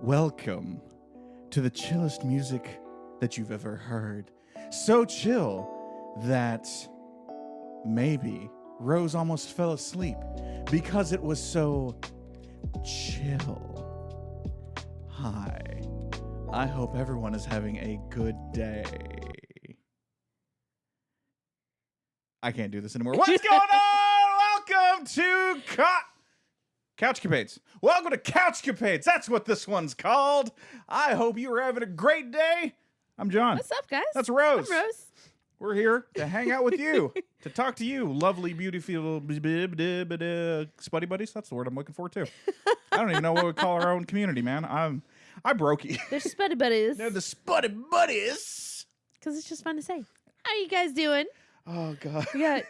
Welcome to the chillest music that you've ever heard. So chill that maybe Rose almost fell asleep because it was so chill. Hi, I hope everyone is having a good day. I can't do this anymore. What's going on? Welcome to CouchCapades. Welcome to CouchCapades. That's what this one's called. I hope you are having a great day. I'm John. What's up, guys? That's Rose. I'm Rose. We're here to hang out with you, to talk to you, lovely, beautiful, spuddy buddies. That's the word I'm looking for, too. I don't even know what we call our own community, man. I broke you. They're spuddy buddies. They're the spuddy buddies. Because it's just fun to say. How you guys doing? Oh, God. We got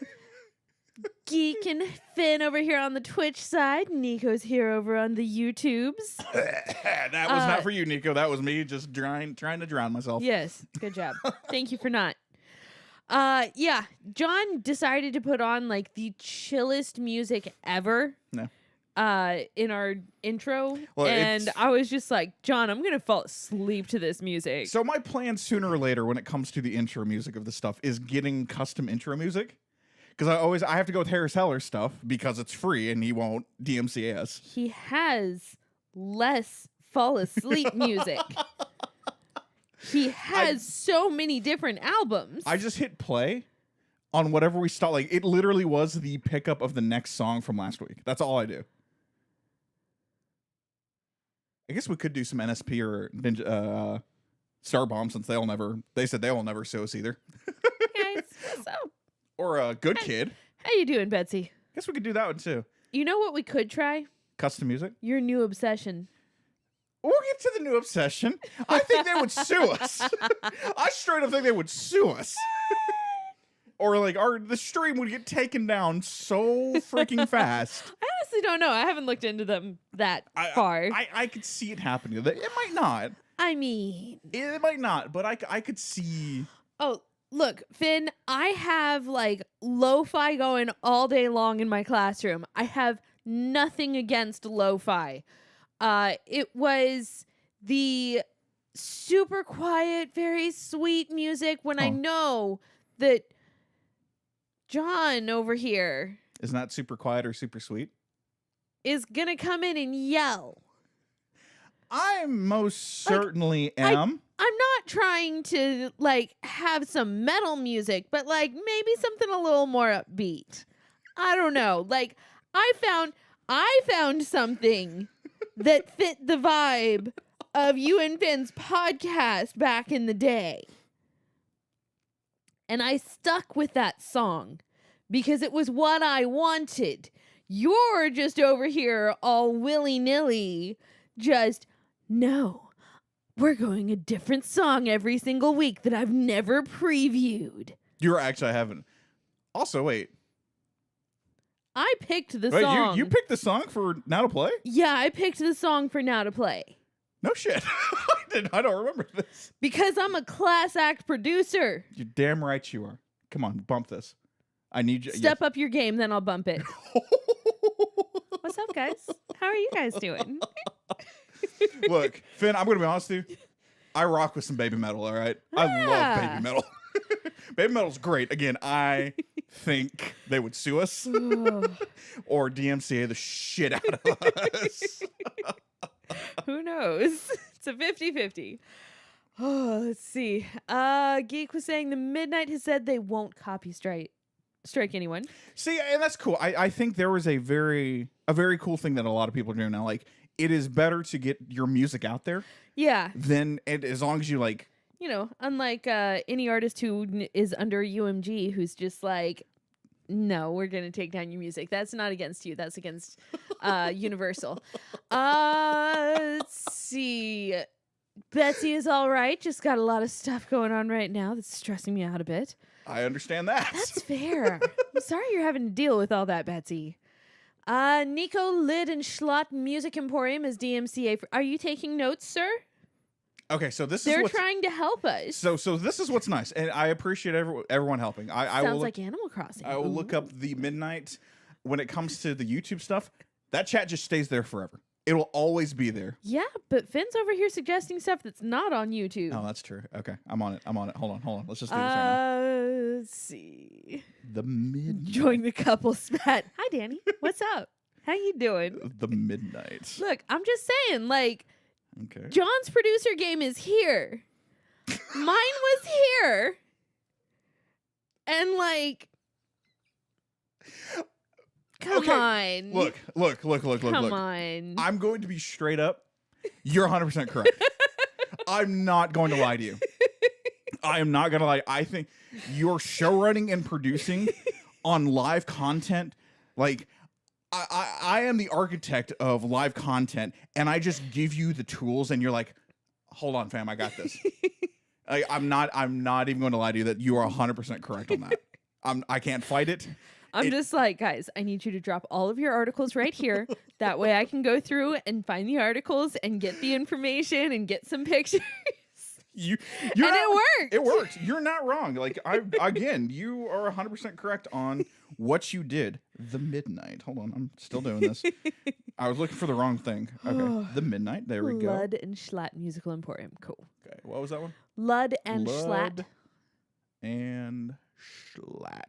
Geek and Finn over here on the Twitch side. Nico's here over on the YouTubes. That was not for you, Nico. That was me just trying to drown myself. Yes, good job. Thank you for not. Yeah, John decided to put on like the chillest music ever. No. In our intro, Well, and I was just like, John, I'm gonna fall asleep to this music. So my plan sooner or later when it comes to the intro music of the stuff is getting custom intro music. Because I have to go with Harris Heller's stuff because it's free and he won't DMCA us. He has less fall asleep music. He has so many different albums. I just hit play on whatever we start. Like, it literally was the pickup of the next song from last week. That's all I do. I guess we could do some NSP or Ninja, Star Bomb since they said they will never sue us either. Guys, what's up? Or a Good Kid. How you doing, Betsy? Guess we could do that one too. You know what we could try? Custom music. Your new obsession. We'll get to the new obsession. I think they would sue us. I straight up think they would sue us. Or like the stream would get taken down so freaking fast. I honestly don't know. I haven't looked into them that far. I could see it happening. It might not. I mean, It might not, but I could see. oh, look, Finn, I have like lo-fi going all day long in my classroom. I have nothing against lo-fi. It was the super quiet, very sweet music when I know that John over here Isn't that super quiet or super sweet? is gonna come in and yell. I most certainly am. I'm not trying to like have some metal music, but like maybe something a little more upbeat. I don't know. Like I found something that fit the vibe of you and Finn's podcast back in the day. And I stuck with that song because it was what I wanted. You're just over here all willy-nilly, just, no, we're going a different song every single week that I've never previewed. You're actually I haven't. Also, wait. I picked the song. You picked the song for Now to Play? Yeah, I picked the song for Now to Play. No shit. I don't remember this. Because I'm a class act producer. You're damn right you are. Come on, bump this. I need you. Step up your game, then I'll bump it. What's up, guys? How are you guys doing? Look, Finn, I'm going to be honest with you. I rock with some baby metal, all right? I love baby metal. Baby metal's great. Again, I think they would sue us or DMCA the shit out of us. Who knows? It's a 50-50. Oh, let's see. Geek was saying the Midnight has said they won't copy strike anyone. See, and that's cool. I think there was a very cool thing that a lot of people are doing now. Like, it is better to get your music out there. Yeah. Than as long as you like. You know, unlike any artist who is under UMG who's just like, no, we're going to take down your music. That's not against you. That's against Universal. Let's see. Betsy is all right. Just got a lot of stuff going on right now that's stressing me out a bit. I understand that. That's fair. I'm sorry you're having to deal with all that, Betsy. Nico Lid and Schlott Music Emporium is DMCA. Are you taking notes, sir? Okay, so they're trying to help us. So this is what's nice, and I appreciate everyone helping. Sounds like Animal Crossing. I will look up the Midnight when it comes to the YouTube stuff. That chat just stays there forever. It'll always be there. Yeah, but Finn's over here suggesting stuff that's not on YouTube. Oh, that's true. Okay, I'm on it. Hold on. Let's just do this right now. Let's see. The midnight. Join the couple spat. Hi, Danny. What's up? How you doing? The midnight. Look, I'm just saying, like, Okay. John's producer game is here. Mine was here. And, like, come on. Look. Come on. I'm going to be straight up. You're 100% correct. I'm not going to lie to you. I am not going to lie. I think your show running and producing on live content, like, I am the architect of live content, and I just give you the tools, and you're like, hold on, fam, I got this. I'm not even going to lie to you that you are 100% correct on that. I can't fight it. I'm just like, guys, I need you to drop all of your articles right here. That way I can go through and find the articles and get the information and get some pictures. You're and not, it worked. It worked. You're not wrong. Like, again, you are 100% correct on what you did. The midnight. Hold on, I'm still doing this. I was looking for the wrong thing. Okay, the midnight. There we go. Lud and Schlatt Musical Emporium. Cool. Okay, what was that one? Lud and Schlatt. Lud and Schlatt.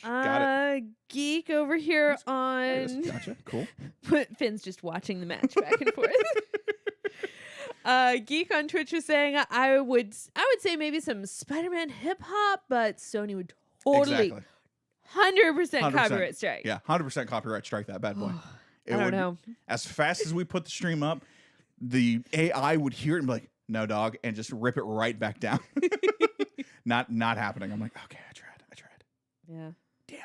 Got it. Geek over here There it is. on. Gotcha. Cool. Finn's just watching the match back and forth. Geek on Twitch was saying I would say maybe some Spider-Man hip hop, but Sony would totally Exactly. 100% copyright strike. Yeah, 100% copyright strike that bad boy. I don't know. As fast as we put the stream up, the AI would hear it and be like, "No, dog," and just rip it right back down. Not happening. I'm like, okay, I tried. Yeah. Damn.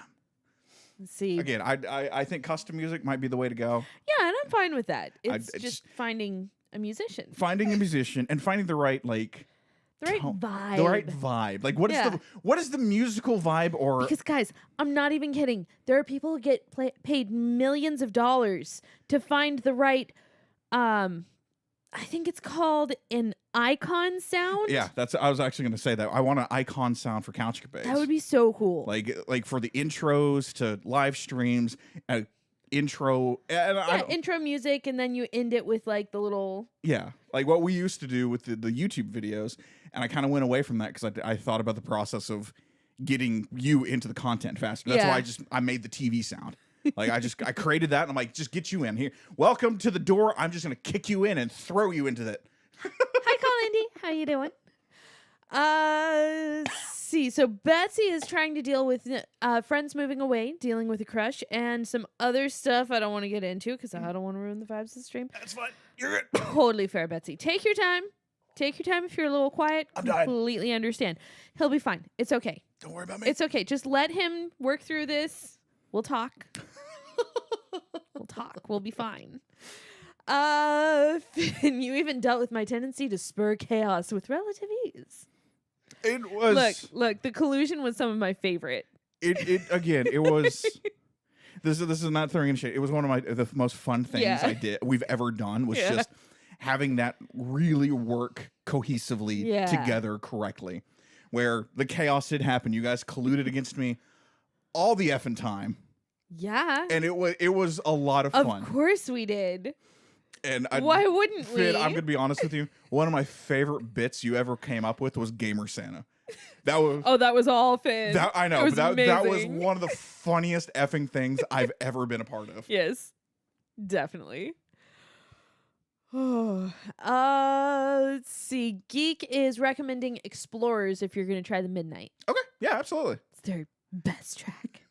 Let's see. Again, I think custom music might be the way to go. Yeah, and I'm fine with that. It's it's just finding a musician. Finding a musician and finding the right The right vibe. The right vibe. Like, what is the musical vibe? Or because guys, I'm not even kidding. There are people who get paid millions of dollars to find the right. I think it's called an icon sound. Yeah, I was actually going to say that. I want an icon sound for CouchCapades. That would be so cool. Like for the intros to live streams, intro. Intro music, and then you end it with like the little. Yeah, like what we used to do with the YouTube videos, and I kind of went away from that because I thought about the process of getting you into the content faster. That's why I made the TV sound. Like I created that, and I'm like, just get you in here. Welcome to the door. I'm just gonna kick you in and throw you into that. Hi, Colindy. How you doing? See. So Betsy is trying to deal with friends moving away, dealing with a crush, and some other stuff I don't want to get into because I don't want to ruin the vibes of the stream. That's fine. You're good. Totally fair, Betsy. Take your time. Take your time if you're a little quiet. I'm dying. Completely understand. He'll be fine. It's okay. Don't worry about me. It's okay. Just let him work through this. We'll talk. We'll talk. We'll be fine. Finn, you even dealt with my tendency to spur chaos with relative ease. It was Look. The collusion was some of my favorite. It was. This is not throwing in shade. It was one of the most fun things we've ever done. Was just having that really work cohesively together correctly. Where the chaos did happen, you guys colluded against me all the effing time. Yeah. And it was a lot of fun. Of course we did. And why wouldn't Finn, we? I'm gonna be honest with you. One of my favorite bits you ever came up with was Gamer Santa. That was that was all Finn. I know, it was but that was amazing. one of the funniest effing things I've ever been a part of. Yes, definitely. Let's see. Geek is recommending Explorers if you're going to try the Midnight. Okay, yeah, absolutely. It's their best track.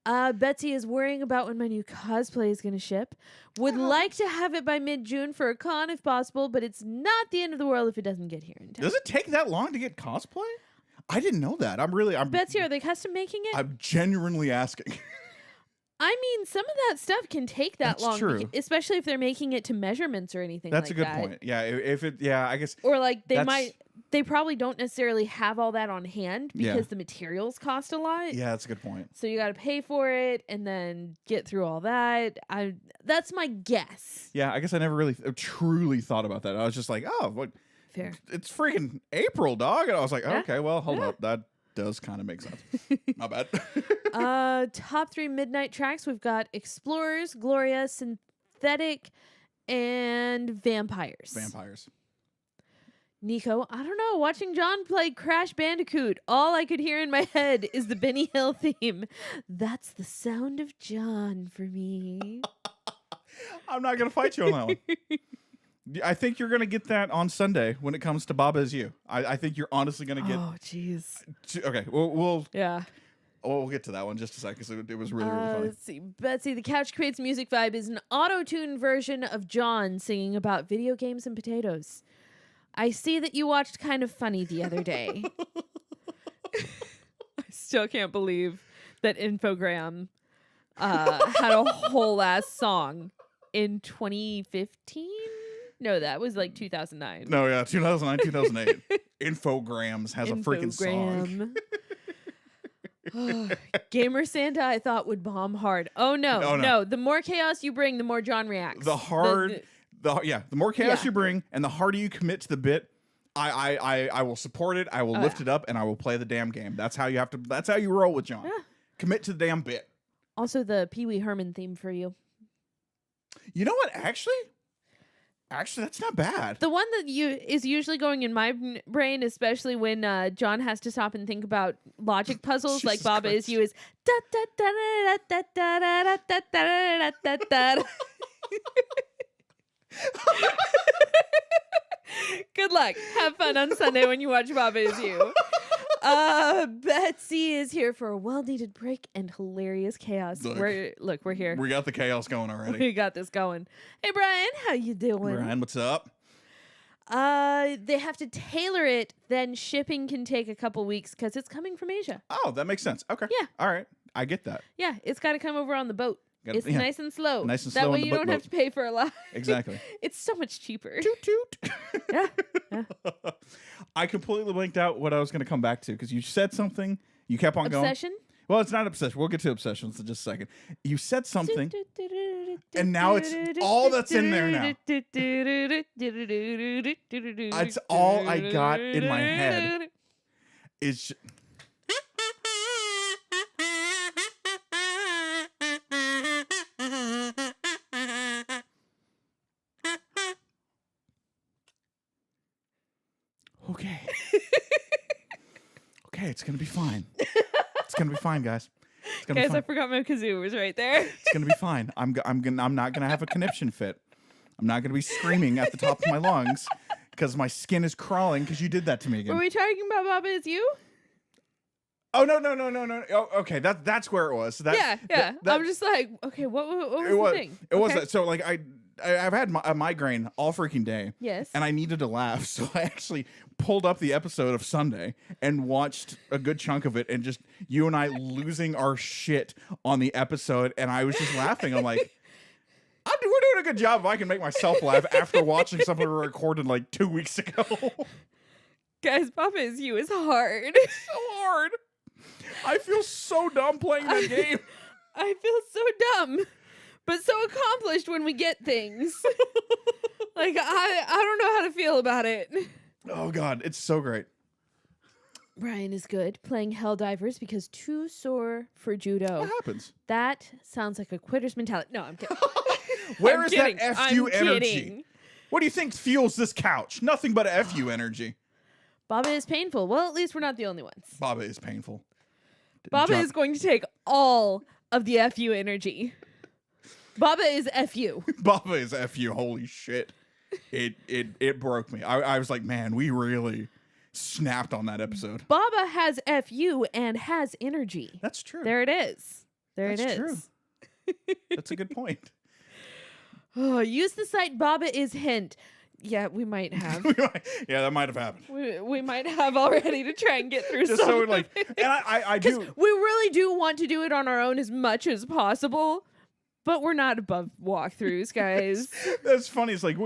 Betsy is worrying about when my new cosplay is going to ship. Would like to have it by mid-June for a con if possible, but it's not the end of the world if it doesn't get here in time. Does it take that long to get cosplay? I didn't know that. Betsy, are they custom making it? I'm genuinely asking. I mean, some of that stuff can take that That's long, true. Especially if they're making it to measurements or anything That's like a good that. point. Yeah, I guess. Or like they probably don't necessarily have all that on hand because Yeah. the materials cost a lot. Yeah, that's a good point. So you got to pay for it and then get through all that. That's my guess. Yeah, I guess I never really truly thought about that. I was just like, oh, what? Fair. It's freaking April, dog. And I was like, Yeah. okay, well, hold Yeah. up. That does kind of make sense. My bad. Top 3 midnight tracks. We've got Explorers, Gloria, Synthetic, And vampires. Vampires. Nico, I don't know. Watching John play Crash Bandicoot, all I could hear in my head is the Benny Hill theme. That's the sound of John for me. I'm not going to fight you on that one. I think you're going to get that on Sunday when it comes to Baba Is You. I think you're honestly going to get... Oh, jeez. Okay, we'll get to that one just a second because it was really funny. Let's see. Betsy, the CouchCapades music vibe is an auto-tune version of John singing about video games and potatoes. I see that you watched Kind of Funny the other day. I still can't believe that Infogram had a whole ass song in 2015. No, that was like 2009. No, yeah, 2009, 2008. Infograms has a freaking song. Gamer Santa, I thought would bomb hard. Oh no. The more chaos you bring, the more John reacts. The more chaos you bring, and the harder you commit to the bit, I will support it. I will lift it up, and I will play the damn game. That's how you have to. That's how you roll with John. Yeah. Commit to the damn bit. Also, the Pee Wee Herman theme for you. You know what? Actually, that's not bad. The one that is usually going in my brain, especially when John has to stop and think about logic puzzles, like Baba Is You, is da da da da da da da da da da da da. Good luck. Have fun on Sunday when you watch Baba Is You. Betsy is here for a well-needed break and hilarious chaos. We're here. We got the chaos going already. We got this going. Hey, Brian, how you doing? Brian, what's up? They have to tailor it, then shipping can take a couple weeks because it's coming from Asia. Oh, that makes sense. Okay. Yeah. All right. I get that. Yeah, it's got to come over on the boat. It's nice and slow. Nice and that slow way you don't have to pay for a lot. Exactly. It's so much cheaper. Toot toot. Yeah. I completely blanked out what I was going to come back to because you said something. You kept on going. Obsession? Well, it's not obsession. We'll get to obsessions in just a second. You said something, and now it's all that's in there now. It's all I got in my head. Is okay. Okay, it's gonna be fine. It's gonna be fine, guys. It's gonna be fine. I forgot my kazoo was right there. It's gonna be fine. I'm not gonna have a conniption fit. I'm not gonna be screaming at the top of my lungs because my skin is crawling because you did that to me again. Were we talking about Baba Is You? Oh no. Oh, okay, that's where it was. Yeah. I'm just like, okay, what was the thing? It was that. So like I've had a migraine all freaking day. Yes. And I needed to laugh, so I actually pulled up the episode of Sunday and watched a good chunk of it, and just you and I losing our shit on the episode, and I was just laughing. I'm like, we're doing a good job if I can make myself laugh after watching something we recorded like 2 weeks ago. Guys, Baba Is You is hard. It's so hard. I feel so dumb playing that game. I feel so dumb, but so accomplished when we get things. Like, I don't know how to feel about it. Oh, God. It's so great. Brian is good playing Helldivers because too sore for judo. What happens? That sounds like a quitter's mentality. No, I'm kidding. Where is that FU energy? What do you think fuels this couch? Nothing but FU energy. Baba is painful. Well, at least we're not the only ones. Baba is painful. Baba is going to take all of the FU energy. Baba is FU. Baba is FU. Holy shit. It broke me. I was like, man, we really snapped on that episode. Baba has FU and has energy. That's true. There it is. That's true. That's a good point. Oh, use the site Baba is hint. Yeah, we might have. Yeah, that might have happened. We might have already to try and get through. Just so like, and I do. We really do want to do it on our own as much as possible, but we're not above walkthroughs, guys. That's funny. It's like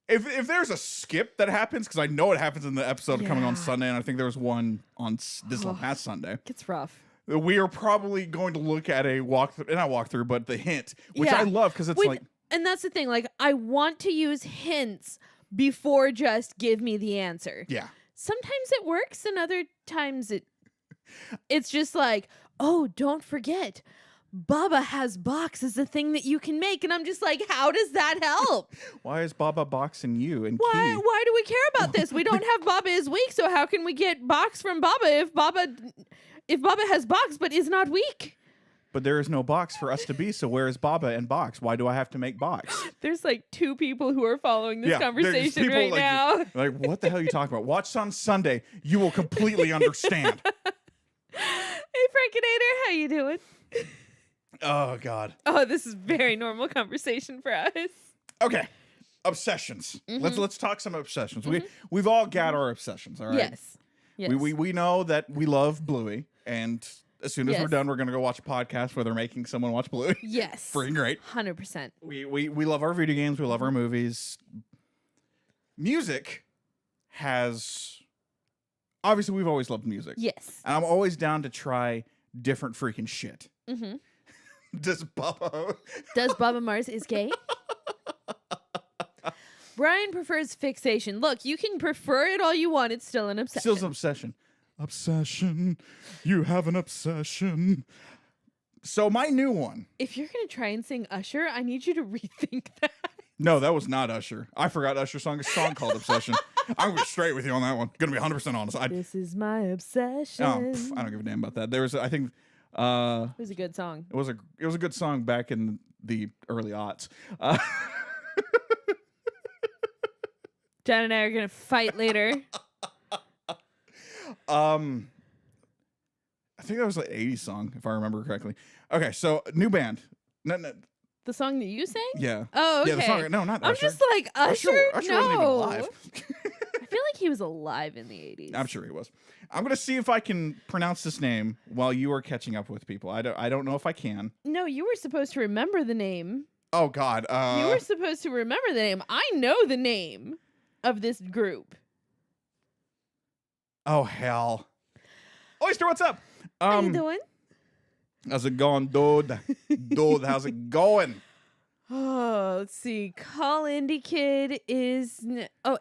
if there's a skip that happens, because I know it happens in the episode coming on Sunday, and I think there was one on this past Sunday. It's rough. We are probably going to look at a walkthrough, not walkthrough, but the hint, which I love because it's like. And that's the thing. Like, I want to use hints before just give me the answer. Yeah. Sometimes it works, and other times it's just like, oh, don't forget, Baba Has Box is a thing that you can make. And I'm just like, how does that help? Why is Baba boxing you and Why Key? why do we care about this? We don't have Baba is weak, so how can we get box from Baba if Baba has box but is not weak? But there is no box for us to be, so where is Baba and box? Why do I have to make box? There's like 2 people who are following this there's conversation people right like, now. Like, what the hell are you talking about? Watch on Sunday. You will completely understand. Hey Frankinator, how you doing? Oh, God. Oh, this is very normal conversation for us. Okay. Obsessions. Mm-hmm. Let's talk some obsessions. We've all got our obsessions, all right? Yes. Yes. We know that we love Bluey, and as soon as we're Yes. done, we're gonna go watch a podcast where they're making someone watch Bluey. Yes. Freaking great. 100%. We love our video games, we love our movies. Music has obviously we've always loved music. Yes. And I'm always down to try different freaking shit. Mm-hmm. Does Baba Mars is gay? Brian prefers fixation. Look, you can prefer it all you want. It's still an obsession. Still an obsession. Obsession. You have an obsession. So my new one. If you're going to try and sing Usher, I need you to rethink that. No, that was not Usher. I forgot Usher's song. A song called Obsession. I'm going to be straight with you on that one. Going to be 100% honest. This is my obsession. I don't give a damn about that. There was, I think, It was a good song. it was a good song back in the early aughts. John and I are going to fight later. I think that was an 80s song, if I remember correctly. Okay, so new band. No, The song that you sang? yeah. Oh, okay. Yeah, the song. No, not I'm Usher. just like, Usher? Usher No. wasn't even alive. I feel like he was alive in the 80s. I'm sure he was. I'm gonna see if I can pronounce this name while you are catching up with people. I don't know if I can. No, you were supposed to remember the name. Oh God. You were supposed to remember the name. I know the name of this group. Oh hell. Oyster, what's up? How you doing? How's it going, dude? Dude, how's it going? Oh, let's see. Call Indie Kid is...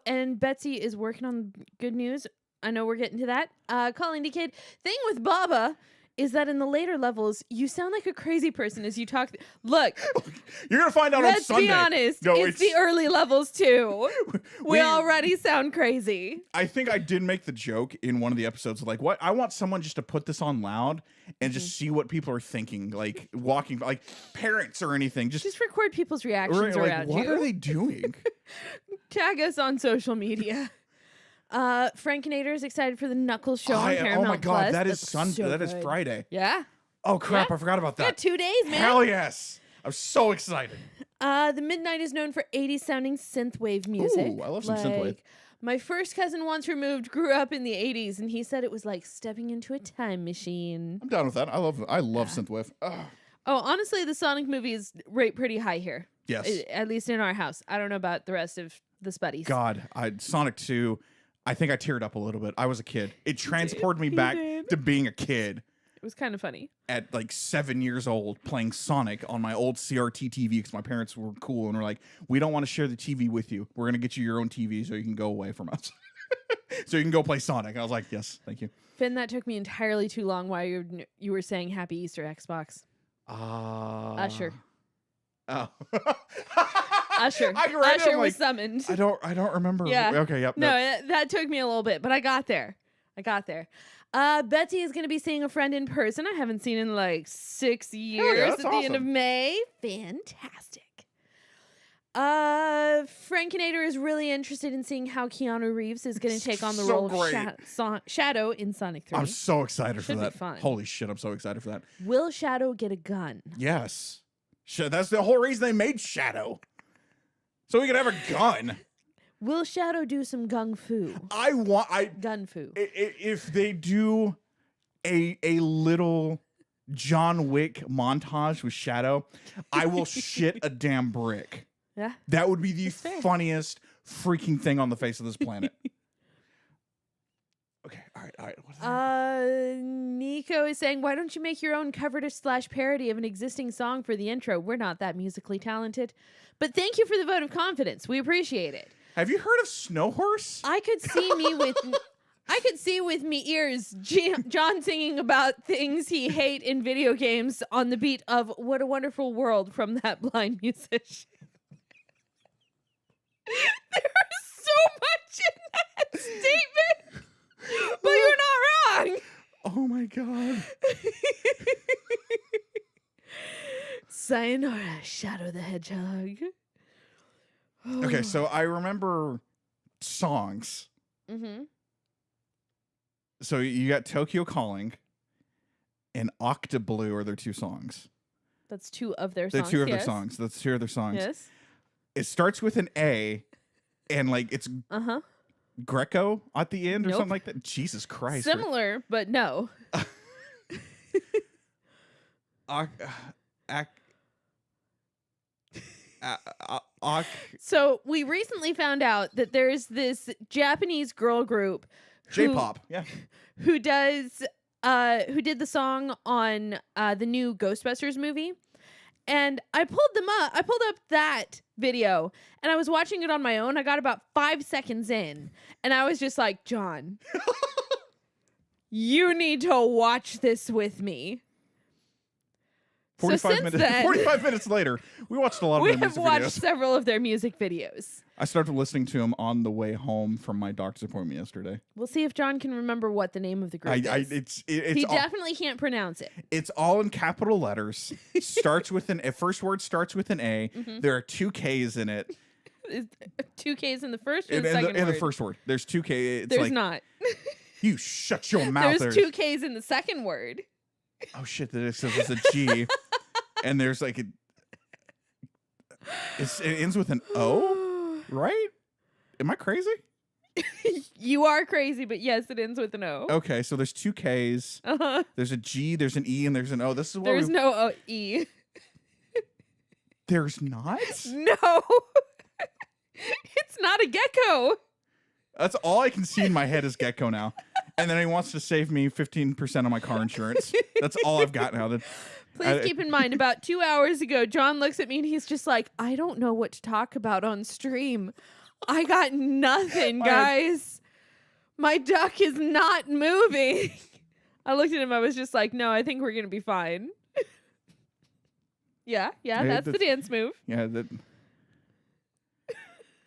and Betsy is working on good news. I know we're getting to that. Call Indie Kid. Thing with Baba is that in the later levels, you sound like a crazy person as you talk. Look, You're gonna find out on let's Sunday. be honest. No, it's the early levels too. We already sound crazy. I think I did make the joke in one of the episodes, like, what? I want someone just to put this on loud and just see what people are thinking, like walking, like parents or anything. Just record people's reactions like, around what you. are they doing? Tag us on social media. Frankinator is excited for the Knuckles show on Paramount+. Oh my God, Plus. that is looks Sunday. so That is good. Friday. Yeah. Oh crap, Yeah. I forgot about Got that. 2 days, man. Hell yes. I'm so excited. The Midnight is known for 80s sounding synthwave music. Ooh, I love some synthwave. My first cousin once removed grew up in the 80s, and he said it was like stepping into a time machine. I'm down with that. I love synthwave. Ugh. Oh, honestly, the Sonic movies rate pretty high here. Yes. At least in our house. I don't know about the rest of the Spuddies. God, Sonic 2, I think I teared up a little bit. I was a kid. It transported me back to being a kid It was kind of funny. at like 7 years old playing Sonic on my old CRT TV because my parents were cool and were like, we don't want to share the TV with you. We're going to get you your own TV so you can go away from us. So you can go play Sonic. I was like, yes, thank you. Finn, that took me entirely too long while you were saying Happy Easter Xbox. Usher. Oh. Usher. Usher was summoned. I don't remember. Yeah. Okay, yep. No, that took me a little bit, but I got there. Betsy is going to be seeing a friend in person I haven't seen in like 6 years that's at the end of awesome. May. Fantastic. Frankinator is really interested in seeing how Keanu Reeves is going to take on the So role great. of Shadow in Sonic 3. I'm so excited for Should be that. fun. Holy shit, I'm so excited for that. Will Shadow get a gun? Yes. That's the whole reason they made Shadow. So we could have a gun. Will Shadow do some gung fu? Gun fu. If they do a little John Wick montage with Shadow, I will shit a damn brick. Yeah. That would be the That's fair. funniest freaking thing on the face of this planet. Okay, all right. What is that? Nico is saying, why don't you make your own cover / parody of an existing song for the intro? We're not that musically talented. But thank you for the vote of confidence. We appreciate it. Have you heard of Snow Horse? I could see me with I could see with me ears John singing about things he hate in video games on the beat of What a Wonderful World from that blind musician. There's so much in that statement, but you're not wrong. Oh my God. Sayonara, Shadow the Hedgehog. Okay, so I remember songs. Mm-hmm. So you got Tokyo Calling and Octa Blue are their two songs. That's two of their They're songs. two of their songs. That's two of their songs. Yes. It starts with an A and like it's Greco at the end or something like that. Jesus Christ. Similar, but no. So we recently found out that there's this Japanese girl group J-pop, yeah. Who did the song on the new Ghostbusters movie. And I pulled up that video and I was watching it on my own. I got about 5 seconds in and I was just like, John, you need to watch this with me. 45 minutes later, we watched a lot of their music videos. We have watched several of their music videos. I started listening to them on the way home from my doctor's appointment yesterday. We'll see if John can remember what the name of the group is. He definitely can't pronounce it. It's all in capital letters. Starts with first word starts with an A. Mm-hmm. There are 2 K's in it. 2 K's in the first or the second word? In the first word. There's 2 K. There's not. You shut your mouth. There's 2 K's in the second word. Oh shit! That says it's a G, and there's like it ends with an O, right? Am I crazy? You are crazy, but yes, it ends with an O. Okay, so there's 2 K's. There's a G, there's an E, and there's an O. This is what there's no E. There's not? No. It's not a gecko. That's all I can see in my head is gecko now. And then he wants to save me 15% on my car insurance. That's all I've got now. Please keep in mind, about 2 hours ago, John looks at me and he's just like, I don't know what to talk about on stream. I got nothing, guys. My duck is not moving. I looked at him. I was just like, no, I think we're going to be fine. Yeah, that's the dance move. Yeah,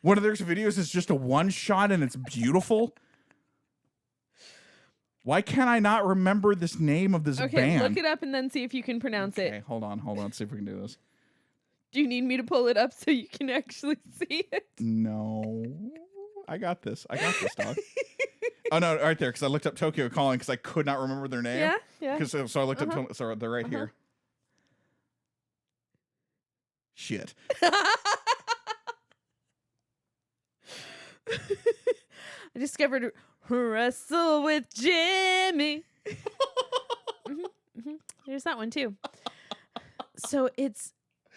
one of their videos is just a one shot and it's beautiful. Why can't I not remember this name of this band? Okay, look it up and then see if you can pronounce it. Okay, hold on. See if we can do this. Do you need me to pull it up so you can actually see it? No. I got this, dog. Oh, no, right there, because I looked up Tokyo Calling because I could not remember their name. Yeah. So I looked up, so they're right here. Shit. I discovered Wrestle with Jimmy. There's that one too. So it's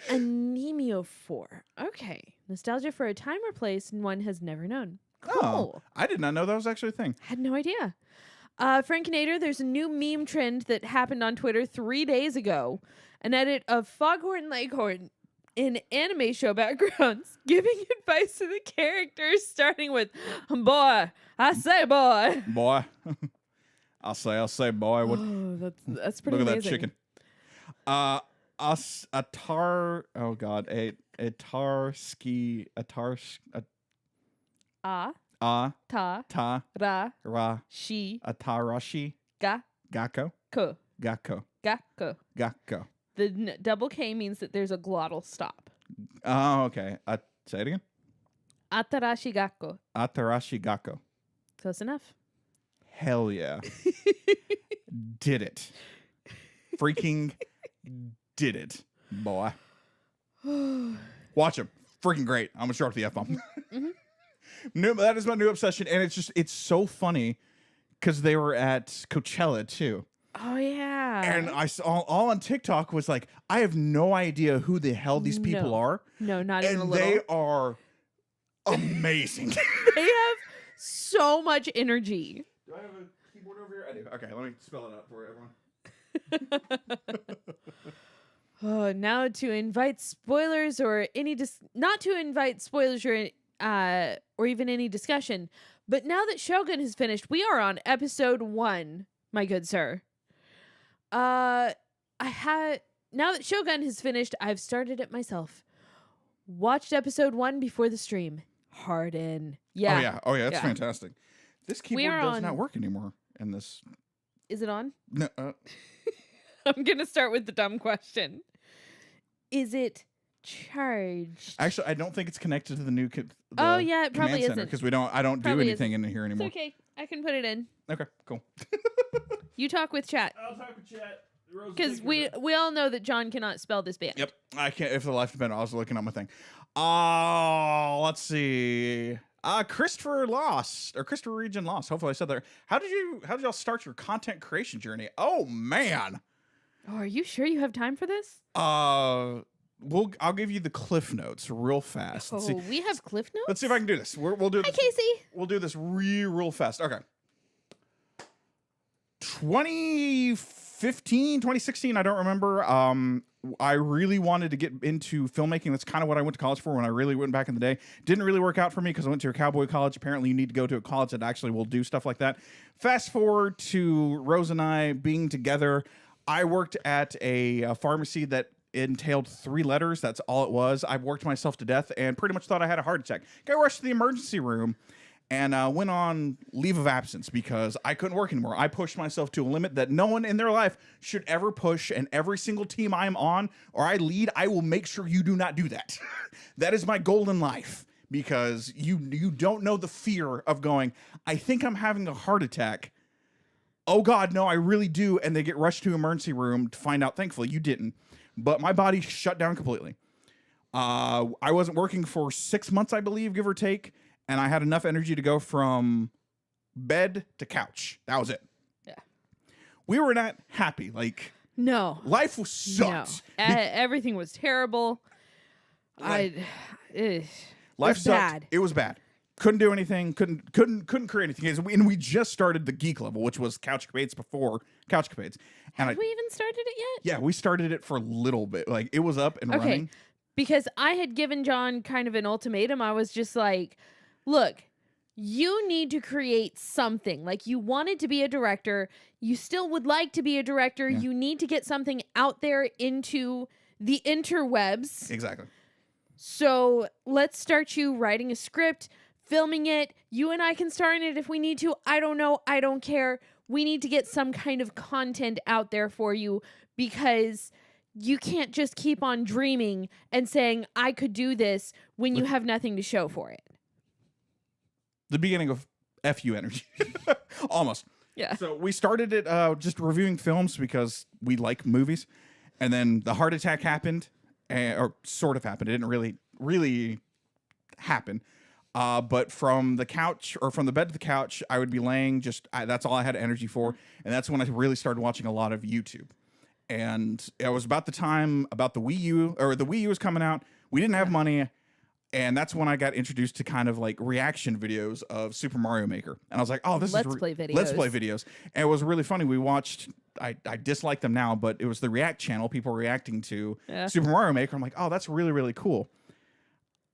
Anemophore. Okay. Nostalgia for a time or place one has never known. Cool. Oh, I did not know that was actually a thing. Had no idea. Frankinator, there's a new meme trend that happened on Twitter 3 days ago. An edit of Foghorn Leghorn in anime show backgrounds giving advice to the characters, starting with, boy, I say boy. Boy. I'll say boy. What? Oh, that's pretty look amazing. At that chicken. Ta ra ra shi atarashi ga gakko ko gakko gakko. gakko. The double K means that there's a glottal stop. Oh, okay. Say it again. Atarashi gakko. Atarashi gakko. Close enough. Hell yeah. Did it. Freaking did it, boy. Watch him. Freaking great. I'm going to start with the F-bomb. That is my new obsession. And it's so funny because they were at Coachella too. Oh, yeah. And I saw all on TikTok was like, I have no idea who the hell these people are. No, not even a little. And they are amazing. They have so much energy. Do I have a keyboard over here? I do. Okay, let me spell it out for everyone. Now to invite spoilers or any not to invite spoilers or even any discussion, But now that Shogun has finished, we are on episode 1, my good sir. Now that Shogun has finished, I've started it myself. Watched episode 1 before the stream. Harden. Yeah. Oh yeah, that's fantastic. This keyboard does not work anymore in this. Is it on? No. I'm going to start with the dumb question. Is it charged? Actually, I don't think it's connected to the new oh yeah, it probably isn't. Because I don't do anything in here anymore. It's okay. I can put it in. Okay, cool. You talk with chat. I'll talk with chat. Because we all know that John cannot spell this band. Yep, I can't. If the life depended, I was looking at my thing. Let's see. Christopher Region Lost. Hopefully I said that. How did y'all start your content creation journey? Oh man. Oh, are you sure you have time for this? I'll give you the cliff notes real fast. Oh, we have cliff notes? Let's see if I can do this. We'll do this. Hi, Casey. We'll do this real fast. Okay. 2015, 2016, I don't remember. I really wanted to get into filmmaking. That's kind of what I went to college for when I really went back in the day. Didn't really work out for me because I went to a cowboy college. Apparently, you need to go to a college that actually will do stuff like that. Fast forward to Rose and I being together. I worked at a pharmacy that entailed 3 letters. That's all it was. I worked myself to death and pretty much thought I had a heart attack. Got rushed to the emergency room and went on leave of absence because I couldn't work anymore. I pushed myself to a limit that no one in their life should ever push, and every single team I am on or I lead, I will make sure you do not do that. That is my goal in life, because you don't know the fear of going, I think I'm having a heart attack. Oh God, no, I really do. And they get rushed to emergency room to find out. Thankfully, you didn't. But my body shut down completely. I wasn't working for 6 months, I believe, give or take. And I had enough energy to go from bed to couch. That was it. Yeah. We were not happy. Like, no. Life was sucked. No. Everything was terrible. Life sucked. Bad. It was bad. Couldn't do anything. Couldn't create anything. And we just started the geek level, which was CouchCapades before CouchCapades. And Have we even started it yet? Yeah, we started it for a little bit. Like, it was up and running. Because I had given John kind of an ultimatum. I was just like, look, you need to create something. Like, you wanted to be a director. You still would like to be a director. Yeah. You need to get something out there into the interwebs. Exactly. So let's start you writing a script, filming it. You and I can star in it if we need to. I don't know. I don't care. We need to get some kind of content out there for you, because you can't just keep on dreaming and saying, I could do this, when you have nothing to show for it. The beginning of FU energy. Almost. Yeah. So we started it just reviewing films because we like movies. And then the heart attack happened, or sort of happened. It didn't really happen. But from the couch, or from the bed to the couch, I would be laying that's all I had energy for. And that's when I really started watching a lot of YouTube. And it was about the time about the Wii U, or the Wii U was coming out. We didn't have money. And that's when I got introduced to kind of like reaction videos of Super Mario Maker. And I was like, oh, this Let's is play videos. Let's play videos. And it was really funny. We watched, I dislike them now, but it was the React channel, people reacting to Super Mario Maker. I'm like, oh, that's really, really cool.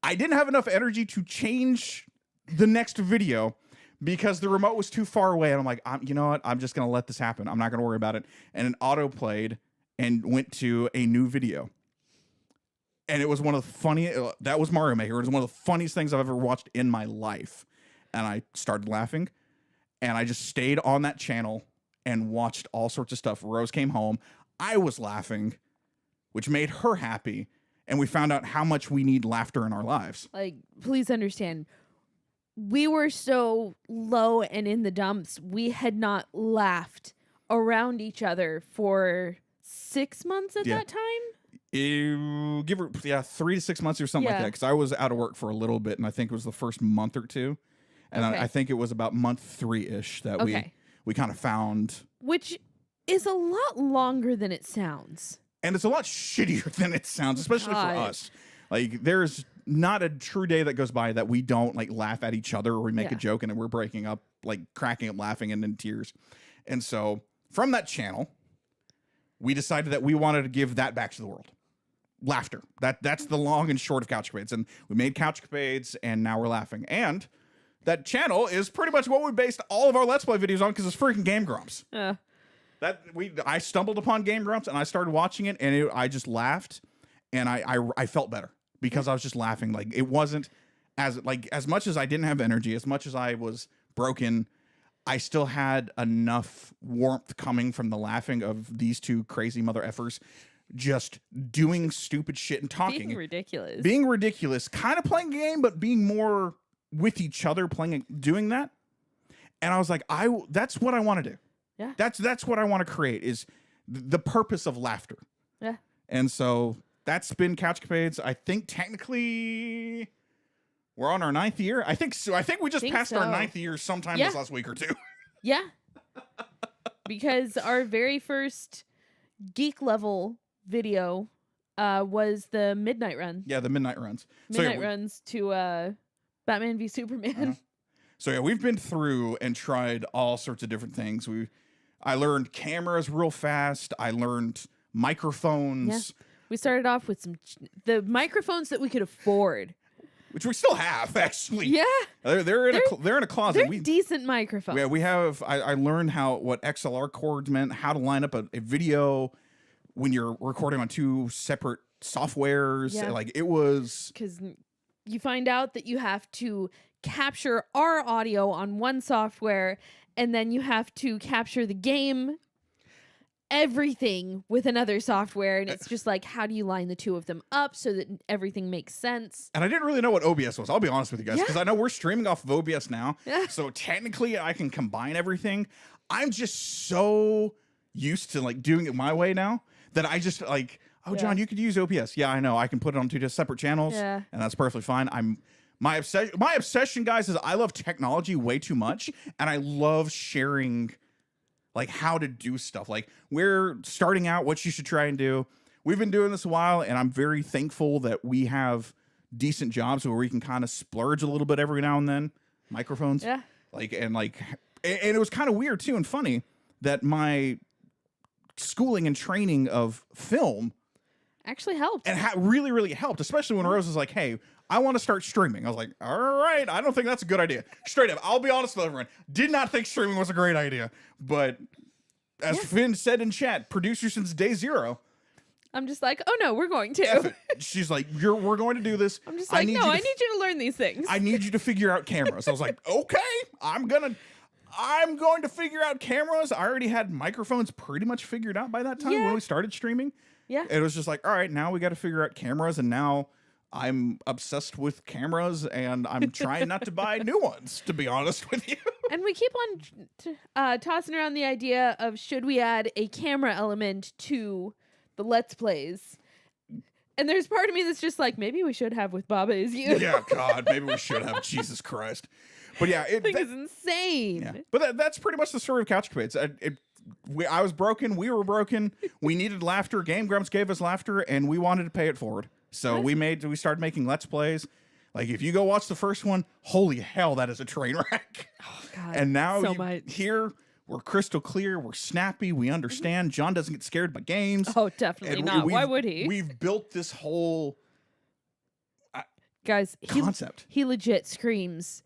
I didn't have enough energy to change the next video because the remote was too far away. And I'm like, you know what? I'm just going to let this happen. I'm not going to worry about it. And it auto played and went to a new video. And it was one of the funniest, that was Mario Maker. It was one of the funniest things I've ever watched in my life. And I started laughing. And I just stayed on that channel and watched all sorts of stuff. Rose came home. I was laughing, which made her happy. And we found out how much we need laughter in our lives. Like, please understand, we were so low and in the dumps, we had not laughed around each other for 6 months at that time. Give her 3 to 6 months or something like that, because I was out of work for a little bit, and I think it was the first month or two, and I think it was about month 3-ish that we kind of found, which is a lot longer than it sounds, and it's a lot shittier than it sounds, especially for us. Like, there's not a true day that goes by that we don't like laugh at each other, or we make a joke and then we're breaking up, like cracking up, laughing, and in tears. And so from that channel, we decided that we wanted to give that back to the world. Laughter. That's the long and short of CouchCapades. And we made CouchCapades, and now we're laughing. And that channel is pretty much what we based all of our Let's Play videos on because it's freaking Game Grumps. I stumbled upon Game Grumps and I started watching it and I just laughed and I felt better because I was just laughing. Like it wasn't as much as I didn't have energy, as much as I was broken, I still had enough warmth coming from the laughing of these two crazy mother effers just doing stupid shit and talking. Being ridiculous, kind of playing a game, but being more with each other, doing that. And I was like, that's what I want to do. Yeah. That's what I want to create is the purpose of laughter. Yeah. And so that's been CouchCapades. I think technically we're on our 9th year. I think so. I think we just passed our 9th year sometime this last week or two. Yeah. Because our very first geek level video was the midnight run. Yeah, the midnight runs. Runs to Batman v Superman. So yeah, we've been through and tried all sorts of different things. I learned cameras real fast. I learned microphones. Yeah. We started off with the microphones that we could afford, which we still have actually. Yeah, they're in a closet. They're decent microphones. Yeah, we have. I learned what XLR cords meant, how to line up a video when you're recording on 2 separate softwares. Yeah. Like it was because you find out that you have to capture our audio on one software and then you have to capture the game everything with another software, and it's just like, how do you line the two of them up so that everything makes sense? And I didn't really know what OBS was, I'll be honest with you guys, because I know we're streaming off of OBS now, so technically I can combine everything. I'm just so used to like doing it my way now that I just like, John, you could use OBS. Yeah, I know, I can put it on 2 separate channels, and that's perfectly fine. My obsession, guys, is I love technology way too much, and I love sharing like how to do stuff. Like we're starting out what you should try and do. We've been doing this a while, and I'm very thankful that we have decent jobs where we can kind of splurge a little bit every now and then. Microphones. Yeah. And it was kind of weird too and funny that my schooling and training of film actually helped. And really, really helped, especially when Rose was like, hey, I want to start streaming. I was like, all right, I don't think that's a good idea. Straight up, I'll be honest with everyone. Did not think streaming was a great idea. But as Finn said in chat, producer since day 0. I'm just like, oh no, we're going to. She's like, we're going to do this. I'm just like, I need you to learn these things. I need you to figure out cameras. I was like, okay, I'm going to figure out cameras. I already had microphones pretty much figured out by that time when we started streaming. Yeah. It was just like, all right, now we got to figure out cameras, and now I'm obsessed with cameras, and I'm trying not to buy new ones, to be honest with you. And we keep on tossing around the idea of should we add a camera element to the Let's Plays. And there's part of me that's just like, maybe we should have with Baba Is You. Yeah, God, maybe we should have. Jesus Christ. But yeah. That thing is insane. Yeah. But that's pretty much the story of CouchCapades. I was broken. We were broken. We needed laughter. Game Grumps gave us laughter, and we wanted to pay it forward. So we started making Let's Plays. Like if you go watch the first one, holy hell, that is a train wreck. Oh God! And now here we're crystal clear. We're snappy. We understand. John doesn't get scared by games. Oh, definitely not. Why would he? We've built this whole guys concept. He legit screams.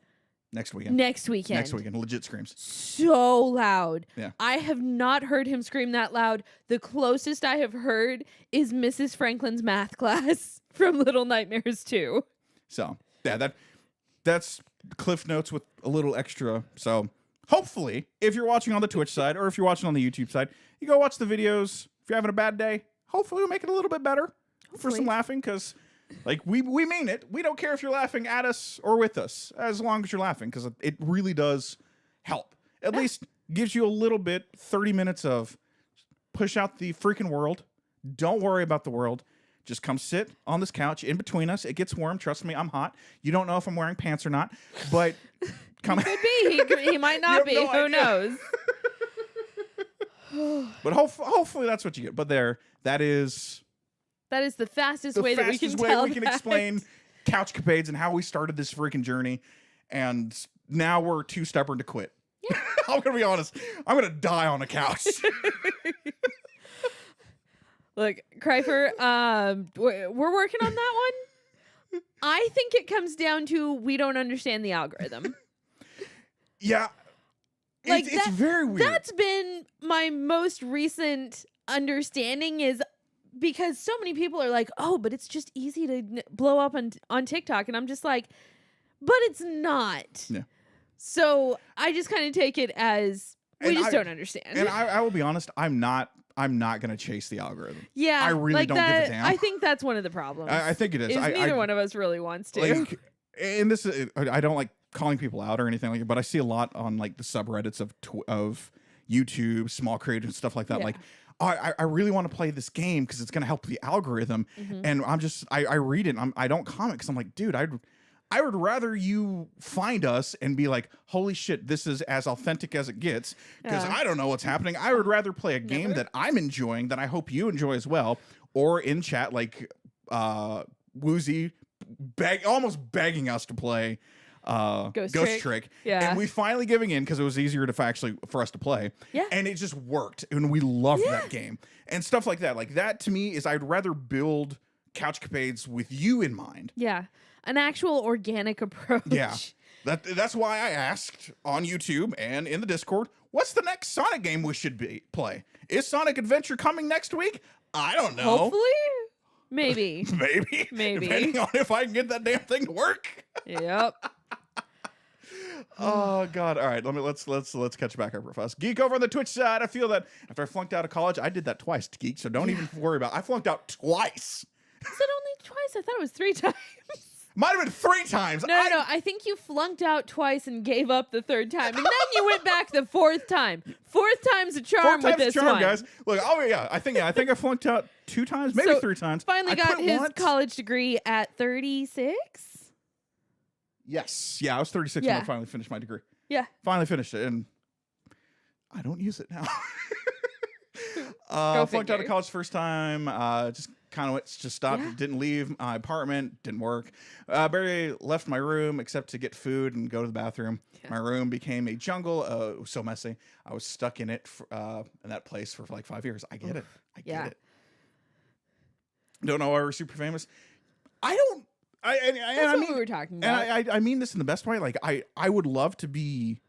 Next weekend, legit screams. So loud. Yeah. I have not heard him scream that loud. The closest I have heard is Mrs. Franklin's math class from Little Nightmares 2. So, yeah, that's Cliff Notes with a little extra. So, hopefully, if you're watching on the Twitch side or if you're watching on the YouTube side, you go watch the videos. If you're having a bad day, hopefully we'll make it a little bit better for some laughing, because like we mean it. We don't care if you're laughing at us or with us, as long as you're laughing, because it really does help. At least gives you a little bit, 30 minutes of push out the freaking world. Don't worry about the world. Just come sit on this couch in between us. It gets warm. Trust me, I'm hot. You don't know if I'm wearing pants or not, but come. Could be. He might not be. Who knows? But hopefully that's what you get. But that is the fastest way that we can explain CouchCapades and how we started this freaking journey. And now we're too stubborn to quit. Yeah. I'm going to be honest. I'm going to die on a couch. Look, Kryper, we're working on that one. I think it comes down to we don't understand the algorithm. Yeah. Like it's very weird. That's been my most recent understanding, is because so many people are like, oh, but it's just easy to blow up on TikTok. And I'm just like, but it's not. Yeah. So I just kind of take it as we just don't understand. And I will be honest, I'm not going to chase the algorithm. Yeah. I really like don't that, give a damn. I think that's one of the problems. I think it is. Neither one of us really wants to. Like, and this is, I don't like calling people out or anything like that, but I see a lot on like the subreddits of YouTube, small creators and stuff like that. Yeah. Like, I really want to play this game because it's going to help the algorithm. And I'm just, I read it and I don't comment because I'm like, dude, I would rather you find us and be like, holy shit, this is as authentic as it gets, because I don't know what's happening. I would rather play a game that I'm enjoying, that I hope you enjoy as well, or in chat like Woozy almost begging us to play Ghost Trick. Yeah. And we finally giving in because it was easier to for us to play. Yeah. And it just worked. And we loved that game. And stuff like that. Like that to me is I'd rather build CouchCapades with you in mind. Yeah. An actual organic approach. Yeah. That's why I asked on YouTube and in the Discord, what's the next Sonic game we should play? Is Sonic Adventure coming next week? I don't know. Hopefully. Maybe. Maybe. Depending on if I can get that damn thing to work. Yep. Oh God! All right, let's catch back up real fast. Geek over on the Twitch side. I feel that after I flunked out of college, I did that twice, Geek. So don't even worry about it. I flunked out twice. Is it only twice? I thought it was 3 times. Might have been 3 times. No. I think you flunked out twice and gave up the 3rd time, and then you went back the 4th time. 4th time's a charm with this one, guys. Look, I think I flunked out 2 times, maybe 3 times. Finally got his college degree at 36. Yes. Yeah, I was 36 when I finally finished my degree. Yeah. Finally finished it, and I don't use it now. Flunked out of college first time. Just kind of just stopped. Yeah. Didn't leave my apartment. Didn't work. Barely left my room except to get food and go to the bathroom. Yeah. My room became a jungle. It was so messy. I was stuck in it in that place for like 5 years. I get it. I get it. Don't know why we're super famous. I don't. That's what we were talking about. And I mean this in the best way. Like I would love to be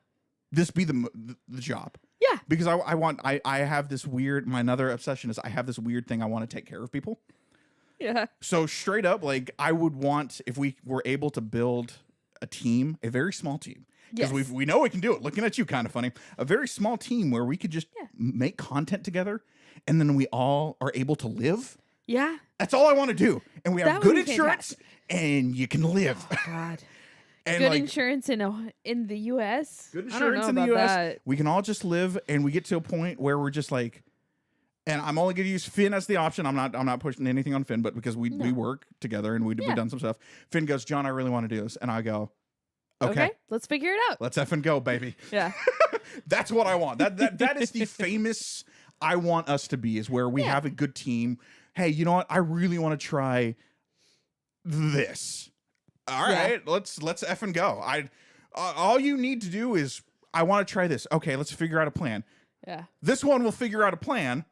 the job. Yeah. Because I have this weird, my another obsession is I have this weird thing I want to take care of people. Yeah. So straight up, like I would want, if we were able to build a team, a very small team. Because we know we can do it. Looking at you, kind of funny. A very small team where we could just make content together and then we all are able to live. Yeah. That's all I want to do. And we have good insurance fantastic. And you can live. Oh, God. And good insurance in the U.S. Good insurance in the U.S. That. We can all just live, and we get to a point where we're just like, and I'm only going to use Finn as the option. I'm not pushing anything on Finn, but because we work together and we've done some stuff. Finn goes, John, I really want to do this, and I go, okay, let's figure it out. Let's effing go, baby. Yeah, that's what I want. That is the famous I want us to be. Is where we have a good team. Hey, you know what? I really want to try this. All right, let's effing go. All you need to do is I want to try this. Okay, let's figure out a plan. Yeah. This one will figure out a plan,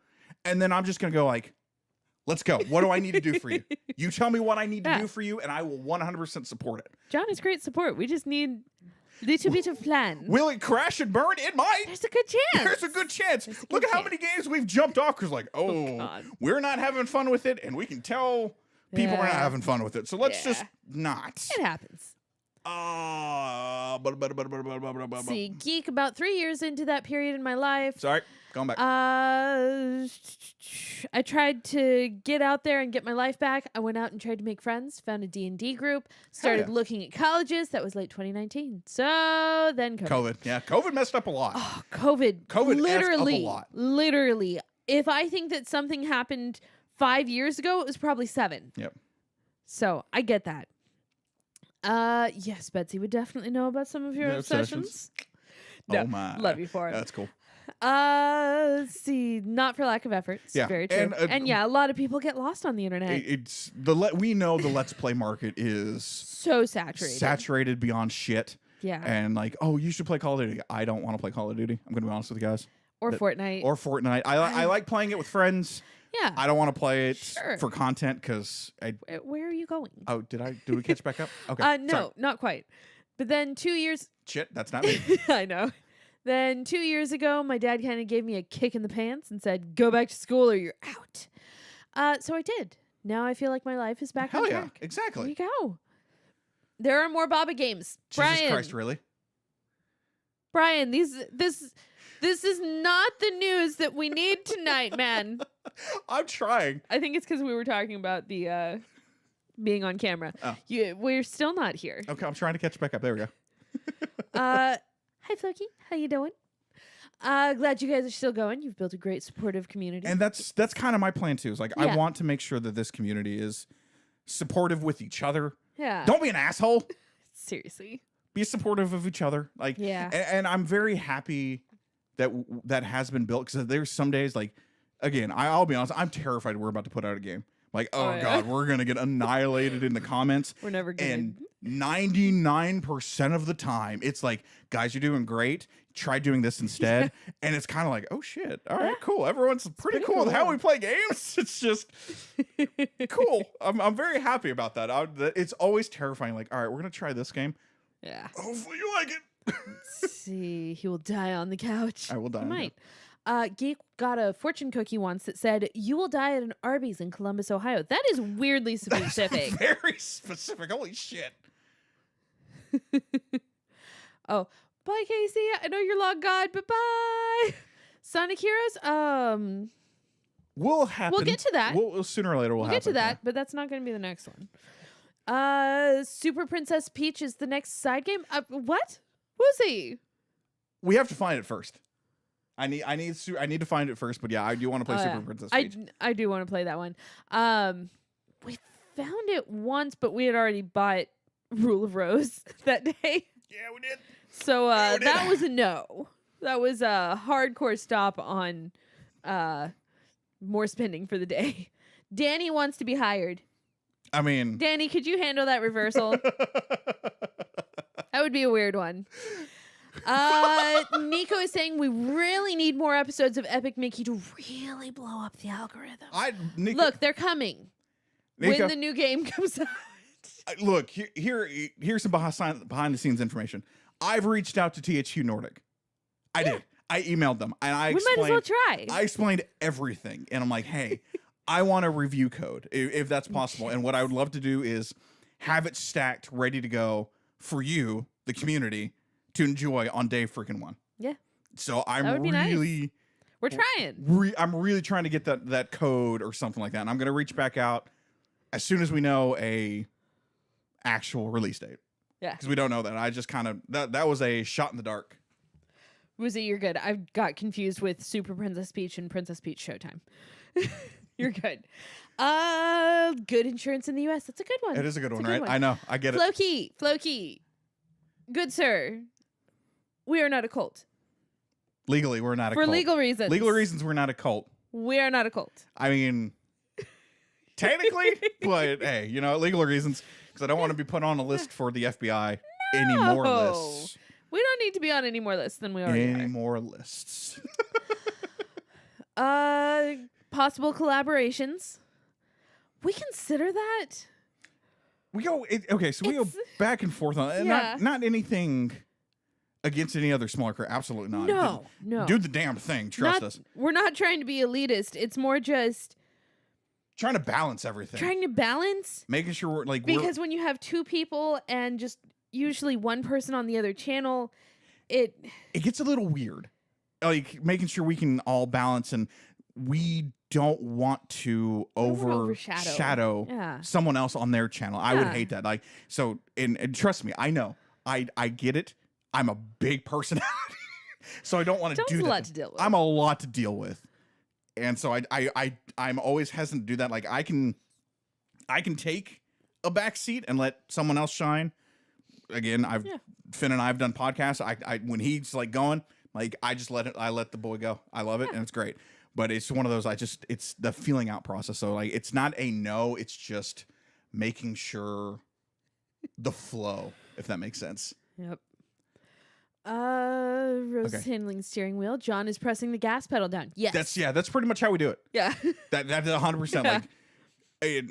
and then I'm just gonna go like, let's go. What do I need to do for you? You tell me what I need to do for you, and I will 100% support it. John is great support. We just need a little bit of plan. Will it crash and burn? It might. There's a good chance. There's a good chance. Look at how many games we've jumped off because like, we're not having fun with it, and we can tell people are not having fun with it. So let's just not. It happens. See, geek about 3 years into that period in my life. Sorry, going back. I tried to get out there and get my life back. I went out and tried to make friends, found a D&D group, started looking at colleges. That was late 2019. So then COVID. Yeah, COVID messed up a lot. Oh, COVID literally, messed up a lot. Literally. If I think that something happened 5 years ago, it was probably 7. Yep. So I get that. Yes, Betsy would definitely know about some of your obsessions. No, oh my. Love you for it. That's cool. Let's see. Not for lack of effort. It's very true. And a lot of people get lost on the internet. We know the Let's Play market is so saturated. Saturated beyond shit. Yeah. And like, oh, you should play Call of Duty. I don't want to play Call of Duty. I'm going to be honest with you guys. Or Fortnite. I like playing it with friends. Yeah. I don't want to play it for content because Where are you going? Oh, did we catch back up? Okay. No, not quite. But then 2 years... Shit, that's not me. I know. Then 2 years ago, my dad kind of gave me a kick in the pants and said, go back to school or you're out. So I did. Now I feel like my life is back Hell on yeah, track. exactly. There you go. There are more Baba games. Jesus Brian, Christ, really? Brian, this is not the news that we need tonight, man. I'm trying. I think it's because we were talking about the being on camera. Oh. We're still not here. Okay, I'm trying to catch back up. There we go. Hi, Floki. How you doing? Glad you guys are still going. You've built a great supportive community. And that's kind of my plan too. Is like Yeah. I want to make sure that this community is supportive with each other. Yeah. Don't be an asshole. Seriously. Be supportive of each other. Like Yeah. And I'm very happy that that has been built because there's some days like again I'll be honest I'm terrified we're about to put out a game. Like, oh yeah. God, we're going to get annihilated in the comments. We're never good. And 99% of the time, it's like, guys, you're doing great. Try doing this instead. And it's kind of like, oh, shit. All right, cool. Everyone's pretty cool with how we play games. It's just cool. I'm very happy about that. It's always terrifying. Like, all right, we're going to try this game. Yeah. Hopefully you like it. Let's see. He will die on the couch. I will die He on the might. Geek got a fortune cookie once that said, you will die at an Arby's in Columbus, Ohio. That is weirdly specific. Very specific. Holy shit. Oh, bye, Casey. I know you're long gone, but bye. Sonic Heroes. Will happen. We'll get to that. Sooner or later We'll happen. get to that, but that's not going to be the next one. Super Princess Peach is the next side game. What? Woozy. We have to find it first. I need to find it first, but yeah, I do want to play Super Princess Peach. I do want to play that one. We found it once, but we had already bought Rule of Rose that day. Yeah, we did. So that was a no. That was a hardcore stop on more spending for the day. Danny wants to be hired. I mean, Danny, could you handle that reversal? That would be a weird one. Nico is saying we really need more episodes of Epic Mickey to really blow up the algorithm. Look, they're coming. Nico, when the new game comes out. Look, here's some behind the scenes information. I've reached out to THQ Nordic. I did. I emailed them and I explained. We might as well try. I explained everything, and I'm like, hey, I want a review code if that's possible. And what I would love to do is have it stacked, ready to go for you, the community, to enjoy on day freaking one. Yeah. So I'm That would be really, nice. We're trying. I'm really trying to get that code or something like that. And I'm going to reach back out as soon as we know a actual release date. Yeah. Because we don't know that. I just kind of, that was a shot in the dark. Woozy, you're good. I got confused with Super Princess Peach and Princess Peach Showtime. You're good. Good insurance in the U.S. That's a good one. It is a good That's one, right? I know. I get it. Floki. Good sir. We are not a cult. Legally, we're not a cult. For legal reasons. Legal reasons, we're not a cult. We are not a cult. I mean, technically, but hey, legal reasons, because I don't want to be put on a list for the FBI. No. Any more lists. We don't need to be on any more lists than we already are. Any more lists. Possible collaborations. We consider that. We go back and forth on it. Yeah. Not anything against any other smaller crew. Absolutely not. No. Do the damn thing. Trust us. We're not trying to be elitist. It's more just Trying to balance everything. Making sure we're like because when you have two people and just usually one person on the other channel, it gets a little weird. Like making sure we can all balance, and we don't want to overshadow someone else on their channel. I would hate that. Like so, and trust me, I know. I get it. I'm a big personality, so I don't want to do that. A lot to deal with. I'm a lot to deal with, and so I'm always hesitant to do that. Like I can take a back seat and let someone else shine. Again, Finn and I have done podcasts. I when he's like going, like I let the boy go. I love it and it's great. But it's one of those it's the feeling out process. So like it's not a no, it's just making sure the flow, if that makes sense. Yep. Rose is handling steering wheel. John is pressing the gas pedal down. Yes. That's pretty much how we do it. Yeah. That's 100%. Like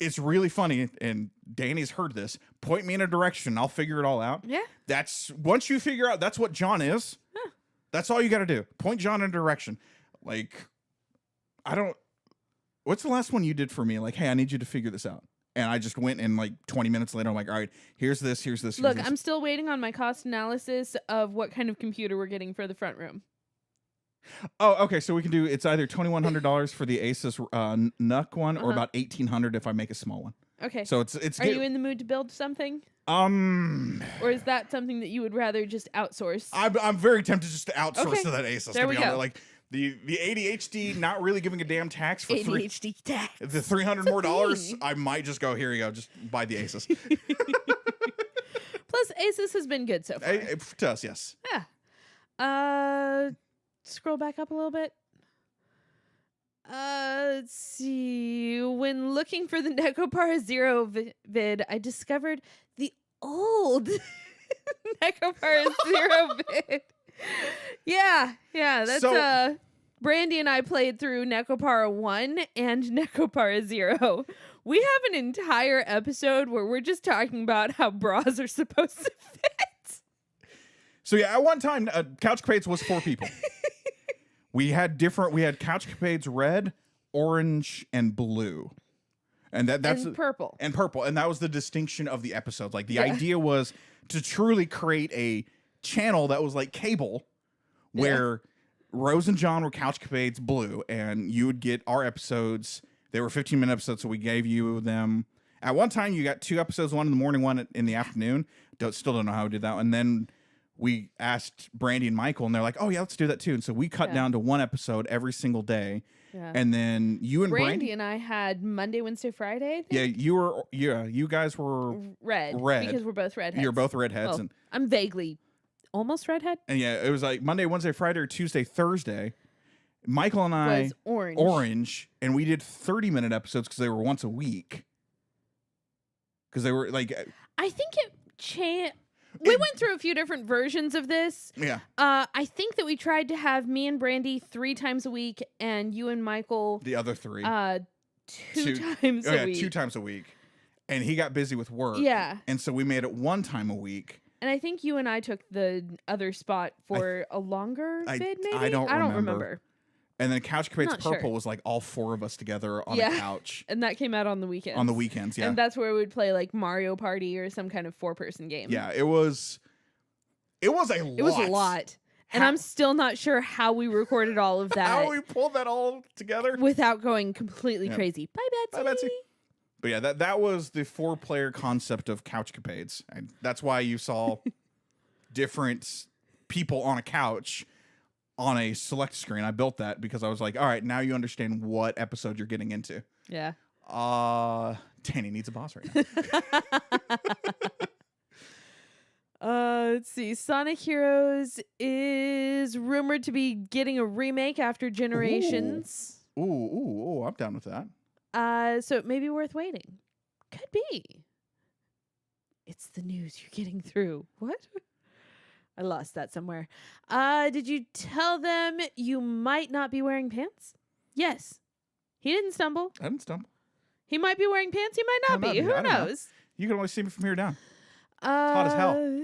it's really funny, and Danny's heard this. Point me in a direction, I'll figure it all out. Yeah. That's once you figure out that's what John is. Huh. That's all you got to do. Point John in a direction. Like, I don't. What's the last one you did for me? Like, hey, I need you to figure this out. And I just went, and like 20 minutes later, I'm like, all right, here's this, here's this. Look, this. I'm still waiting on my cost analysis of what kind of computer we're getting for the front room. Oh, okay. So we can do. It's either $2,100 for the Asus NUC one, or about $1,800 if I make a small one. Okay. So it's. Are you in the mood to build something? Or is that something that you would rather just outsource? I'm very tempted just to outsource to that Asus. There to we be honest. go. Like the ADHD, not really giving a damn tax for ADHD tax. the $300 more dollars. I might just go, here you go, just buy the Asus. Plus, Asus has been good so far. To us, yes. Yeah. Scroll back up a little bit. Let's see. When looking for the Necopara Zero vid, I discovered the old Necopara Zero vid. Yeah. That's So- Brandy and I played through Necopara 1 and Necopara 0. We have an entire episode where we're just talking about how bras are supposed to fit. So yeah, at one time, CouchCapades was 4 people. We had CouchCapades red, orange, and blue. And that's purple. And purple. And that was the distinction of the episodes. Like the idea was to truly create a channel that was like cable, where Rose and John were CouchCapades blue, and you would get our episodes. They were 15-minute episodes, so we gave you them. At one time, you got 2 episodes, one in the morning, one in the afternoon. Still don't know how we did that. And then we asked Brandy and Michael, and they're like, oh, yeah, let's do that too. And so we cut down to 1 episode every single day. Yeah. And then you and Brandy and I had Monday, Wednesday, Friday. I think. Yeah, you guys were red because we're both redheads. You're both redheads. Well, and I'm vaguely almost redhead. And yeah, it was like Monday, Wednesday, Friday, or Tuesday, Thursday. Michael and I was orange, and we did 30-minute episodes because they were once a week. Because they were like, I think it changed. We went through a few different versions of this. Yeah. I think that we tried to have me and Brandy 3 times a week, and you and Michael the other 3. 2 times a week. 2 times a week. And he got busy with work. Yeah. And so we made it 1 time a week. And I think you and I took the other spot for a longer vid, maybe? I don't remember. And then CouchCapades Purple was like all 4 of us together on a couch. And that came out on the weekends. On the weekends, yeah. And that's where we would play like Mario Party or some kind of 4-person game. Yeah, it was a lot. It was a lot. And I'm still not sure how we recorded all of that. How we pulled that all together. Without going completely crazy. Bye, Betsy. Bye, Betsy. But yeah, that was the 4-player concept of CouchCapades. And that's why you saw different people on a couch on a select screen. I built that because I was like, all right, now you understand what episode you're getting into. Yeah. Danny needs a boss right now. Let's see. Sonic Heroes is rumored to be getting a remake after Generations. Ooh, I'm down with that. So it may be worth waiting. Could be. It's the news you're getting through. What? I lost that somewhere. Did you tell them you might not be wearing pants? Yes. He didn't stumble. I didn't stumble. He might be wearing pants. He might not be. Who knows? You can only see me from here down. It's hot as hell.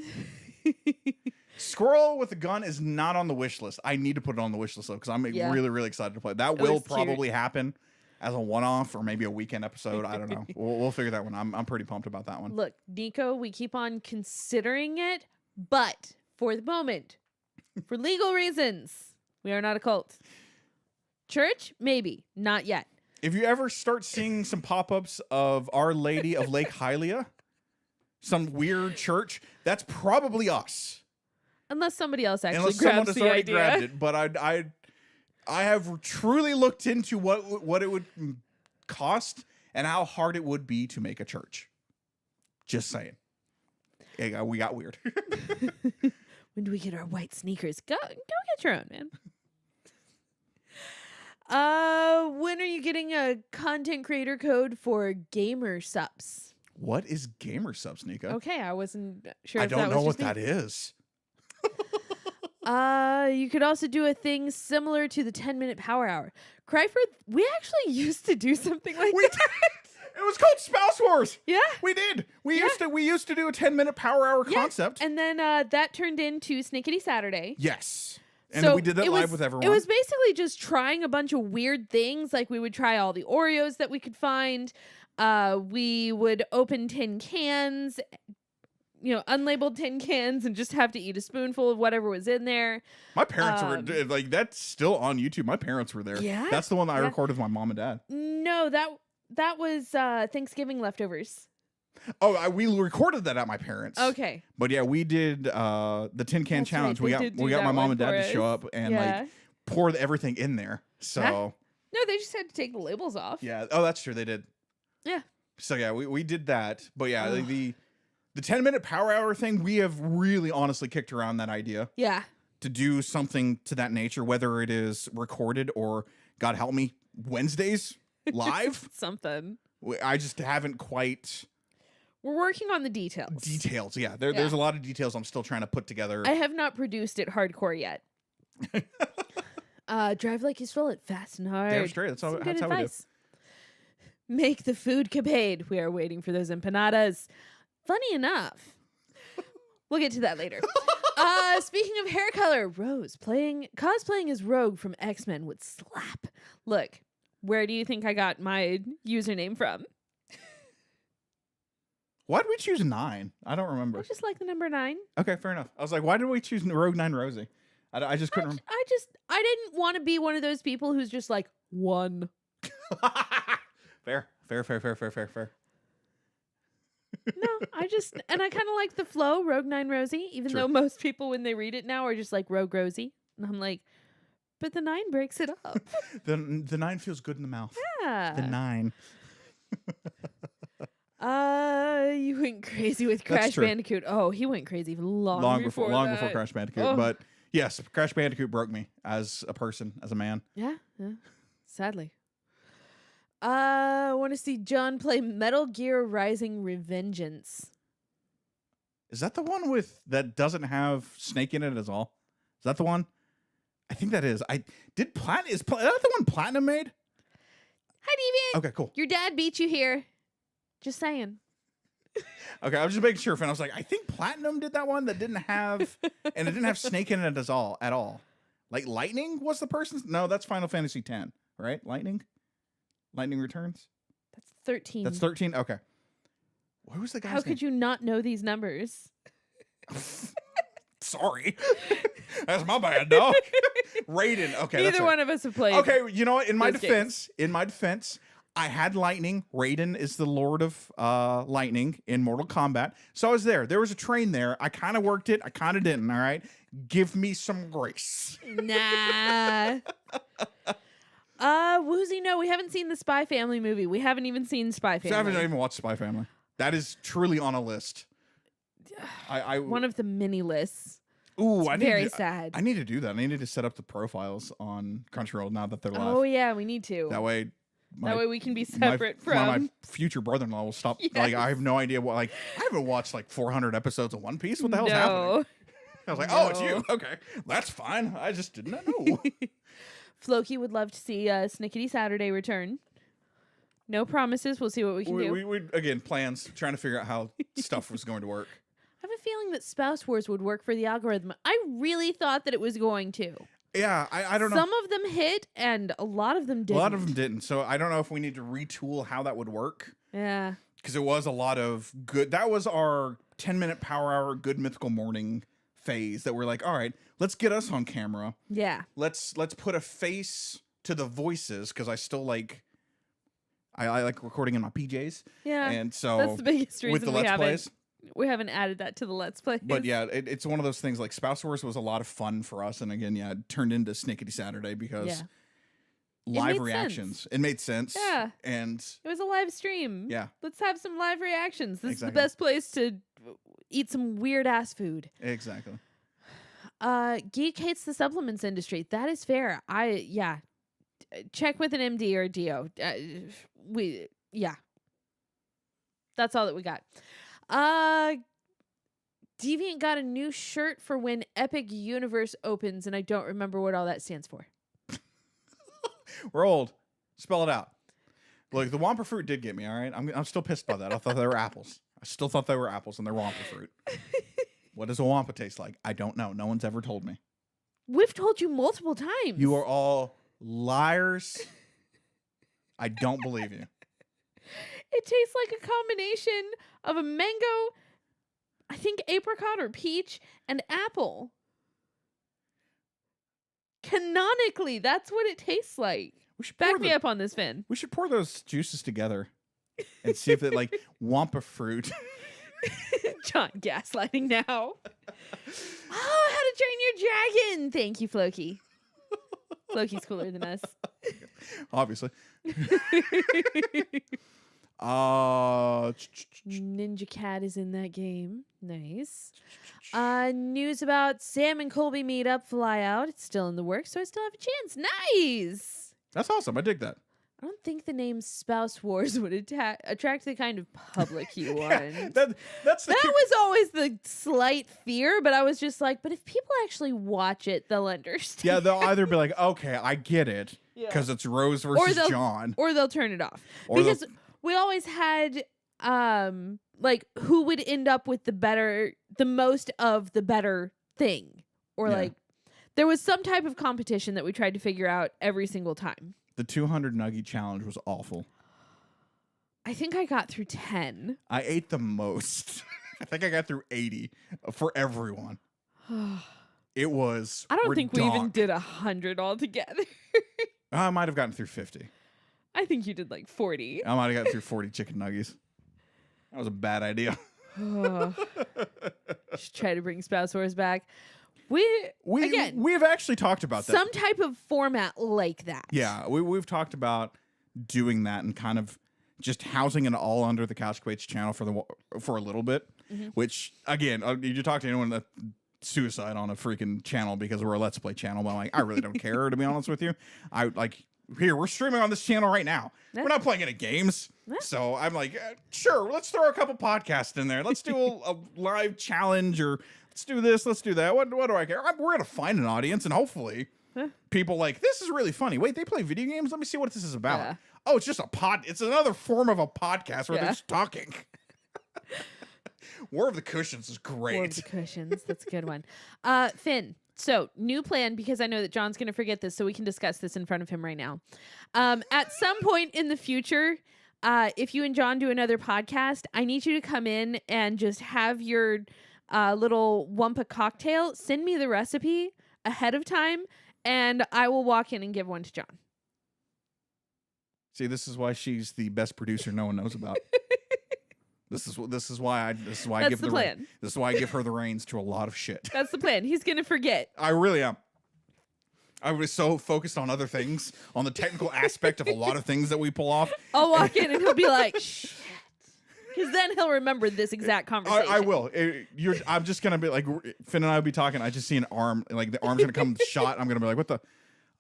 Squirrel with a gun is not on the wish list. I need to put it on the wish list though, because I'm really, really excited to play. That will probably happen as a one-off or maybe a weekend episode. I don't know. We'll figure that one. I'm pretty pumped about that one. Look, Nico, we keep on considering it, but for the moment, for legal reasons, we are not a cult. Church? Maybe. Not yet. If you ever start seeing some pop-ups of Our Lady of Lake Hylia, some weird church, that's probably us. Unless somebody else actually Unless grabs someone has the already idea. grabbed it. But I have truly looked into what it would cost and how hard it would be to make a church. Just saying. Yeah, we got weird. When do we get our white sneakers? Go get your own, man. When are you getting a content creator code for gamer subs? What is gamer subs, Nico? Okay, I wasn't sure. I if don't that know was what just that is. You could also do a thing similar to the 10-minute power hour. Cryford, we actually used to do something like that. It was called Spouse Wars. Yeah. We did. We used to do a 10-minute power hour concept. And then that turned into Snickety Saturday. Yes. And So we did that live with everyone. It was basically just trying a bunch of weird things. Like we would try all the Oreos that we could find. We would open tin cans, unlabeled tin cans, and just have to eat a spoonful of whatever was in there. My parents were like, that's still on YouTube. My parents were there. Yeah. That's the one that I recorded with my mom and dad. No, that was Thanksgiving leftovers. Oh, we recorded that at my parents'. Okay. But yeah, we did the tin can challenge. Right. We got my mom and dad to show up and like pour everything in there. So no, they just had to take the labels off. yeah. Oh, that's true. They did. Yeah. So yeah, we did that. But yeah, the 10-minute power hour thing, we have really honestly kicked around that idea. Yeah. To do something to that nature, whether it is recorded or, God help me, Wednesdays live. Something. I just haven't quite. We're working on the details. Details, yeah. There's a lot of details I'm still trying to put together. I have not produced it hardcore yet. Drive like you stole it, fast and hard. Damn straight. That's how we do. Make the food capade. We are waiting for those empanadas. Funny enough, we'll get to that later. Speaking of hair color, Rose cosplaying as Rogue from X-Men would slap. Look, where do you think I got my username from? Why did we choose 9? I don't remember. I just like the number 9. Okay, fair enough. I was like, why did we choose Rogue 9 Rosie? I just couldn't remember. I didn't want to be one of those people who's just like 1. Fair. No, I kind of like the flow, Rogue 9 Rosie, even though most people when they read it now are just like Rogue Rosie. And I'm like, but the 9 breaks it up. the 9 feels good in the mouth. Yeah. The 9. You went crazy with Crash Bandicoot. Oh, he went crazy long before Crash Bandicoot. Oh. But yes, Crash Bandicoot broke me as a person, as a man. Yeah. Sadly. I want to see John play Metal Gear Rising Revengeance. Is that the one that doesn't have Snake in it at all? Is that the one? I think that is. Is that the one Platinum made? Hi, Deviant. Okay, cool. Your dad beat you here. Just saying. Okay, I was just making sure. I was like, I think Platinum did that one that didn't have, and it didn't have Snake in it at all. Like Lightning was the person's. No, that's Final Fantasy X, right? Lightning Returns. That's 13. That's 13. Okay. What was the guy's name? How could you not know these numbers? Sorry. That's my bad, dog. Raiden. Okay. Neither one of us have played. Okay, you know what? In my games. defense, I had Lightning. Raiden is the Lord of Lightning in Mortal Kombat. So I was there. There was a train there. I kind of worked it. I kind of didn't, all right? Give me some grace. Nah. Woozy, no, we haven't seen the Spy Family movie. We haven't even seen Spy Family. So I haven't even watched Spy Family. That is truly on a list. One of the mini lists. Ooh, very sad. I need to do that. I need to set up the profiles on Crunchyroll now that they're live. Oh yeah, we need to. That way we can be separate from my future brother-in-law will stop. Yes. Like I have no idea what. Like I haven't watched like 400 episodes of One Piece. What the hell's happening? I was like, oh, it's you. Okay, that's fine. I just did not know. Floki would love to see Snickety Saturday return. No promises. We'll see what we can do. We again plans, trying to figure out how stuff was going to work. I have a feeling that Spouse Wars would work for the algorithm. I really thought that it was going to. Yeah, I don't know. Some of them hit, and a lot of them didn't. A lot of them didn't. So I don't know if we need to retool how that would work. Yeah. Because it was a lot of good. That was our 10-minute power hour Good Mythical Morning phase that we're like, all right, let's get us on camera. Yeah. Let's put a face to the voices because I still like. I like recording in my PJs. Yeah. And so that's the biggest reason with the Let's Plays. We haven't added that to the Let's Plays. But yeah, it's one of those things like Spouse Wars was a lot of fun for us. And again, yeah, it turned into Snickety Saturday because live reactions. It made sense. Yeah. And it was a live stream. Yeah. Let's have some live reactions. This is the best place to eat some weird ass food. Exactly. Geek hates the supplements industry. That is fair. Check with an MD or a DO. That's all that we got. Deviant got a new shirt for when Epic Universe opens, and I don't remember what all that stands for. We're old. Spell it out. Look, the Wampa fruit did get me, all right? I'm still pissed about that. I thought they were apples. I still thought they were apples and they're Wampa fruit. What does a Wampa taste like? I don't know. No one's ever told me. We've told you multiple times. You are all liars. I don't believe you. It tastes like a combination of a mango, I think apricot or peach, and apple. Canonically, that's what it tastes like. We should Back me up on this, Finn. We should pour those juices together and see if it like Wampa fruit. John gaslighting now. Oh, how to Train Your Dragon. Thank you, Floki. Floki's cooler than us. Obviously. Ninja Cat is in that game. Nice. News about Sam and Colby meet up, fly out. It's still in the works, so I still have a chance. Nice. That's awesome. I dig that. I don't think the name Spouse Wars would attract the kind of public you want. That was always the slight fear, but I was just like, but if people actually watch it, they'll understand. Yeah, they'll either be like, okay, I get it, because it's Rose versus John. Or they'll turn it off. Because we always had, like, who would end up with the most of the better thing. Or, like, there was some type of competition that we tried to figure out every single time. The 200 nugget challenge was awful. I think I got through 10. I ate the most. I think I got through 80 for everyone. It was I don't think we even did 100 altogether. I might have gotten through 50. I think you did like 40. I might have gotten through 40 chicken nuggets. That was a bad idea. Should try to bring Spouse Wars back. We've actually talked about that. Some type of format like that. Yeah, we've talked about doing that and kind of just housing it all under the CouchCapades channel for a little bit. Mm-hmm. Which again, you talk to anyone that suicide on a freaking channel because we're a Let's Play channel. But I'm like, I really don't care, to be honest with you. We're streaming on this channel right now. We're not playing any games. So I'm like, sure, let's throw a couple podcasts in there. Let's do a live challenge, or let's do this, let's do that. What do I care? We're going to find an audience, and hopefully people like, this is really funny. Wait, they play video games? Let me see what this is about. Yeah. Oh, it's just it's another form of a podcast where they're just talking. War of the Cushions is great. War of the Cushions. That's a good one. Finn. So, new plan, because I know that John's going to forget this, so we can discuss this in front of him right now. At some point in the future, if you and John do another podcast, I need you to come in and just have your little Wampa cocktail. Send me the recipe ahead of time, and I will walk in and give one to John. See, this is why she's the best producer no one knows about. This is why I give the plan. This is why I give her the reins to a lot of shit. That's the plan. He's gonna forget. I really am. I was so focused on other things, on the technical aspect of a lot of things that we pull off. I'll walk in and he'll be like, shit. Because then he'll remember this exact conversation. I will. I'm just gonna be like, Finn and I will be talking. I just see an arm, like the arm's gonna come shot. I'm gonna be like, what the?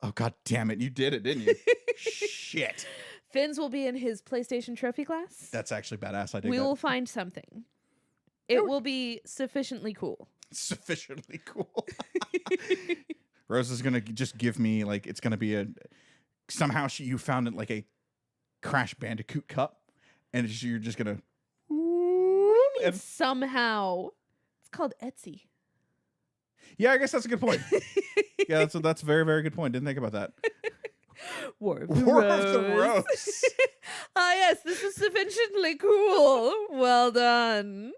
Oh, god damn it! You did it, didn't you? Shit. Finn's will be in his PlayStation trophy class. That's actually badass. I dig We that. will find something. It will be sufficiently Sufficiently cool. Rose is gonna just give me like, it's gonna be somehow you found it like a Crash Bandicoot cup, and you're just gonna. And somehow, it's called Etsy. Yeah, I guess that's a good point. Yeah, that's a very, very good point. Didn't think about that. War of the Rose. Ah, yes, this is sufficiently cool. Well done.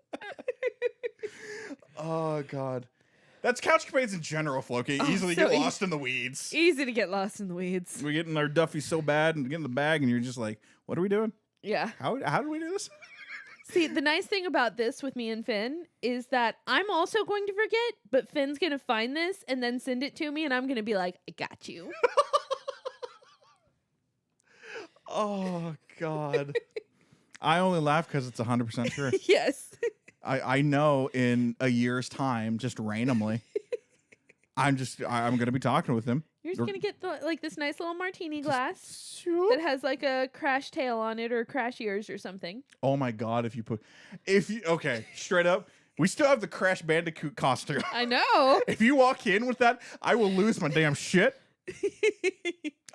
Oh, God. That's CouchCapades in general, Floki. Easily get lost in the weeds. Easy to get lost in the weeds. We're getting our Duffy so bad and get in the bag, and you're just like, what are we doing? Yeah. How do we do this? See, the nice thing about this with me and Finn is that I'm also going to forget, but Finn's going to find this and then send it to me, and I'm going to be like, I got you. Oh, God. I only laugh because it's 100% true. Yes. I know in a year's time, just randomly, I'm going to be talking with him. You're just going to get this nice little martini glass that has like a crash tail on it or crash ears or something. Oh my God. Okay, straight up. We still have the Crash Bandicoot costume. I know. If you walk in with that, I will lose my damn shit.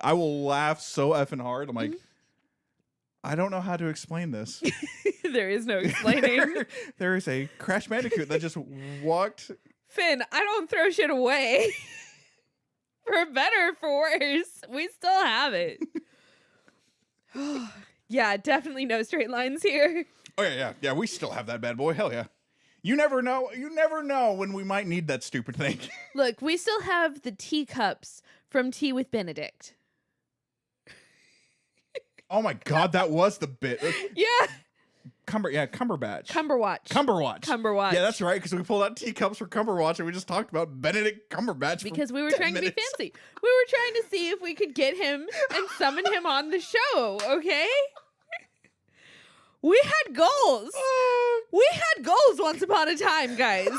I will laugh so effing hard. I'm like, I don't know how to explain this. There is no explaining. There is a Crash Bandicoot that just walked. Finn, I don't throw shit away. For better or for worse, we still have it. Yeah, definitely no straight lines here. Oh yeah. We still have that bad boy. Hell yeah. You never know. You never know when we might need that stupid thing. Look, we still have the teacups from Tea with Benedict. Oh my God, that was the bit. Yeah. Cumberbatch. Cumberwatch. Yeah, that's right, because we pulled out teacups for Cumberwatch and we just talked about Benedict Cumberbatch. Because we were trying to be fancy. We were trying to see if we could get him and summon him on the show, okay? We had goals. We had goals once upon a time, guys.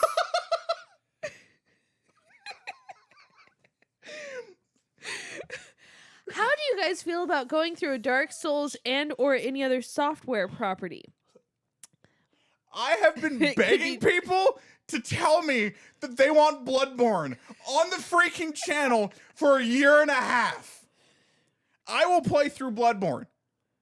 How do you guys feel about going through a Dark Souls and or any other software property? I have been begging people to tell me that they want Bloodborne on the freaking channel for a year and a half. I will play through Bloodborne.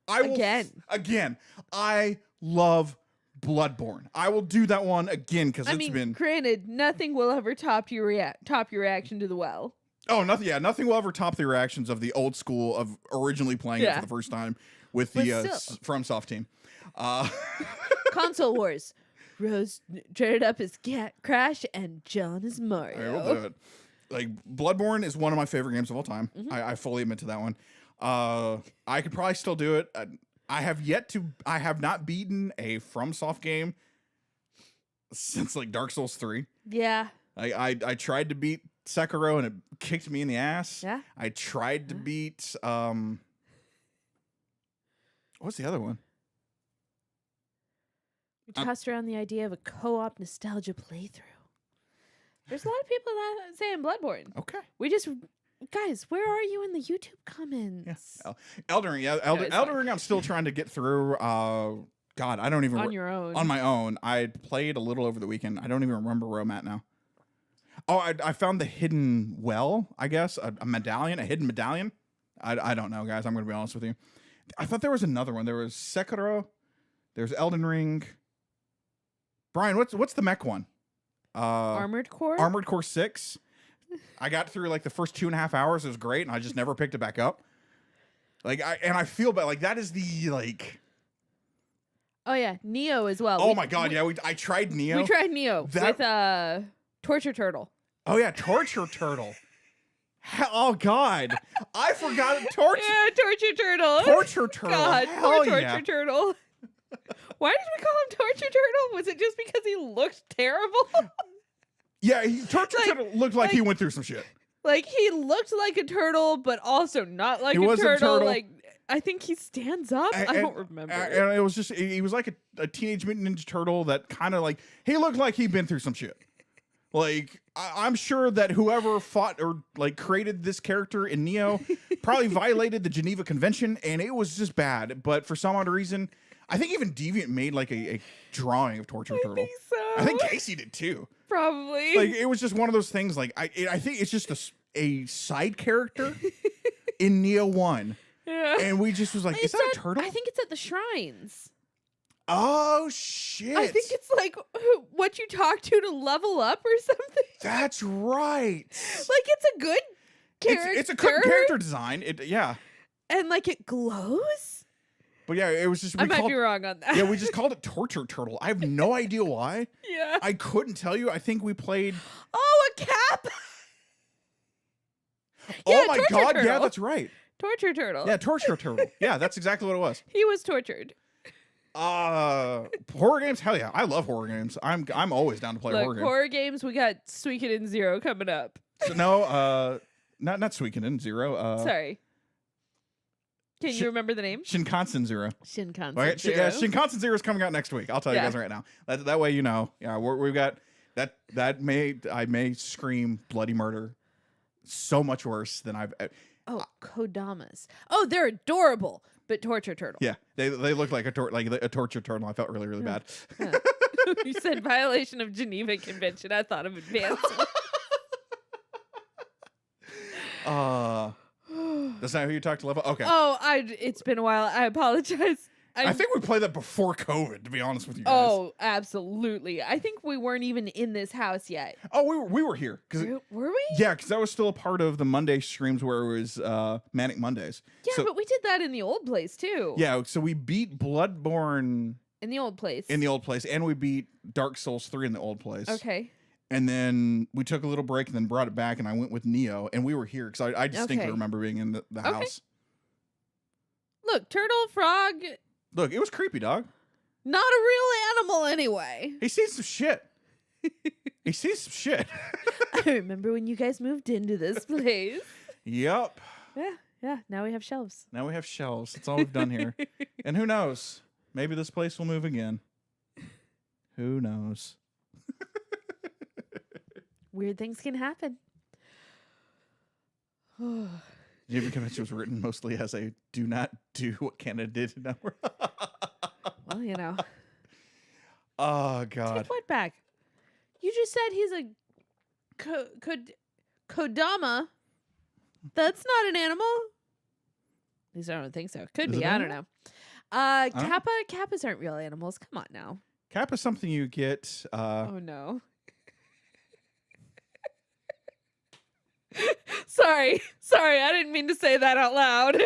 Again. I love Bloodborne. I will do that one again because it's been. Granted, nothing will ever top your reaction to the well. Oh, nothing! Yeah, nothing will ever top the reactions of the old school of originally playing it for the first time with the FromSoft team. Console Wars. Rose traded up as Crash and John as Mario. Right, we'll do it. Like Bloodborne is one of my favorite games of all time. Mm-hmm. I fully admit to that one. I could probably still do it. I have not beaten a FromSoft game since like Dark Souls 3. Yeah. I tried to beat Sekiro and it kicked me in the ass. Yeah. I tried to beat what's the other one? We tossed around the idea of a co-op nostalgia playthrough. There's a lot of people that saying Bloodborne. Okay. Guys, where are you in the YouTube comments? Yeah. Elden Ring. Yeah, Elden Ring I'm still trying to get through. God, I don't even... On your own. On my own. I played a little over the weekend. I don't even remember where I'm at now. Oh, I found the hidden well, I guess. A medallion, a hidden medallion. I don't know, guys. I'm going to be honest with you. I thought there was another one. There was Sekiro. There's Elden Ring. Brian, what's the mech one? Armored Core? Armored Core 6. I got through like the first 2.5 hours. It was great, and I just never picked it back up. I feel bad. Like that is the like. Oh yeah, Neo as well. Oh my God, yeah. I tried Neo. We tried Neo with Torture Turtle. Oh yeah, Torture Turtle. Oh God, I forgot Torture. Yeah, Torture Turtle. Torture Turtle. God, Hell poor yeah. Torture Turtle. Why did we call him Torture Turtle? Was it just because he looked terrible? Yeah, Torture Turtle looked like he went through some shit. Like he looked like a turtle, but also not like a turtle. Like I think he stands up. I don't remember. And it was just he was like a Teenage Mutant Ninja Turtle that kind of like he looked like he'd been through some shit. Like I'm sure that whoever fought or like created this character in Neo probably violated the Geneva Convention, and it was just bad. But for some odd reason, I think even Deviant made like a drawing of Torture Turtle. Think so. I think Casey did too. Probably. Like it was just one of those things. Like I think it's just a side character in Neo 1. Yeah. And we just was like, is that a turtle? I think it's at the shrines. Oh shit! I think it's like what you talk to level up or something. That's right. Like it's a good character. It's a good character design. Yeah. And like it glows. But yeah, it was just. I might be wrong on that. Yeah, we just called it Torture Turtle. I have no idea why. Yeah. I couldn't tell you. I think we played. Oh, a cap. Oh my God! Turtle. Yeah, that's right. Torture Turtle. Yeah, Torture Turtle. Yeah, that's exactly what it was. He was tortured. Horror games. Hell yeah, I love horror games. I'm always down to play horror games. Horror games. We got Suikoden Zero coming up. So, no, not Suikoden Zero. Sorry. Can you remember the name? Shinkansen Zero. Shinkansen Zero. Yeah, Shinkansen Zero is coming out next week. I'll tell you guys right now. That way you know. Yeah, we've got that. I may scream bloody murder so much worse than I've. Oh, Kodamas. Oh, they're adorable, but Torture Turtle. Yeah, they look like a torture turtle. I felt really bad. You said violation of Geneva Convention. I thought of advancement. That's not who you talked to level. Okay. Oh, it's been a while. I apologize. I think we played that before COVID, to be honest with you guys. Oh, absolutely. I think we weren't even in this house yet. Oh, we were here. Were we? Yeah, because that was still a part of the Monday streams where it was Manic Mondays. Yeah, but we did that in the old place, too. Yeah, so we beat Bloodborne... In the old place. And we beat Dark Souls 3 in the old place. Okay. And then we took a little break and then brought it back, and I went with Neo, and we were here, because I distinctly remember being in the house. Look, turtle, frog... Look, it was creepy, dog. Not a real animal, anyway. He sees some shit. He sees some shit. I remember when you guys moved into this place. Yep. Yeah. Now we have shelves. Now we have shelves. That's all we've done here. And who knows? Maybe this place will move again. Who knows? Weird things can happen. David Convention was written mostly as a do not do what Canada did. Well, you know. Oh, God. Take what back? You just said he's a Kodama. That's not an animal. At least I don't think so. Could be. I don't know. Kappas aren't real animals. Come on now. Kappa is something you get. Oh, no. Sorry, I didn't mean to say that out loud.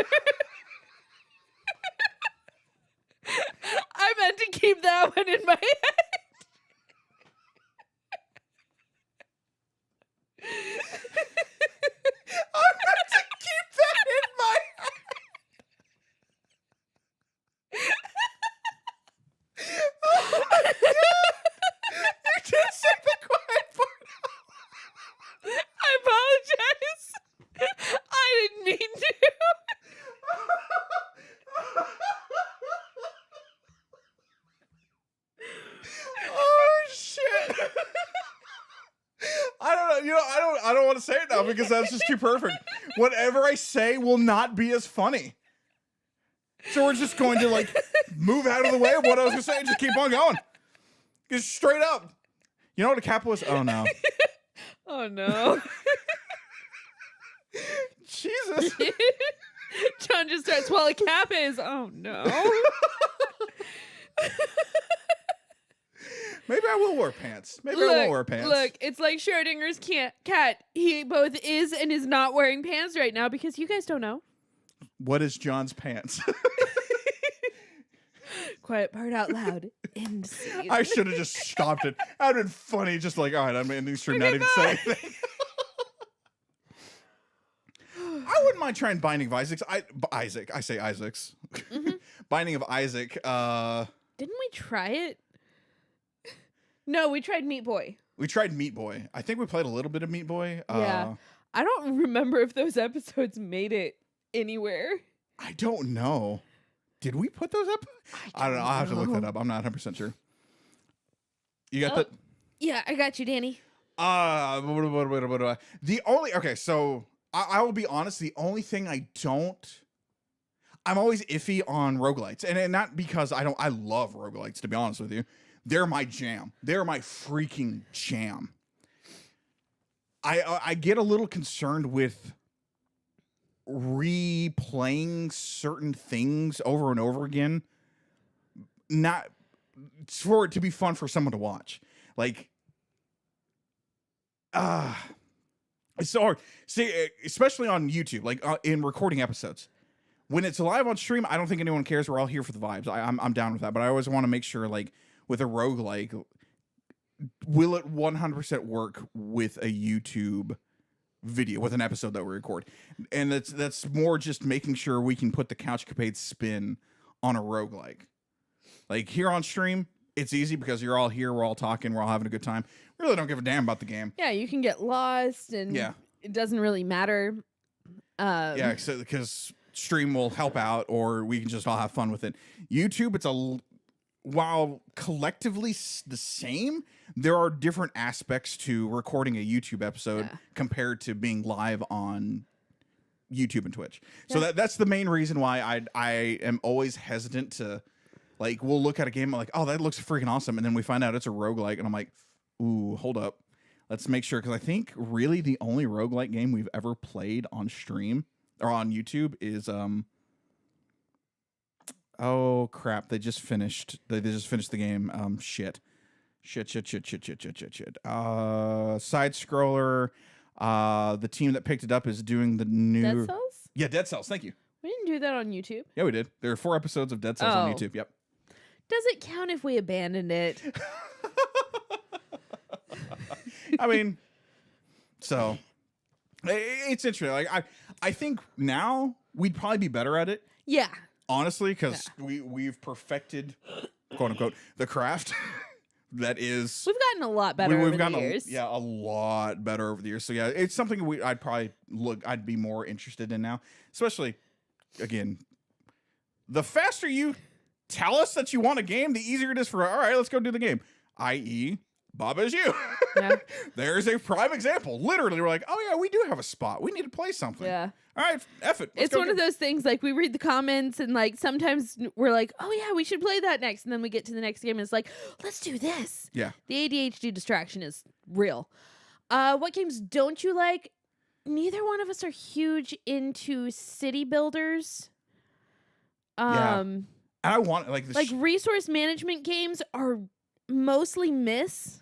I meant to keep that one in my head. I meant to keep that in my head. Oh my God. You just said the quiet part. I apologize. I didn't mean to. Oh shit. I don't know. You know, I don't want to say it now because that's just too perfect. Whatever I say will not be as funny. So we're just going to like move out of the way of what I was going to say and just keep on going. Just straight up. You know what a kappa was? Oh no. Oh no. Jesus. John just starts, well, a kappa is, oh no. Maybe I will wear pants. Maybe I won't wear pants. Look, it's like Schrodinger's cat. He both is and is not wearing pants right now because you guys don't know. What is John's pants? Quiet part out loud. End scene. I should have just stopped it. That would have been funny. Just like, all right, I'm ending stream, not even say anything. I wouldn't mind trying Binding of Isaacs. I say Isaacs. Mm-hmm. Binding of Isaac. Didn't we try it? No, we tried Meat Boy. We tried Meat Boy. I think we played a little bit of Meat Boy. Yeah. I don't remember if those episodes made it anywhere. I don't know. Did we put those up? I don't know. I'll have to look that up. I'm not 100% sure. You got that? Yeah, I got you, Danny. The only... Okay, so I will be honest. The only thing I'm always iffy on roguelites. And not because I love roguelites, to be honest with you. They're my jam. They're my freaking jam. I get a little concerned with replaying certain things over and over again, not for it to be fun for someone to watch. Like, it's so hard. See, especially on YouTube, like in recording episodes. When it's live on stream, I don't think anyone cares. We're all here for the vibes. I'm down with that, but I always want to make sure, like, with a roguelike, will it 100% work with a YouTube video, with an episode that we record? And that's more just making sure we can put the CouchCapades spin on a roguelike. Like, here on stream, it's easy because you're all here, we're all talking, we're all having a good time. We really don't give a damn about the game. Yeah, you can get lost, and it doesn't really matter. Yeah, because stream will help out, or we can just all have fun with it. YouTube, while collectively the same, there are different aspects to recording a YouTube episode compared to being live on YouTube and Twitch. So that's the main reason why I am always hesitant to, like, we'll look at a game, I'm like, oh, that looks freaking awesome, and then we find out it's a roguelike, and I'm like, ooh, hold up. Let's make sure, because I think really the only roguelike game we've ever played on stream or on YouTube is Oh crap! They just finished. They just finished the game. Shit. Side scroller. The team that picked it up is doing the new. Dead Cells? Yeah, Dead Cells. Thank you. We didn't do that on YouTube. Yeah, we did. There are 4 episodes of Dead Cells on Oh. YouTube. Yep. Does it count if we abandoned it? I mean, so it's interesting. Like I think now we'd probably be better at it. Yeah. Honestly, because we've perfected, quote unquote, the craft. That is, We've gotten a lot better over the years. A lot better over the years. So yeah, it's something I'd be more interested in now. Especially, again, the faster you tell us that you want a game, the easier it is for, all right, let's go do the game. I.e., Bob Is You. Yeah. There's a prime example. Literally, we're like, oh yeah, we do have a spot. We need to play something. Yeah. All right, F it. It's one of those things, like, we read the comments and, like, sometimes we're like, oh yeah, we should play that next. And then we get to the next game and it's like, let's do this. Yeah. The ADHD distraction is real. What games don't you like? Neither one of us are huge into city builders. Yeah. And I want, like resource management games are mostly miss.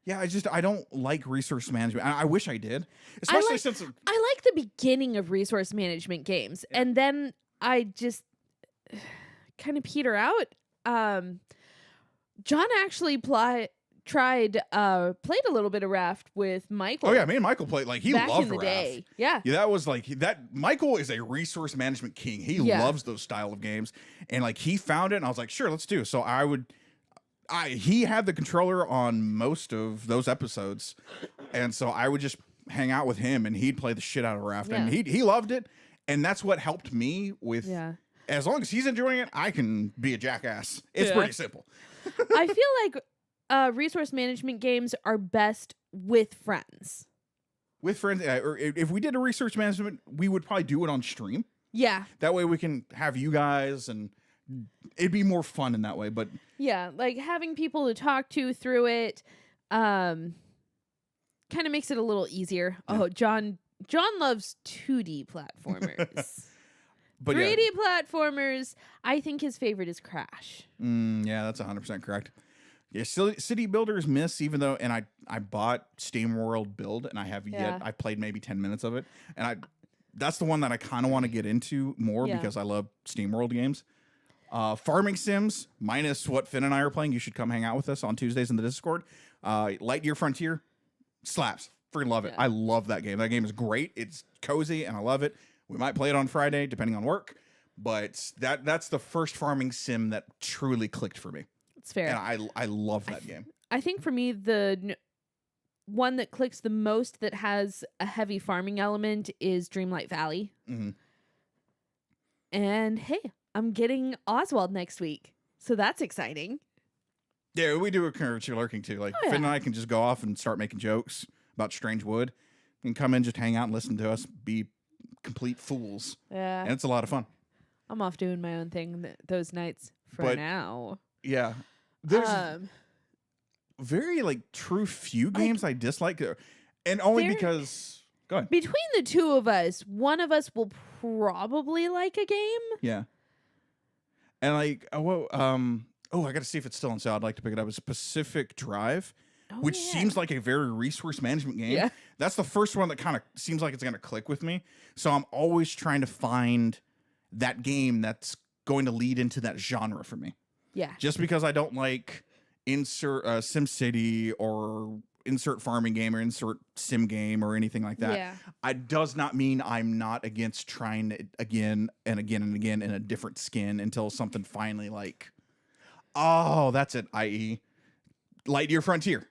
Yeah, I don't like resource management. I wish I did, especially since I like the beginning of resource management games, and then I just kind of peter out. John actually played a little bit of Raft with Michael. Oh yeah, me and Michael played. Like, he back loved in the Raft. day. Yeah, that was like that. Michael is a resource management king. He loves those style of games, and like he found it, and I was like, sure, let's do. So he had the controller on most of those episodes, and so I would just hang out with him, and he'd play the shit out of Raft, and he loved it, and that's what helped me with. Yeah. As long as he's enjoying it, I can be a jackass. It's pretty simple. I feel like resource management games are best with friends. With friends, or if we did a resource management, we would probably do it on stream. Yeah. That way we can have you guys, and it'd be more fun in that way. But yeah, like having people to talk to through it kind of makes it a little easier. Yeah. Oh, John loves 2D platformers. But 3D platformers, I think his favorite is Crash. Yeah, that's 100% correct. Yeah, City Builders miss, even though, and I bought SteamWorld Build, and I have I played maybe 10 minutes of it, and that's the one that I kind of want to get into more because I love SteamWorld games. Farming Sims, minus what Finn and I are playing, you should come hang out with us on Tuesdays in the Discord. Lightyear Frontier, slaps. Freaking love it. I love that game. That game is great. It's cozy, and I love it. We might play it on Friday, depending on work, but that's the first farming sim that truly clicked for me. It's fair. And I love that game. I think for me, the one that clicks the most that has a heavy farming element is Dreamlight Valley. Mm-hmm. And hey, I'm getting Oswald next week, so that's exciting. Yeah, we do a Currency Lurking too. Like, Finn and I can just go off and start making jokes about Strange Wood. You can come in, just hang out and listen to us be complete fools. Yeah. And it's a lot of fun. I'm off doing my own thing those nights for now. Yeah. There's very, like, true few games I dislike. And only because... Go ahead. Between the two of us, one of us will probably like a game. Yeah. And, like, I got to see if it's still on sale. I'd like to pick it up. It's Pacific Drive, which seems like a very resource management game. Yeah. That's the first one that kind of seems like it's going to click with me. So I'm always trying to find that game that's going to lead into that genre for me. Yeah. Just because I don't like insert SimCity or insert farming game or insert sim game or anything like that. Yeah. It does not mean I'm not against trying it again and again and again in a different skin until something finally like, oh, that's it, i.e. Lightyear Frontier.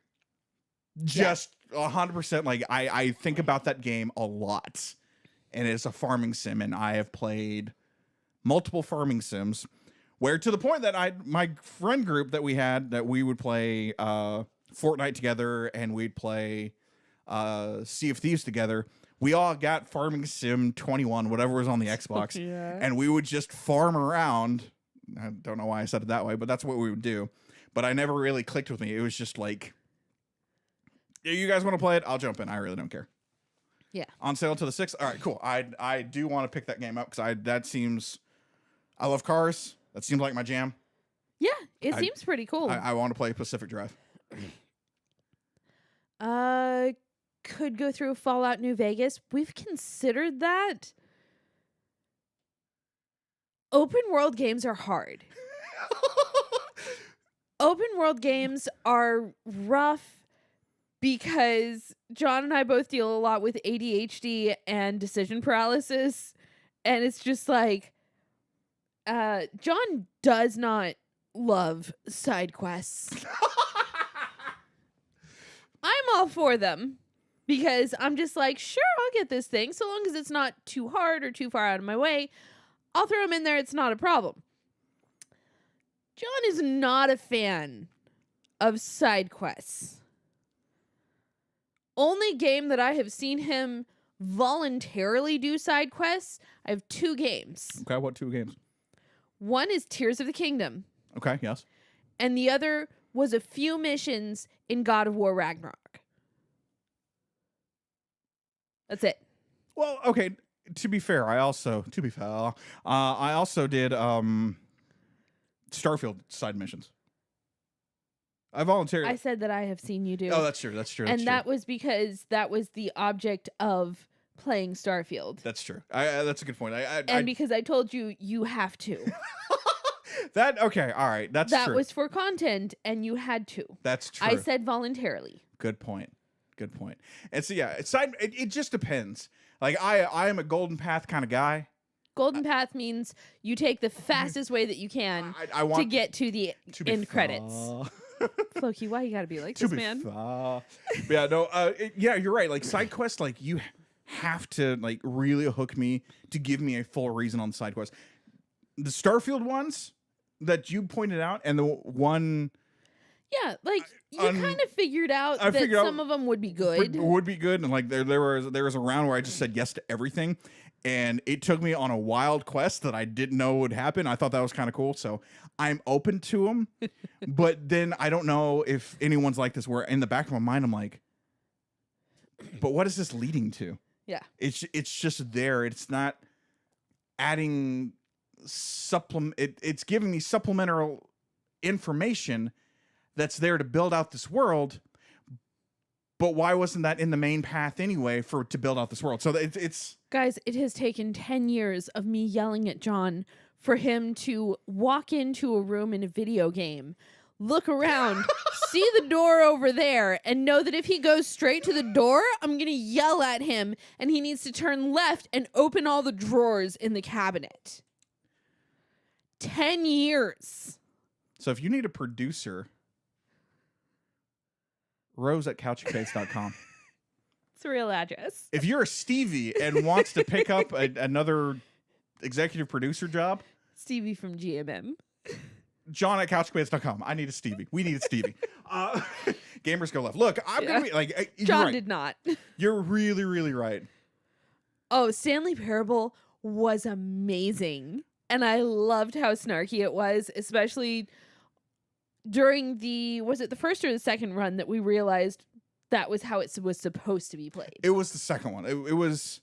Just 100%. Like, I think about that game a lot. And it's a farming sim, and I have played multiple farming sims where to the point that my friend group that we had, that we would play Fortnite together and we'd play Sea of Thieves together. We all got Farming Sim 21, whatever was on the Xbox, and we would just farm around. I don't know why I said it that way, but that's what we would do. But I never really clicked with me. It was just like, you guys want to play it? I'll jump in. I really don't care. Yeah. On sale to the 6th. All right, cool. I do want to pick that game up because that seems. I love cars. That seems like my jam. Yeah, it seems pretty cool. I want to play Pacific Drive. Could go through Fallout New Vegas. We've considered that. Open world games are hard. Open world games are rough because John and I both deal a lot with ADHD and decision paralysis. And it's just like, John does not love side quests. I'm all for them because I'm just like, sure, I'll get this thing. So long as it's not too hard or too far out of my way, I'll throw them in there. It's not a problem. John is not a fan of side quests. Only game that I have seen him voluntarily do side quests, I have 2 games. Okay, what 2 games? One is Tears of the Kingdom. Okay, yes. And the other was a few missions in God of War Ragnarok. That's it. Well, okay, to be fair, I also did Starfield side missions. I voluntarily. I said that I have seen you do. Oh, that's true. That's true. And that was because that was the object of playing Starfield. That's true. That's a good point. Because I told you, you have to. Okay, all right. That true. That was for content, and you had to. That's true. I said voluntarily. Good point. And so yeah, it just depends. Like I am a golden path kind of guy. Golden path means you take the fastest way that you can to get to the end credits. Floki, why you gotta be like this, man? Yeah, no, you're right. Like side quests, like you have to like really hook me to give me a full reason on the side quest. The Starfield ones that you pointed out, and the one. Yeah, like you kind of figured out that some of them would be good. Would be good, and like there was a round where I just said yes to everything, and it took me on a wild quest that I didn't know would happen. I thought that was kind of cool, so I'm open to them. But then I don't know if anyone's like this. Where in the back of my mind, I'm like, but what is this leading to? Yeah, it's just there. It's not adding supplement. It's giving me supplementary information that's there to build out this world, but why wasn't that in the main path anyway to build out this world? So it's guys, it has taken 10 years of me yelling at John for him to walk into a room in a video game, look around, see the door over there, and know that if he goes straight to the door, I'm going to yell at him, and he needs to turn left and open all the drawers in the cabinet. 10 years. So if you need a producer, Rose@CouchCapades.com. It's a real address. If you're a Stevie and wants to pick up another executive producer job, Stevie from GMM. John@CouchCapades.com. I need a Stevie. We need a Stevie. Gamers go left. Look, I'm gonna be like John did not. You're really, really right. Oh, Stanley Parable was amazing, and I loved how snarky it was, especially during was it the first or the second run that we realized that was how it was supposed to be played? It was the second one. It was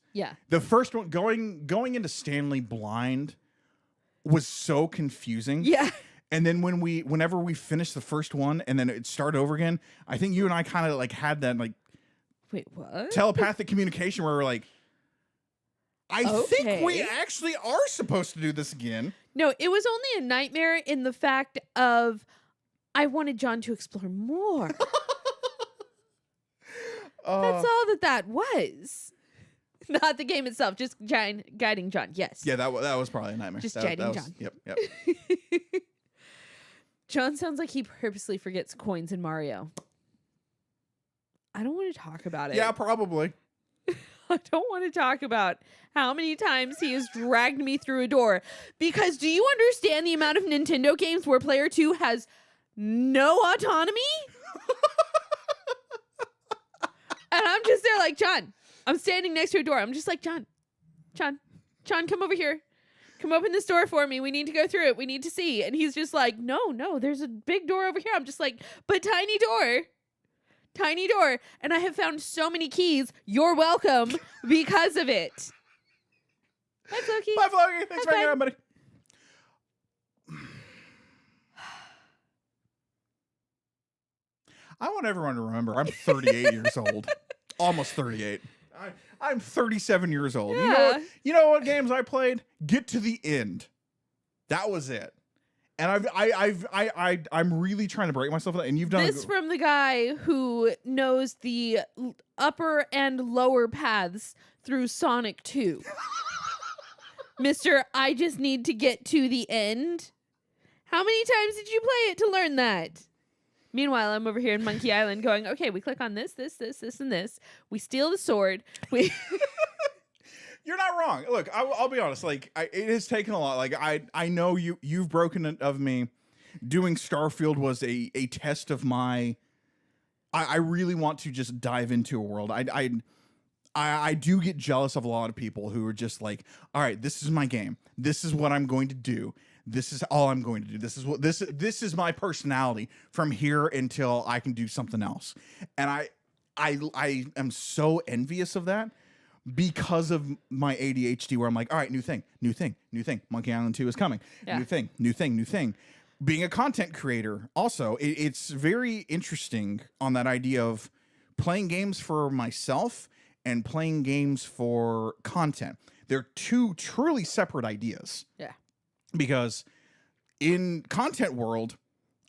the first one. Going into Stanley blind was so confusing. Yeah. And then whenever we finished the first one and then it started over again, I think you and I kind of like had that like wait, what? Telepathic communication where we're like, I think we actually are supposed to do this again. No, it was only a nightmare in the fact of I wanted John to explore more. That's all that was. Not the game itself, just guiding John. Yes. Yeah, that was probably a nightmare. Just guiding John. Yep. John sounds like he purposely forgets coins in Mario. I don't want to talk about it. Yeah, probably. I don't want to talk about how many times he has dragged me through a door. Because do you understand the amount of Nintendo games where player 2 has no autonomy? And I'm just there like, John, I'm standing next to a door. I'm just like, John, come over here. Come open this door for me. We need to go through it. We need to see. And he's just like, no, there's a big door over here. I'm just like, but tiny door. And I have found so many keys. You're welcome because of it. Bye, Floki. Bye, Floki. Thanks for hanging out, buddy. I want everyone to remember I'm 38 years old. Almost 38. I'm 37 years old. Yeah. You know what games I played? Get to the end. That was it. And I'm really trying to break myself with that. And you've done this from the guy who knows the upper and lower paths through Sonic 2. Mr. I just need to get to the end. How many times did you play it to learn that? Meanwhile, I'm over here in Monkey Island going, okay, we click on this, and this. We steal the sword. You're not wrong. Look, I'll be honest. Like, it has taken a lot. Like, I know you've broken it of me. Doing Starfield was a test of my. I really want to just dive into a world. I do get jealous of a lot of people who are just like, all right, this is my game. This is what I'm going to do. This is all I'm going to do. This is my personality from here until I can do something else. And I am so envious of that because of my ADHD, where I'm like, all right, new thing. Monkey Island 2 is coming. Yeah. New thing. Being a content creator, also, it's very interesting on that idea of playing games for myself and playing games for content. They're two truly separate ideas. Yeah. Because in content world,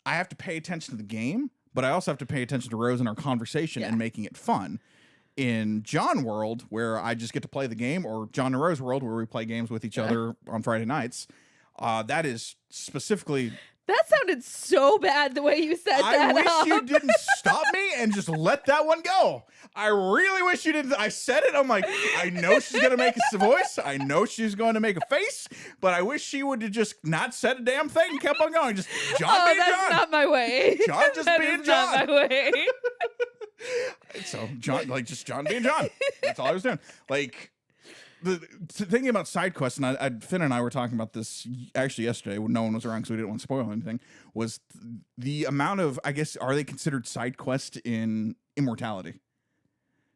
I have to pay attention to the game, but I also have to pay attention to Rose and our conversation and making it fun. In John world, where I just get to play the game, or John and Rose world, where we play games with each other on Friday nights, that is specifically... That sounded so bad the way you said that. I wish you didn't stop me and just let that one go. I really wish you didn't. I said it. I'm like, I know she's going to make a voice. I know she's going to make a face, but I wish she would have just not said a damn thing and kept on going. Just John being that's John. not my way. John just That being is John. not my way. So John, like just John being John. That's all I was doing. Like, thinking about side quests, and Finn and I were talking about this actually yesterday when no one was around because we didn't want to spoil anything, was the amount of, I guess, are they considered side quests in Immortality?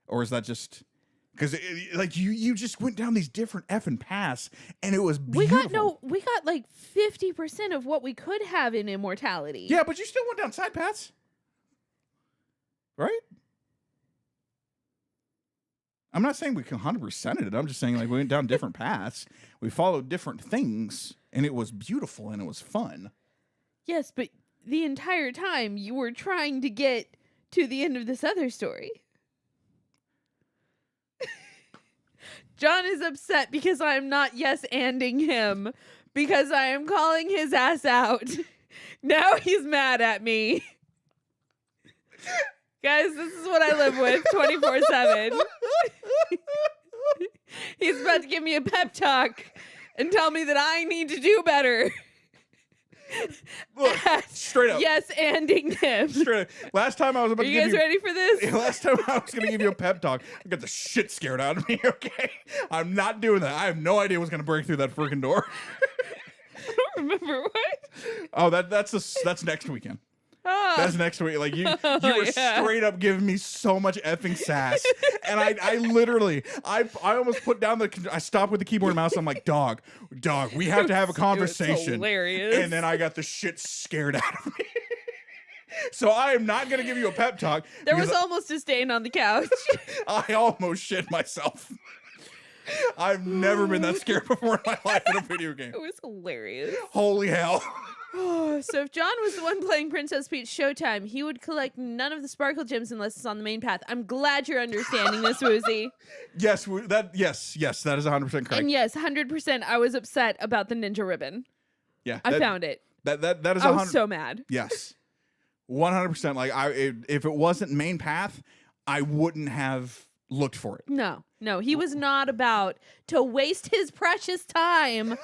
Or is that just... Because like you just went down these different effing paths, and it was beautiful. We got like 50% of what we could have in Immortality. Yeah, but you still went down side paths. Right? I'm not saying we can 100% it. I'm just saying, like, we went down different paths. We followed different things, and it was beautiful and it was fun. Yes, but the entire time you were trying to get to the end of this other story. John is upset because I am not yes-anding him because I am calling his ass out. Now he's mad at me. Guys, this is what I live with 24/7. He's about to give me a pep talk and tell me that I need to do better. Look, straight up. Yes, anding him. Straight up. Last time I was about Are to you give guys ready for this? Last time I was going to give you a pep talk, I got the shit scared out of me, okay? I'm not doing that. I have no idea what's going to break through that freaking door. I don't remember what. Oh, that's next weekend. Oh. That's next week. Like you were straight up giving me so much effing sass, and I literally, I almost put down I stopped with the keyboard and mouse. I'm like, dog, we have to have a conversation. Hilarious. And then I got the shit scared out of me. So I am not going to give you a pep talk. There was almost a stain on the couch. I almost shit myself. I've never been that scared before in my life in a video game. It was hilarious. Holy hell. So if John was the one playing Princess Peach Showtime, he would collect none of the sparkle gems unless it's on the main path. I'm glad you're understanding this, Woozy. Yes, that is 100% correct. And yes, 100% I was upset about the ninja ribbon. Yeah. I found it. That is I was so mad. Yes. 100%. Like if it wasn't main path, I wouldn't have looked for it. No, he was not about to waste his precious time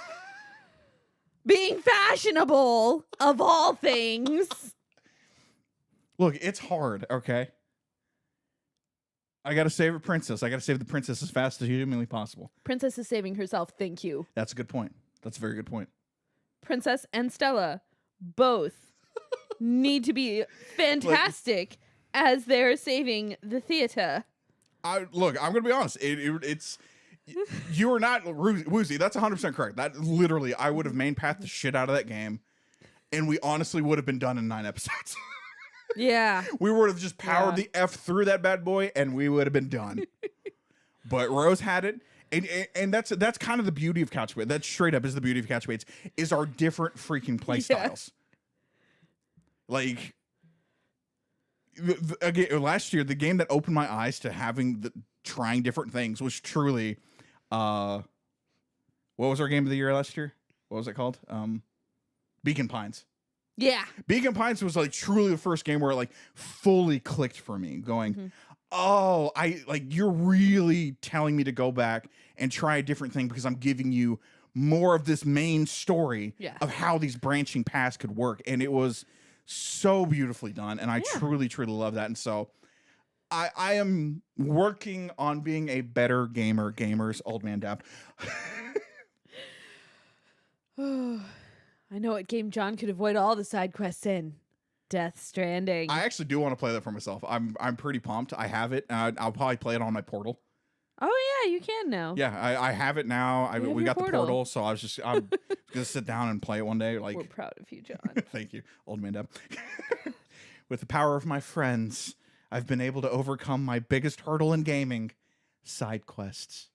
being fashionable, of all things. Look, it's hard, okay? I gotta save a princess. I gotta save the princess as fast as humanly possible. Princess is saving herself, thank you. That's a good point. That's a very good point. Princess and Stella both need to be fantastic as they're saving the theater. Look, I'm gonna be honest. It's... You are not woozy. That's 100% correct. That literally, I would have main pathed the shit out of that game, and we honestly would have been done in 9 episodes. Yeah. We would have just powered the F through that bad boy, and we would have been done. But Rose had it, and that's kind of the beauty of CouchCapades. That straight up is the beauty of CouchCapades, is our different freaking play styles. Like, again, last year, the game that opened my eyes to trying different things was truly, what was our game of the year last year? What was it called? Beacon Pines. Yeah. Beacon Pines was like truly the first game where it like fully clicked for me, going, oh, you're really telling me to go back and try a different thing because I'm giving you more of this main story of how these branching paths could work. And it was so beautifully done. And I truly, truly love that. And so I am working on being a better gamer. Gamers, old man dab. I know what game John could avoid all the side quests in. Death Stranding. I actually do want to play that for myself. I'm pretty pumped. I have it. I'll probably play it on my Portal. Oh yeah, you can now. Yeah, I have it now. We got Portal. the Portal, so I'm gonna sit down and play it one day. Like, we're proud of you, John. Thank you, old man dab. With the power of my friends, I've been able to overcome my biggest hurdle in gaming: side quests.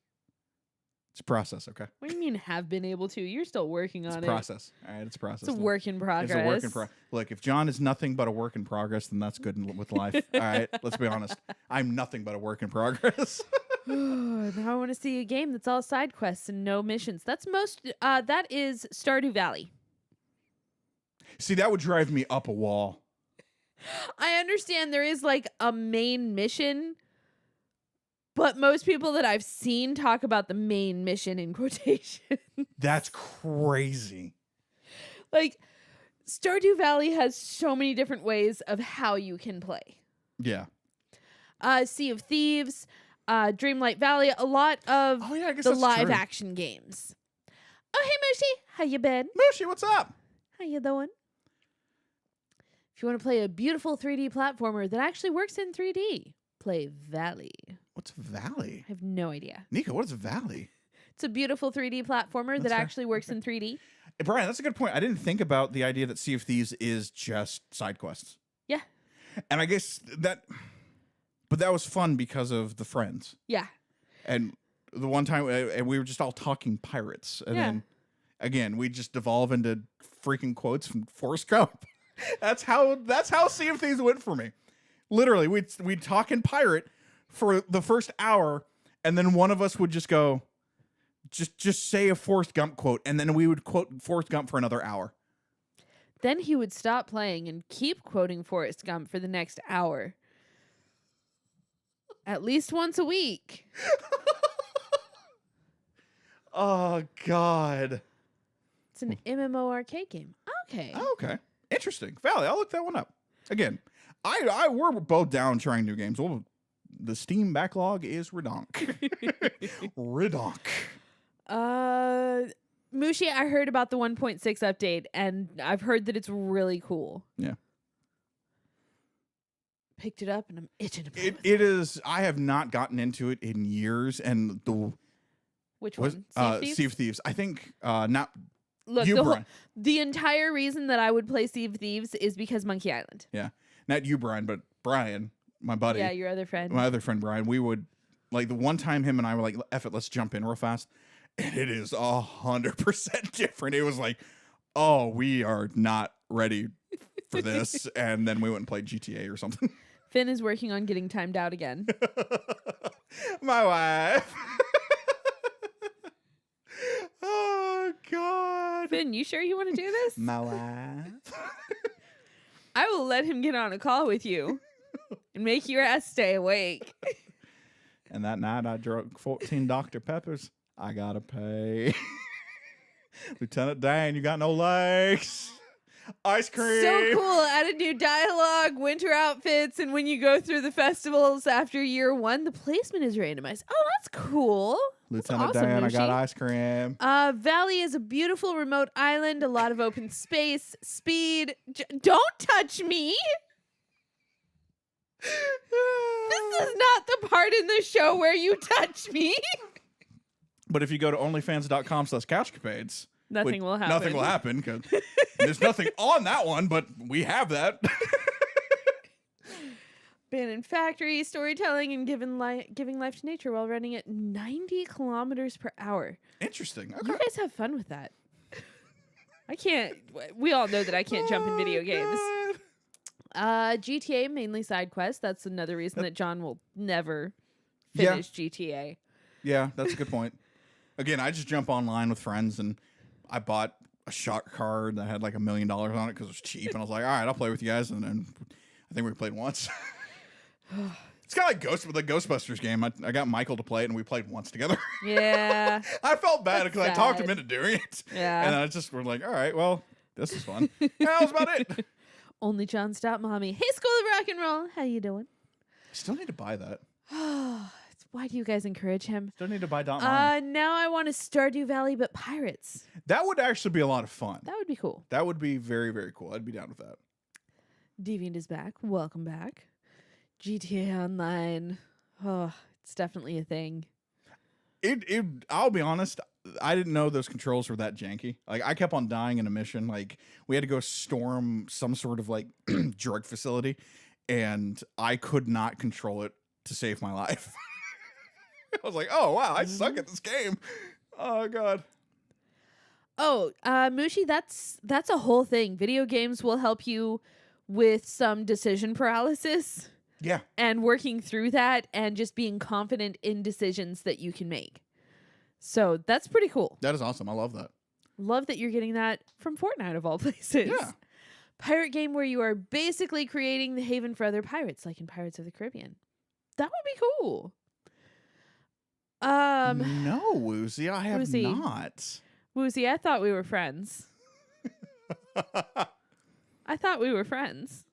It's a process, okay? What do you mean have been able to? You're still working on It's a process. All right, it's a process. It's a work in progress. It's a work in progress. Look, if John is nothing but a work in progress, then that's good with life. All right, let's be honest. I'm nothing but a work in progress. Now I want to see a game that's all side quests and no missions. That is Stardew Valley. See, that would drive me up a wall. I understand there is like a main mission, but most people that I've seen talk about the main mission in quotation. That's crazy. Like, Stardew Valley has so many different ways of how you can play. Yeah. Sea of Thieves, Dreamlight Valley, a lot of the live action games. Oh, hey, Mooshy. How you been? Mooshy, what's up? How you doing? If you want to play a beautiful 3D platformer that actually works in 3D, play Valley. What's Valley? I have no idea. Nico, what is Valley? It's a beautiful 3D platformer that actually works in 3D. Hey, Brian, that's a good point. I didn't think about the idea that Sea of Thieves is just side quests. Yeah. And I guess that was fun because of the friends. Yeah. And the one time, and we were just all talking pirates. And then, again, we just devolve into freaking quotes from Forrest Gump. That's how Sea of Thieves went for me. Literally, we'd talk in pirate for the first hour, and then one of us would just go, just say a Forrest Gump quote, and then we would quote Forrest Gump for another hour. Then he would stop playing and keep quoting Forrest Gump for the next hour. At least once a week. Oh, God. It's an MMO arcade game. Okay. Okay. Interesting. Valley, I'll look that one up. Again, we're both down trying new games. Well, the Steam backlog is redonk. Redonk. Mushi, I heard about the 1.6 update, and I've heard that it's really cool. Yeah. Picked it up, and I'm itching to play it is. I have not gotten into it in years, and which one? Sea of Thieves. I think not. Look, the entire reason that I would play Sea of Thieves is because Monkey Island. Yeah, not you, Brian, but Brian, my buddy. Yeah, your other friend. My other friend, Brian. We would like the one time him and I were like, "F it, let's jump in real fast," and it is 100% different. It was like, "Oh, we are not ready for this," and then we went and played GTA or something. Finn is working on getting timed out again. My wife. Oh, God. Finn, you sure you want to do this? My wife. I will let him get on a call with you and make your ass stay awake. And that night I drank 14 Dr. Peppers. I gotta pay. Lieutenant Dan, you got no legs. Ice cream. So cool. Added new dialogue, winter outfits, and when you go through the festivals after year 1, the placement is randomized. Oh, that's cool. Lieutenant awesome, Dan, Mushi. I got ice cream. Valley is a beautiful remote island, a lot of open space, speed. Don't touch me. This is not the part in the show where you touch me. But if you go to onlyfans.com/CouchCapades, nothing will happen. Nothing will happen because there's nothing on that one, but we have that. Abandoned factory, storytelling, and giving life to nature while running at 90 kilometers per hour. Interesting. Okay. You guys have fun with that. I can't. We all know that I can't jump in video games. GTA, mainly side quests. That's another reason that John will never finish GTA. Yeah, that's a good point. Again, I just jump online with friends, and I bought a shot card that had like $1 million on it because it was cheap, and I was like, all right, I'll play with you guys, and then I think we played once. It's kind of like the Ghostbusters game. I got Michael to play it, and we played once together. Yeah. I felt bad because I talked him into doing it. Yeah. And we're like, all right, well, this is fun. Yeah, that was about it. Only John Stop Mommy. Hey, School of Rock and Roll. How you doing? I still need to buy that. Why do you guys encourage him? Still need to buy .mom. Now I want a Stardew Valley, but pirates. That would actually be a lot of fun. That would be cool. That would be very, very cool. I'd be down with that. Deviant is back. Welcome back. GTA Online. Oh, it's definitely a thing. I'll be honest, I didn't know those controls were that janky. Like, I kept on dying in a mission. Like, we had to go storm some sort of like drug facility, and I could not control it to save my life. I was like, oh wow, I suck at this game. Oh god. Oh, Mushi, that's a whole thing. Video games will help you with some decision paralysis. Yeah. And working through that and just being confident in decisions that you can make. So that's pretty cool. That is awesome. I love that. Love that you're getting that from Fortnite of all places. Yeah. Pirate game where you are basically creating the haven for other pirates, like in Pirates of the Caribbean. That would be cool. No, Woozy, I have Woozy. not. Woozy, I thought we were friends. I thought we were friends.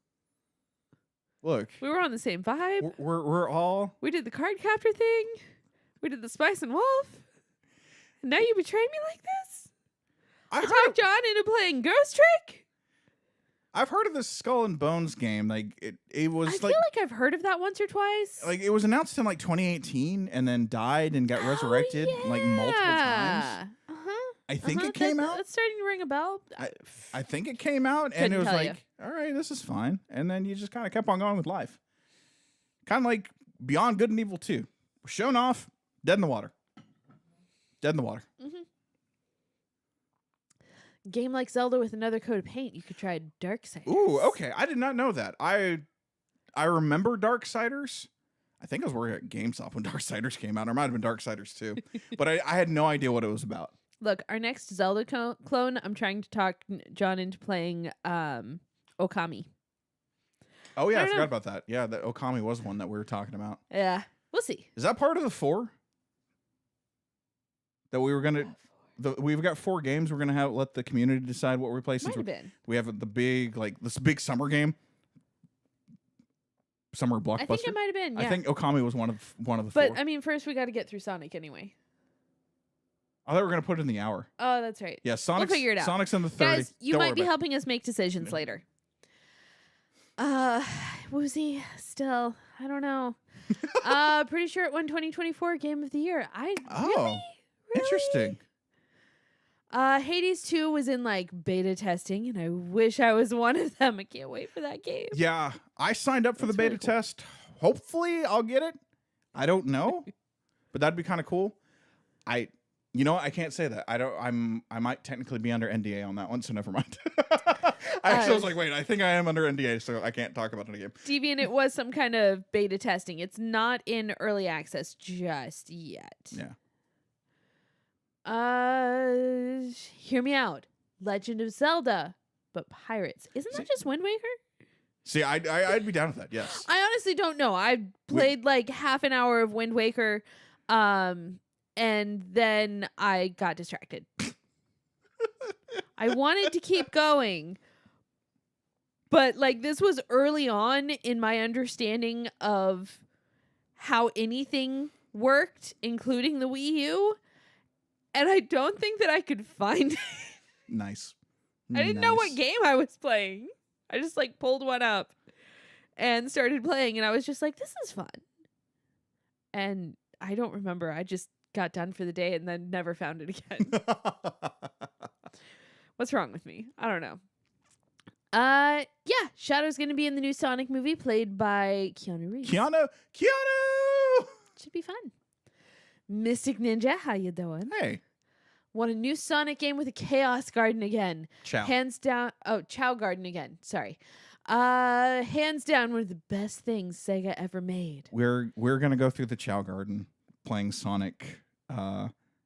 Look, We were on the same vibe. we're all. We did the card captor thing. We did the Spice and Wolf. And now you betray me like this? I You talked John into playing Ghost Trick? I've heard of this Skull and Bones game. Like it was I feel like I've heard of that once or twice. like it was announced in like 2018 and then died and got resurrected like multiple times. I think it came out. That's starting to ring a bell. I think it came out and Couldn't it was tell like, you. all right, this is fine. And then you just kind of kept on going with life. Kind of like Beyond Good and Evil 2. Shown off, dead in the water. Dead in the water. Game like Zelda with another coat of paint. You could try Darksiders. Ooh, okay. I did not know that. I remember Darksiders. I think I was working at GameStop when Darksiders came out. Or it might have been Darksiders 2. But I had no idea what it was about. Look, our next Zelda clone, I'm trying to talk John into playing Okami. Oh, yeah, I don't forgot know. about that. Yeah, that Okami was one that we were talking about. Yeah, we'll see. Is that part of the 4? That we were going to... We've got 4 games. We're going to let the community decide what we play. Since Might have been. we have the big, like, this big summer game. Summer blockbuster. I think it might have been, yeah. I think Okami was one of the 4. But, I mean, first we got to get through Sonic anyway. I thought we were going to put it in the hour. Oh, that's right. Yeah, Sonic's, figure it out. Sonic's in the 30. Guys, you Don't might worry be about it. helping us make decisions later. Woozy, still, I don't know. Pretty sure it won 2024 Game of the Year. Really? Interesting. Hades 2 was in like beta testing, and I wish I was one of them. I can't wait for that game. Yeah, I signed up for the That's beta really cool. test. Hopefully, I'll get it. I don't know, but that'd be kind of cool. You know what? I can't say that. I might technically be under NDA on that one, so never mind. I actually was like, wait, I think I am under NDA, so I can't talk about it again. Deviant, it was some kind of beta testing. It's not in early access just yet. Yeah. Hear me out. Legend of Zelda, but pirates. Isn't that just Wind Waker? See, I'd be down with that. Yes. I honestly don't know. I played like half an hour of Wind Waker, and then I got distracted. I wanted to keep going, but like this was early on in my understanding of how anything worked, including the Wii U, and I don't think that I could find it. Nice. I didn't know what game I was playing. I just like pulled one up and started playing, and I was just like, this is fun. And I don't remember. I just got done for the day and then never found it again. What's wrong with me? I don't know. Yeah, Shadow's gonna be in the new Sonic movie, played by Keanu Reeves. Keanu! Should be fun. Mystic Ninja, how you doing? Hey. Want a new Sonic game with a Chaos Garden again? Ciao. Hands down. Oh, Chow Garden again. Sorry. Hands down, one of the best things Sega ever made. We're gonna go through the Chow Garden playing Sonic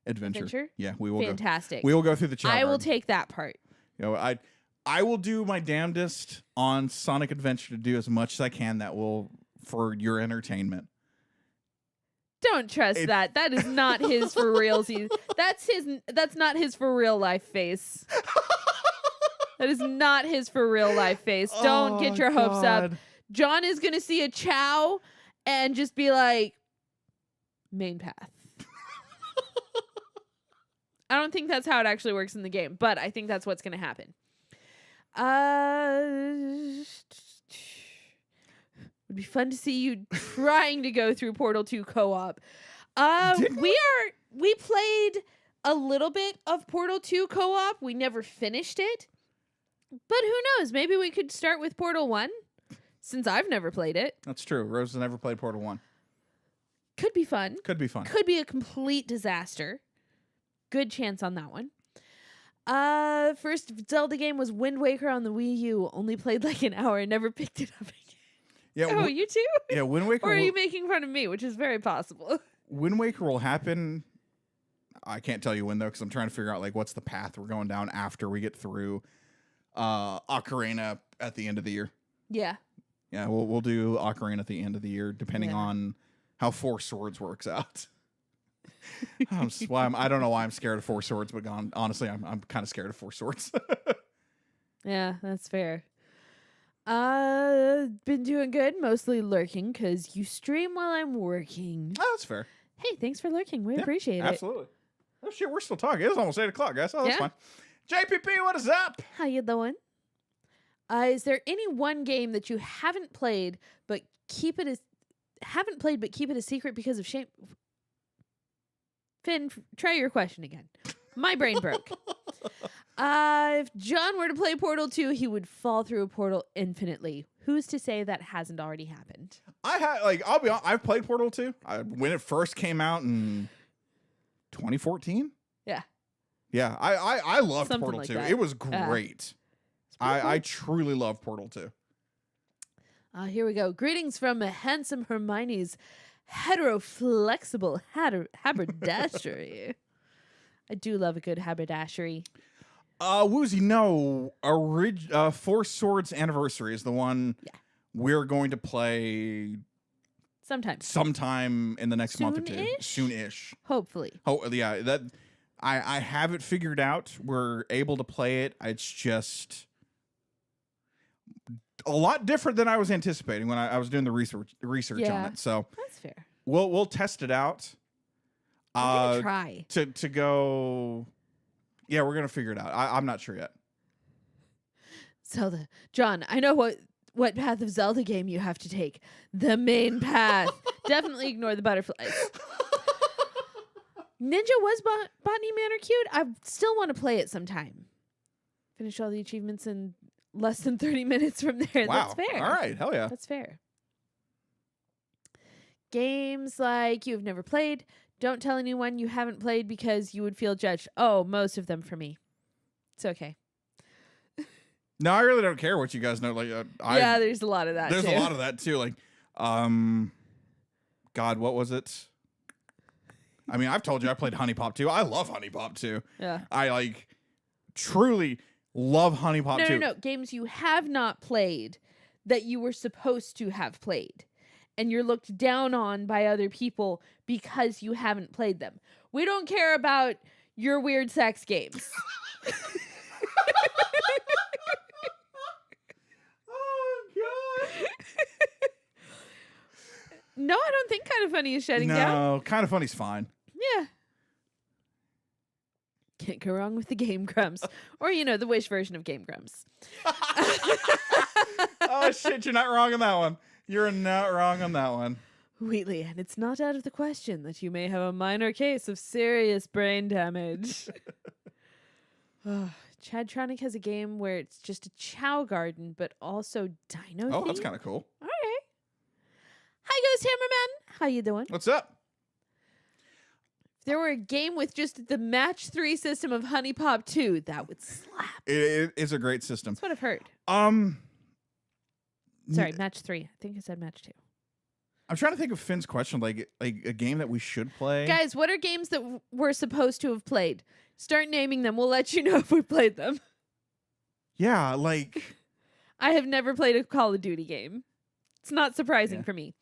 Adventure. Yeah, we will. Fantastic. We will go through the Chow Garden. I will take that part. You know, I will do my damnedest on Sonic Adventure to do as much as I can that will for your entertainment. Don't trust that. That is not his for realsies. That's not his for real life face. That is not his for real life face. Don't get your hopes up. John is going to see a Chow and just be like, main path. I don't think that's how it actually works in the game, but I think that's what's going to happen. Would be fun to see you trying to go through Portal 2 co-op. We played a little bit of Portal 2 co-op. We never finished it. But who knows? Maybe we could start with Portal 1 since I've never played it. That's true. Rose has never played Portal 1. Could be fun. Could be fun. Could be a complete disaster. Good chance on that one. First Zelda game was Wind Waker on the Wii U. Only played like an hour and never picked it up again. Yeah. Oh, you too? Yeah, Wind Waker. Or are you making fun of me, which is very possible? Wind Waker will happen. I can't tell you when though, because I'm trying to figure out like what's the path we're going down after we get through Ocarina at the end of the year. Yeah. Yeah, we'll do Ocarina at the end of the year, depending on how Four Swords works out. I don't know why I'm scared of Four Swords, but honestly, I'm kind of scared of Four Swords. Yeah, that's fair. Been doing good, mostly lurking because you stream while I'm working. Oh, that's fair. Hey, thanks for lurking. We appreciate it. Absolutely. Oh shit, we're still talking. It's almost 8 o'clock, guys. Oh, that's fine. JPP, what is up? How you doing? Is there any one game that you haven't played but keep it a secret because of shame? Finn, try your question again. My brain broke. If John were to play Portal 2, he would fall through a portal infinitely. Who's to say that hasn't already happened? I'll be honest, I've played Portal 2 when it first came out in 2014. Yeah. Yeah, I loved Something Portal like 2. that. It was great. I truly love Portal 2. Here we go. Greetings from a handsome Hermione's hetero-flexible haberdashery. I do love a good haberdashery. Woozy, no. Four Swords Anniversary is the one we're going to play sometime in the next month or two. Soon-ish. Hopefully. Oh, yeah. That I have it figured out. We're able to play it. It's just a lot different than I was anticipating when I was doing the research on it. So that's fair. We'll test it out. We're gonna try to go. Yeah, we're gonna figure it out. I'm not sure yet. Zelda, John, I know what path of Zelda game you have to take. The main path. Definitely ignore the butterflies. Ninja was Botany Manor cute. I still want to play it sometime. Finish all the achievements in less than 30 minutes from there. Wow. That's fair. All right. Hell yeah. That's fair. Games like you've never played. Don't tell anyone you haven't played because you would feel judged. Oh, most of them for me. It's okay. No, I really don't care what you guys know. Like, yeah, there's a lot of that. There's a lot of that too. Like, God, what was it? I mean, I've told you I played Honey Pop 2. I love Honey Pop 2. Yeah. I truly love Honey Pop 2. No. Games you have not played that you were supposed to have played. And you're looked down on by other people because you haven't played them. We don't care about your weird sex games. Oh, God. No, I don't think Kind of Funny is shutting down. No, Kind of Funny's fine. Yeah. Can't go wrong with the Game Grumps. Or, the Wish version of Game Grumps. Oh, shit, you're not wrong on that one. You're not wrong on that one. Wheatley, and it's not out of the question that you may have a minor case of serious brain damage. Chadtronic has a game where it's just a Chow Garden, but also Dino. Oh, that's themed? kind of cool. All right. Hi, Ghost Hammerman. How you doing? What's up? If there were a game with just the match 3 system of Honey Pop 2, that would slap. It is a great system. That's what I've heard. Sorry, match 3. I think I said match 2. I'm trying to think of Finn's question, like a game that we should play. Guys, what are games that we're supposed to have played? Start naming them. We'll let you know if we played them. Yeah, like I have never played a Call of Duty game. It's not surprising for me.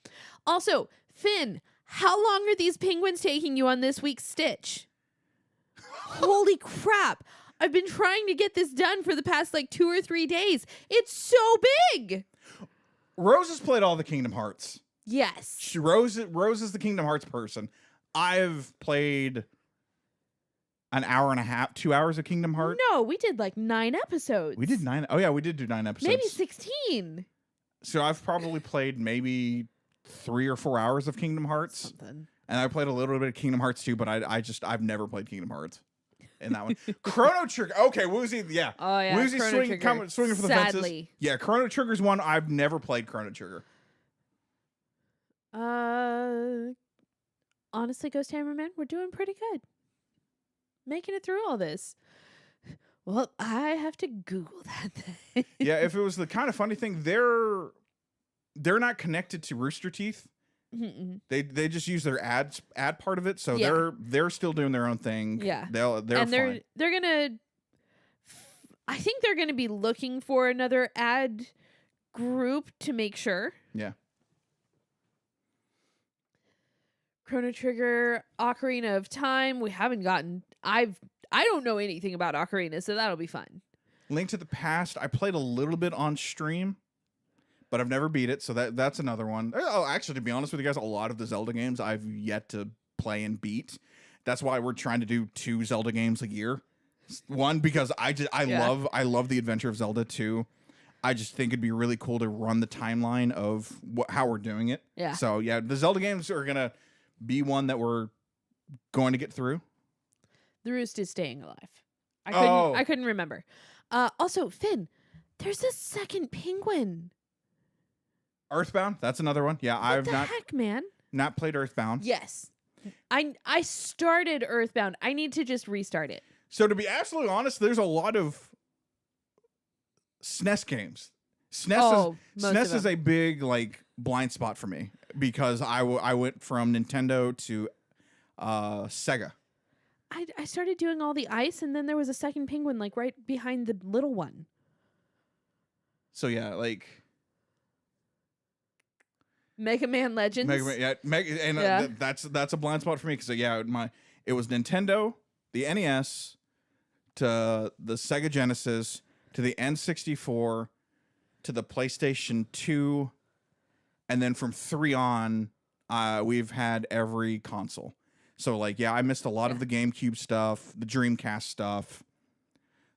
Also, Finn, how long are these penguins taking you on this week's Stitch? Holy crap. I've been trying to get this done for the past 2 or 3 days. It's so big. Rose has played all the Kingdom Hearts. Yes. Rose is the Kingdom Hearts person. I've played an hour and a half, 2 hours of Kingdom Hearts. No, we did 9 episodes. We did 9. Oh yeah, we did do 9 episodes. Maybe 16. So I've probably played maybe 3 or 4 hours of Kingdom Hearts. Something. And I played a little bit of Kingdom Hearts too, but I've never played Kingdom Hearts in that one. Chrono Trigger. Okay, Woozy, yeah. Oh yeah. Woozy Chrono swinging for the fences. Sadly. Yeah, Chrono Trigger's one. I've never played Chrono Trigger. Honestly, Ghost Hammerman, we're doing pretty good. Making it through all this. Well, I have to Google that thing. Yeah, if it was the kind of funny thing, they're not connected to Rooster Teeth. Mm-mm. They just use their ad part of it, so Yeah. they're still doing their own thing. Yeah, they're and fine. they're gonna. I think they're gonna be looking for another ad group to make sure. Yeah. Chrono Trigger, Ocarina of Time. We haven't gotten. I don't know anything about Ocarina, so that'll be fun. Link to the Past. I played a little bit on stream, but I've never beat it, so that's another one. Oh, actually, to be honest with you guys, a lot of the Zelda games I've yet to play and beat. That's why we're trying to do 2 Zelda games a year. One, because I love the Adventure of Zelda 2. I just think it'd be really cool to run the timeline of how we're doing it. Yeah. So yeah, the Zelda games are gonna be one that we're going to get through. The Roost is staying alive. Oh. I couldn't remember. Also, Finn, there's a second penguin. Earthbound, that's another one. Yeah, What the heck, man? not played Earthbound. Yes. I started Earthbound. I need to just restart it. So to be absolutely honest, there's a lot of SNES games. SNES is a big blind spot for me because I went from Nintendo to Sega. I started doing all the ice, and then there was a second penguin right behind the little one. So yeah, Mega Man Legends. That's a blind spot for me because it was Nintendo, the NES, to the Sega Genesis, to the N64, to the PlayStation 2, and then from 3 on, we've had every console. So I missed a lot of the GameCube stuff, the Dreamcast stuff.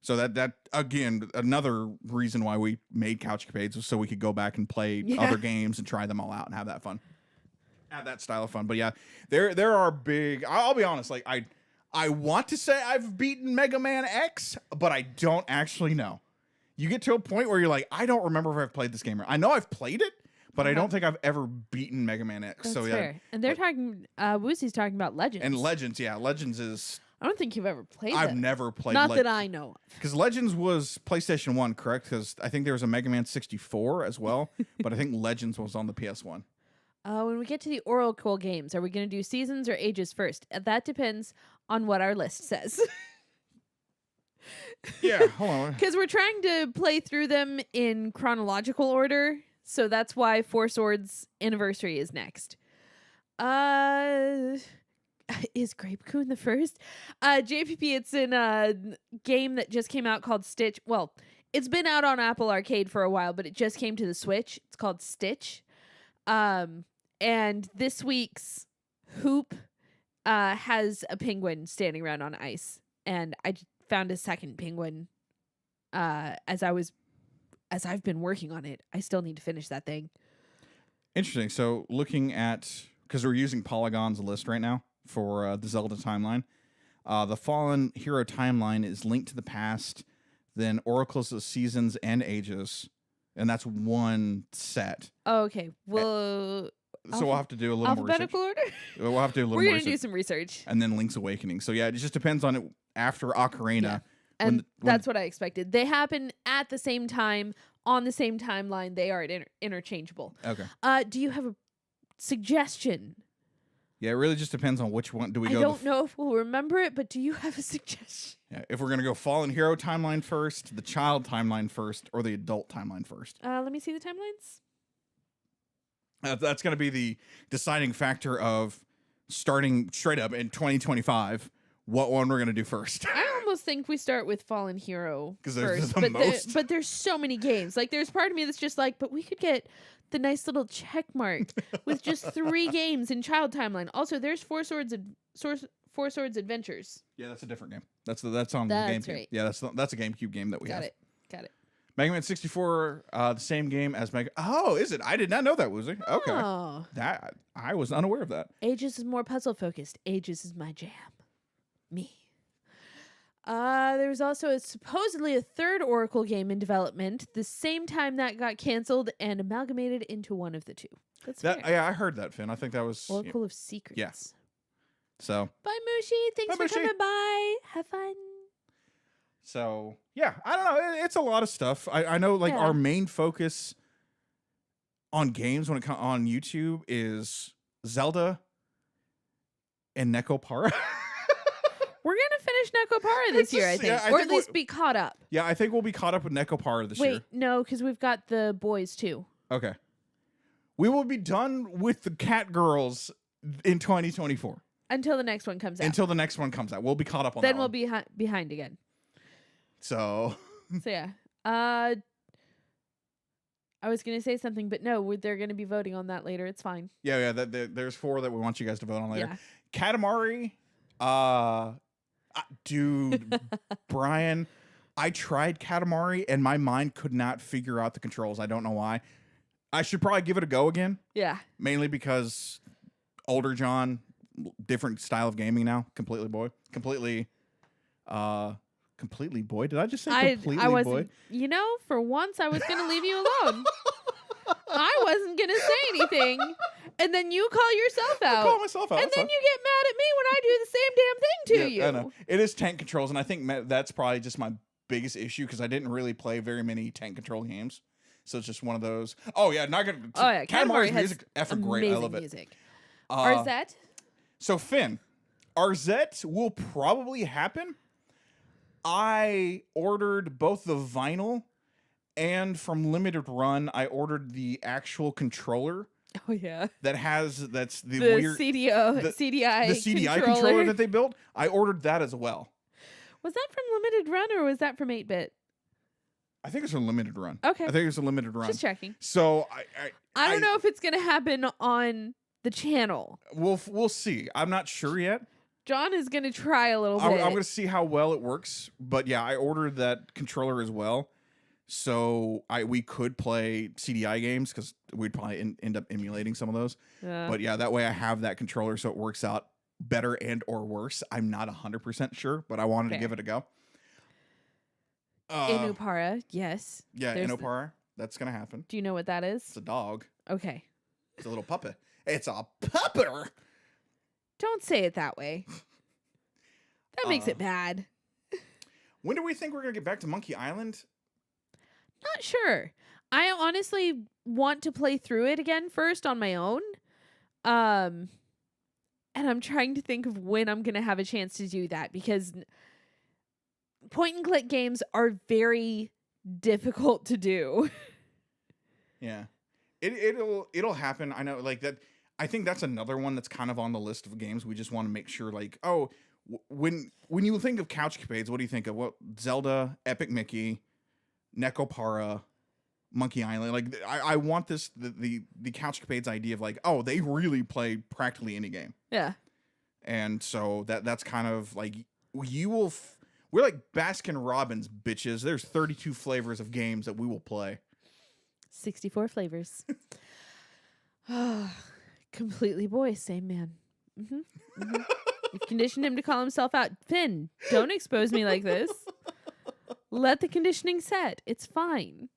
So that again, another reason why we made CouchCapades was so we could go back and play other games and try them all out and have that fun, have that style of fun. But yeah, there are big. I'll be honest, I want to say I've beaten Mega Man X, but I don't actually know. You get to a point where you're like, I don't remember if I've played this game. I know I've played it, but I don't think I've ever beaten Mega Man X. That's so yeah, fair. And they're talking. Woozy's talking about Legends. And Legends, yeah, Legends is. I don't think you've ever played. I've never played. Not that I know of. Because Legends was PlayStation 1, correct? Because I think there was a Mega Man 64 as well, but I think Legends was on the PS1. When we get to the Oracle games, are we going to do seasons or ages first? That depends on what our list says. Yeah, hold on. Because we're trying to play through them in chronological order, so that's why Four Swords Anniversary is next. Is Grape Coon the first? JPP, it's in a game that just came out called Stitch. Well, it's been out on Apple Arcade for a while, but it just came to the Switch. It's called Stitch. And this week's Hoop has a penguin standing around on ice. And I found a second penguin as I've been working on it. I still need to finish that thing. Interesting. So looking at, because we're using Polygon's list right now for the Zelda timeline. The Fallen Hero timeline is Link to the Past, then Oracles of Seasons and Ages, and that's one set. Oh, okay. Well, So we'll have to do a little more research. alphabetical order. We'll have to do a little We're more gonna do research. some research. And then Link's Awakening. So yeah, it just depends on it after Ocarina. Yeah. And that's what I expected. They happen at the same time, on the same timeline. They are interchangeable. Okay. Do you have a suggestion? Yeah, it really just depends on which one do we I go. don't know if we'll remember it, but do you have a suggestion? Yeah, if we're gonna go Fallen Hero timeline first, the child timeline first, or the adult timeline first. Let me see the timelines. That's gonna be the deciding factor of starting straight up in 2025. What one we're gonna do first? I almost think we start with Fallen Hero 'Cause there's first, the most. but there's so many games. Like, there's part of me that's just like, but we could get the nice little check mark with just 3 games in child timeline. Also, there's Four Swords Adventures. Yeah, that's a different game. That's on the That's GameCube. right. Yeah, that's a GameCube game that we have. Got it. Mega Man 64, the same game as Mega. Oh, is it? I did not know that, Woozy. Okay, Oh. that I was unaware of that. Ages is more puzzle focused. Ages is my jam. Me. There's also supposedly a third Oracle game in development, the same time that got canceled and amalgamated into one of the two. That's fair. Yeah, I heard that, Finn. I think that was Oracle of Secrets. Yeah. So. Bye, Mushi. Thanks Bye, for Mushi. coming by. Have fun. So yeah, I don't know. It's a lot of stuff. I know, like, Yeah. our main focus on games when it comes on YouTube is Zelda and Nekopara. We're gonna finish Nekopara this year, I think, I or think at least be caught up. Yeah, I think we'll be caught up with Nekopara this year. Wait, no, because we've got the boys too. Okay, we will be done with the Cat Girls in 2024 Until the next one comes out. until the next one comes out. We'll be caught up on then that we'll one. be behind again. So So yeah. I was gonna say something, but no, they're gonna be voting on that later. It's fine. yeah, there's 4 that we want you guys to vote on later. Yeah. Katamari, dude, Brian, I tried Katamari and my mind could not figure out the controls. I don't know why. I should probably give it a go again, Yeah. mainly because older John, different style of gaming now, completely boy. Did I just say completely I wasn't. boy? You know, for once, I was gonna leave you alone. I wasn't gonna say anything, and then you call yourself out. I call myself out. And that's then fine. you get mad at me when I do the same damn thing to you. I know. It is tank controls, and I think that's probably just my biggest issue because I didn't really play very many tank control games. So it's just one of those. Oh yeah, not gonna. Oh yeah, Katamari's Katamari has music effing great. I amazing love it. music. Uh, Arzette? So Finn, Arzette will probably happen. I ordered both the vinyl and from Limited Run, I ordered the actual controller Oh yeah. that's the The weird CDI the CDI controller that they built. I ordered that as well. Was that from Limited Run or was that from 8-Bit? I think it's a Limited Run. Okay. I think it's a Limited Run. Just checking. So I don't know if it's gonna happen on the channel. We'll see. I'm not sure yet. John is gonna try a little bit. I'm going to see how well it works. But yeah, I ordered that controller as well. So we could play CDI games because we'd probably end up emulating some of those. But yeah, that way I have that controller so it works out better and or worse. I'm not 100% sure, but I wanted to give it a go. Inupara, yes. Yeah, There's Inopara. That's going to happen. Do you know what that is? It's a dog. Okay. It's a little puppet. It's a pupper. Don't say it that way. That makes it bad. When do we think we're going to get back to Monkey Island? Not sure. I honestly want to play through it again first on my own. And I'm trying to think of when I'm going to have a chance to do that because point and click games are very difficult to do. Yeah. It'll happen. I know, like that. I think that's another one that's kind of on the list of games. We just want to make sure, like, oh, when you think of CouchCapades, what do you think of? What Zelda, Epic Mickey, Nekopara, Monkey Island? Like, I want the CouchCapades idea of like, oh, they really play practically any game. Yeah. And so that's kind of like we're like Baskin Robbins bitches. There's 32 flavors of games that we will play. 64 flavors. Completely boy, same man. Mm-hmm. Mm-hmm. You've conditioned him to call himself out. Finn, don't expose me like this. Let the conditioning set. It's fine.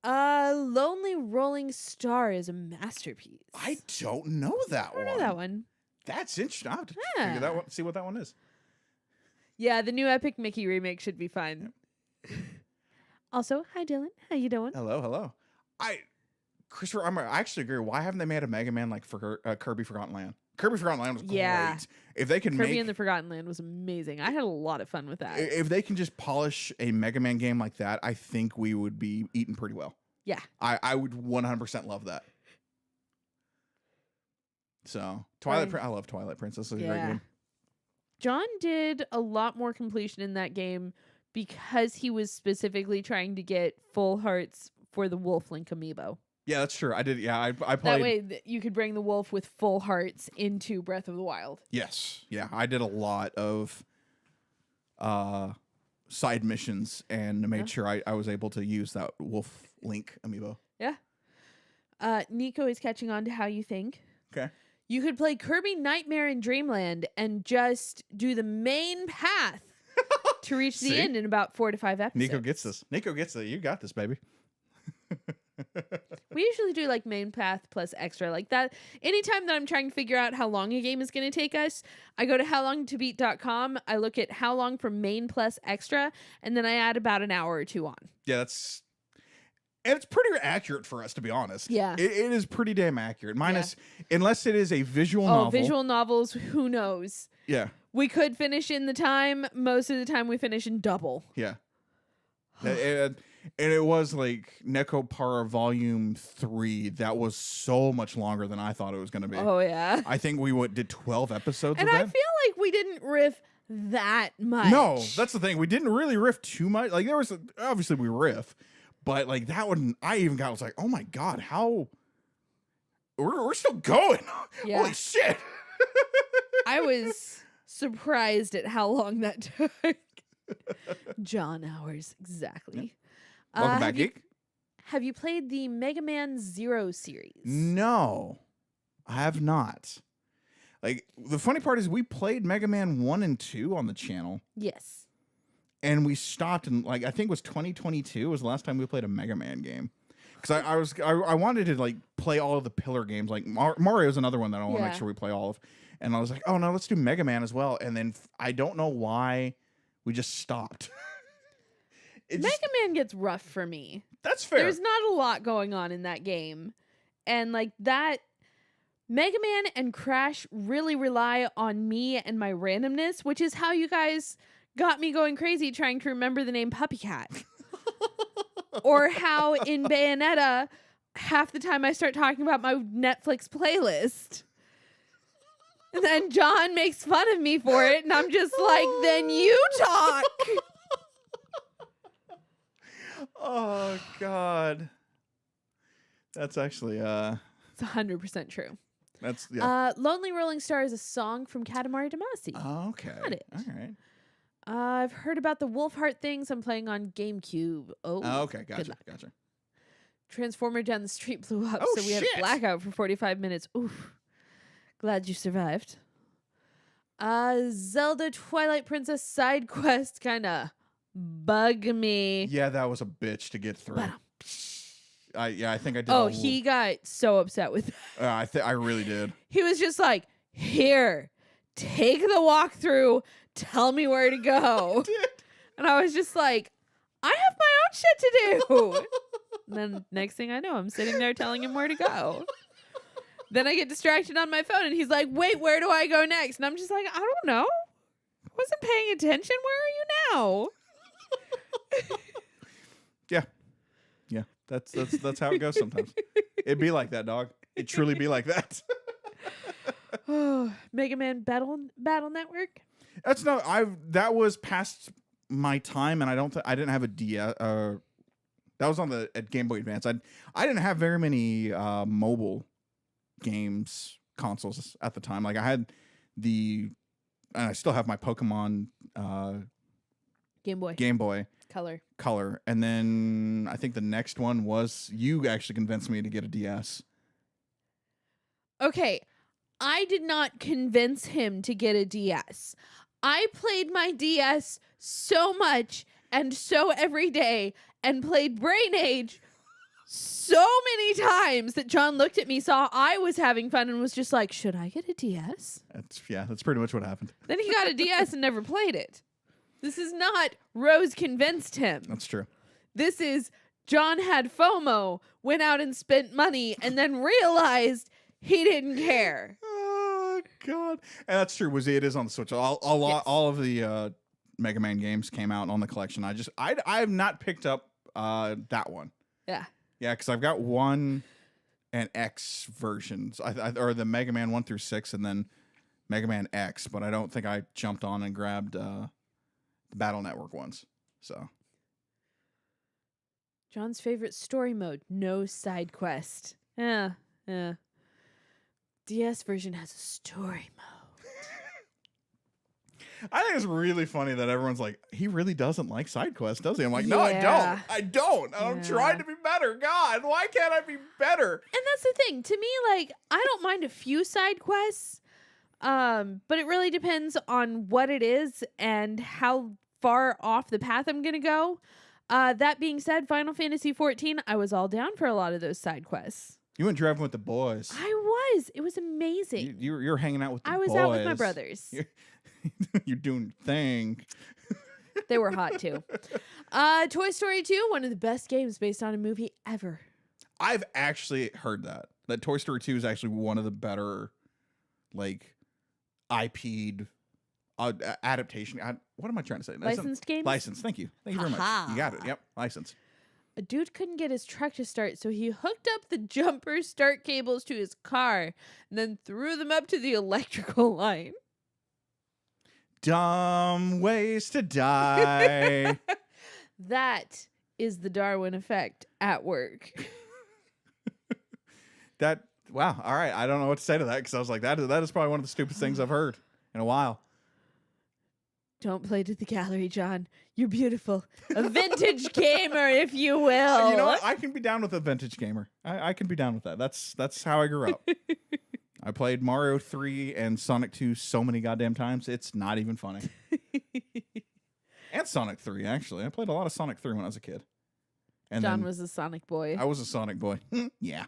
Lonely Rolling Star is a masterpiece. I don't know that I don't know that one. That's interesting. I'll have to Yeah. figure that one, see what that one is. Yeah, the new Epic Mickey remake should be fine. Also, hi Dylan. How you doing? Hello. Christopher, I actually agree. Why haven't they made a Mega Man like for Kirby Forgotten Land? Kirby Forgotten Land was Yeah. great. If they can Kirby and the Forgotten Land was amazing. I had a lot of fun with that. if they can just polish a Mega Man game like that, I think we would be eating pretty well. Yeah. I would 100% love that. So, I love Twilight Princess. It's a great game. John did a lot more completion in that game because he was specifically trying to get full hearts for the Wolf Link amiibo. Yeah, that's true. I did. Yeah, I played. That way you could bring the wolf with full hearts into Breath of the Wild. Yes. Yeah, I did a lot of side missions and made sure I was able to use that Wolf Link amiibo. Yeah. Nico is catching on to how you think. Okay. You could play Kirby Nightmare in Dreamland and just do the main path to reach the end in about 4 to 5 episodes. Nico gets this. You got this, baby. We usually do like main path plus extra like that. Anytime that I'm trying to figure out how long a game is going to take us, I go to howlongtobeat.com. I look at how long for main plus extra, and then I add about an hour or two on. Yeah, and it's pretty accurate for us, to be honest. Yeah. It is pretty damn accurate. Unless it is a visual novel. Oh, visual novels, who knows? Yeah. We could finish in the time. Most of the time we finish in double. Yeah. And it was like Necopara Volume 3. That was so much longer than I thought it was going to be. Oh, yeah. I think we did 12 episodes and of I that. feel like we didn't riff that much. No, that's the thing. We didn't really riff too much. Like, obviously we riff, but like that one, I was like, oh my God, how we're still going. Yeah. Holy shit. I was surprised at how long that took. John hours, exactly. Welcome back, Geek. Have you played the Mega Man Zero series? No, I have not. Like, the funny part is we played Mega Man 1 and 2 on the channel. Yes. And we stopped in, like, I think it was 2022 was the last time we played a Mega Man game. Because I wanted to, like, play all of the pillar games. Like, Mario's another one that I want to make sure we play all of. And I was like, oh, no, let's do Mega Man as well. And then I don't know why we just stopped. Mega Man gets rough for me. That's fair. There's not a lot going on in that game. And like that, Mega Man and Crash really rely on me and my randomness, which is how you guys got me going crazy trying to remember the name Puppy Cat. Or how in Bayonetta, half the time I start talking about my Netflix playlist. And then John makes fun of me for it, and I'm just like, then you talk. Oh, God. That's actually, It's 100% true. That's, yeah. Lonely Rolling Star is a song from Katamari Damacy. Oh, okay. Got it. All right. I've heard about the Wolfheart things. I'm playing on GameCube. Oh, okay. good luck. Gotcha. Transformer down the street blew up, Oh, so we had shit. a blackout for 45 minutes. Oof. Glad you survived. Zelda Twilight Princess side quest kind of bug me. Yeah, that was a bitch to get through. I think I did. Oh, he got so upset with that. I really did. He was just like, here, take the walkthrough. Tell me where to go. And I was just like, I have my own shit to do. And then next thing I know, I'm sitting there telling him where to go. Then I get distracted on my phone and he's like, wait, where do I go next? And I'm just like, I don't know. I wasn't paying attention. Where are you now? Yeah. That's how it goes sometimes. It'd be like that, dog. It'd truly be like that. Oh, Mega Man Battle Network. That was past my time, and I didn't have a DS. That was at Game Boy Advance. I didn't have very many mobile games consoles at the time. Like I had and I still have my Pokemon Game Boy Color, and then I think the next one was you actually convinced me to get a DS. Okay, I did not convince him to get a DS. I played my DS so much and So Every Day and played Brain Age so many times that John looked at me, saw I was having fun, and was just like, should I get a DS? That's pretty much what happened. Then he got a DS and never played it. This is not Rose convinced him. That's true. This is John had FOMO, went out and spent money, and then realized he didn't care. Oh God, and that's true. It is on the Switch. All of the Mega Man games came out on the collection. I have not picked up that one. Yeah. Yeah, because I've got 1 and X versions, or the Mega Man 1 through 6, and then Mega Man X. But I don't think I jumped on and grabbed the Battle Network ones. So John's favorite story mode, no side quest. Yeah. DS version has a story mode. I think it's really funny that everyone's like, he really doesn't like side quests, does he? I'm like, no, Yeah. I don't. I'm trying to be better. God, why can't I be better? And that's the thing. To me, like, I don't mind a few side quests, but it really depends on what it is and how far off the path I'm going to go. That being said, Final Fantasy XIV, I was all down for a lot of those side quests. You went driving with the boys. I was. It was amazing. You're hanging out with the boys. I was out with my brothers. You're doing your thing. They were hot too. Toy Story 2, one of the best games based on a movie ever. I've actually heard that Toy Story 2 is actually one of the better, like, IP'd adaptation. What am I trying to say? Licensed games? License. Thank you very much. You got it. Yep. License. A dude couldn't get his truck to start, so he hooked up the jumper start cables to his car and then threw them up to the electrical line. Dumb ways to die. That is the Darwin effect at work. Wow. All right. I don't know what to say to that, because I was like, that is probably one of the stupidest things I've heard in a while. Don't play to the gallery, John. You're beautiful. A vintage gamer, if you will. You know what? I can be down with a vintage gamer. I can be down with that. That's how I grew up. I played Mario 3 and Sonic 2 so many goddamn times, it's not even funny. And Sonic 3, actually. I played a lot of Sonic 3 when I was a kid. And John was a Sonic boy. I was a Sonic boy. Yeah.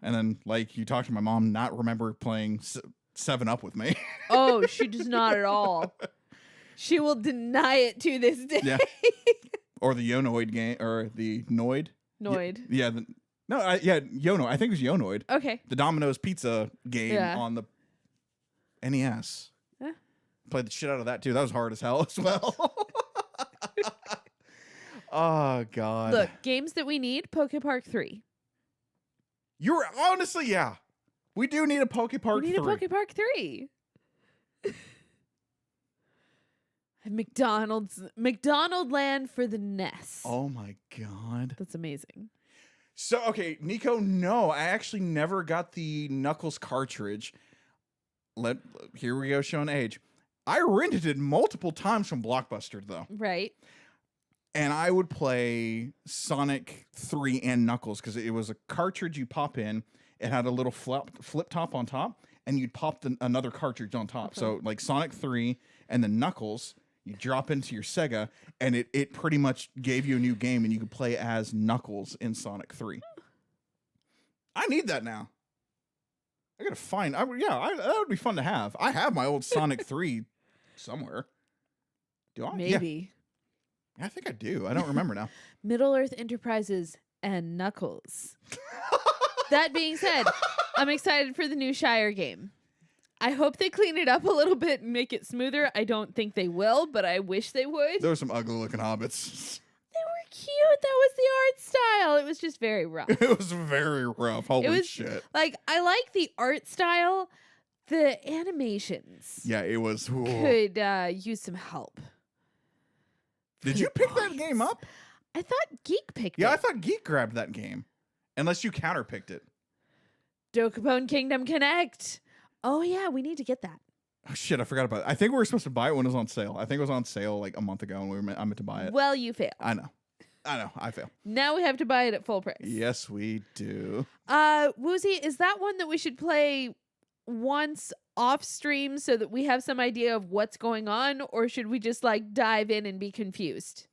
And then, like, you talk to my mom, not remember playing 7-Up with me. Oh, she does not at all. She will deny it to this day. Yeah. Or the Yonoid game, or the Noid. Noid. Yeah. Yono. I think it was Yonoid. Okay. The Domino's Pizza game Yeah. on the NES. Yeah. Played the shit out of that too. That was hard as hell as well. Oh God. Look, games that we need, Poke Park 3. You're honestly, yeah. We do need a Poke Park 3. We need a Poke Park 3. McDonald Land for the NES. Oh my God. That's amazing. So, okay, Nico, no, I actually never got the Knuckles cartridge. Here we go, showing age. I rented it multiple times from Blockbuster, though. Right. And I would play Sonic 3 and Knuckles, because it was a cartridge you pop in. It had a little flip top on top, and you'd pop another cartridge on top. Okay. So, like Sonic 3 and then Knuckles, you drop into your Sega, and it pretty much gave you a new game, and you could play as Knuckles in Sonic 3. I need that now. I gotta find. That would be fun to have. I have my old Sonic 3 somewhere. Do I? Maybe. Yeah, I think I do. I don't remember now. Middle Earth Enterprises and Knuckles. That being said, I'm excited for the new Shire game. I hope they clean it up a little bit and make it smoother. I don't think they will, but I wish they would. There were some ugly looking hobbits. They were cute. That was the art style. It was just very rough. It was very rough. Holy shit. Like, I like the art style. The animations. Yeah, it was. Could use some help. Did you pick that game up? I thought Geek picked it. Yeah, I thought Geek grabbed that game. Unless you counterpicked it. Dokapon Kingdom Connect. Oh, yeah, we need to get that. Oh, shit, I forgot about it. I think we were supposed to buy it when it was on sale. I think it was on sale like a month ago, and I meant to buy it. Well, you failed. I know. I fail. Now we have to buy it at full price. Yes, we do. Woozy, is that one that we should play once off stream so that we have some idea of what's going on, or should we just like dive in and be confused?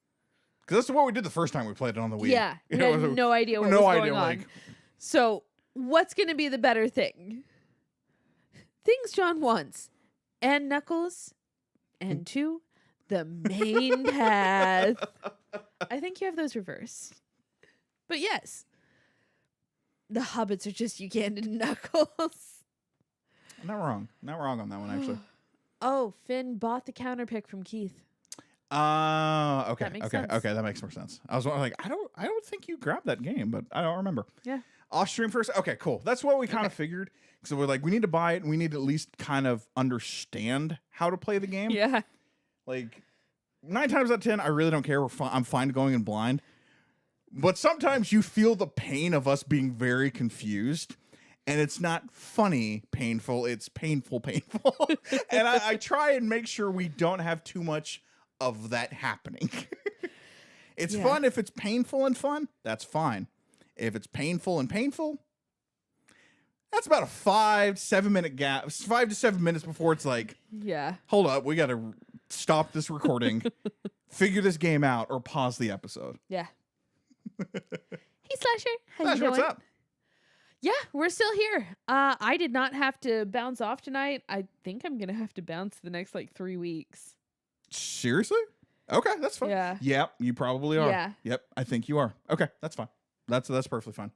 Because that's what we did the first time we played it on the Wii. Yeah, we It had was no idea what was going on. like, So, what's going to be the better thing? Things John wants. And Knuckles. And 2, the main path. I think you have those reversed. But yes. The hobbits are just Ugandan Knuckles. not wrong. Not wrong on that one, actually. Oh, Finn bought the counter pick from Keith. Okay. That makes Okay. sense. Okay. That makes more sense. I was like, I don't think you grabbed that game, but I don't remember. Yeah. Off stream first. Okay, cool. That's what we kind of figured. So we're like, we need to buy it and we need to at least kind of understand how to play the game. Yeah. Like 9 times out of 10, I really don't care. I'm fine going in blind. But sometimes you feel the pain of us being very confused. And it's not funny, painful. It's painful. And I try and make sure we don't have too much of that happening. It's fun if it's painful and fun. That's fine. If it's painful and painful, that's about a 5 to 7 minute gap. 5 to 7 minutes before it's like, Yeah. hold up, we got to stop this recording, figure this game out, or pause the episode. Yeah. Hey, Slasher. How you Slasher, doing? what's up? Yeah, we're still here. I did not have to bounce off tonight. I think I'm gonna have to bounce the next like 3 weeks. Seriously? Okay, that's fine. Yeah. Yep, you probably are. Yeah. Yep, I think you are. Okay, that's fine. That's perfectly fine.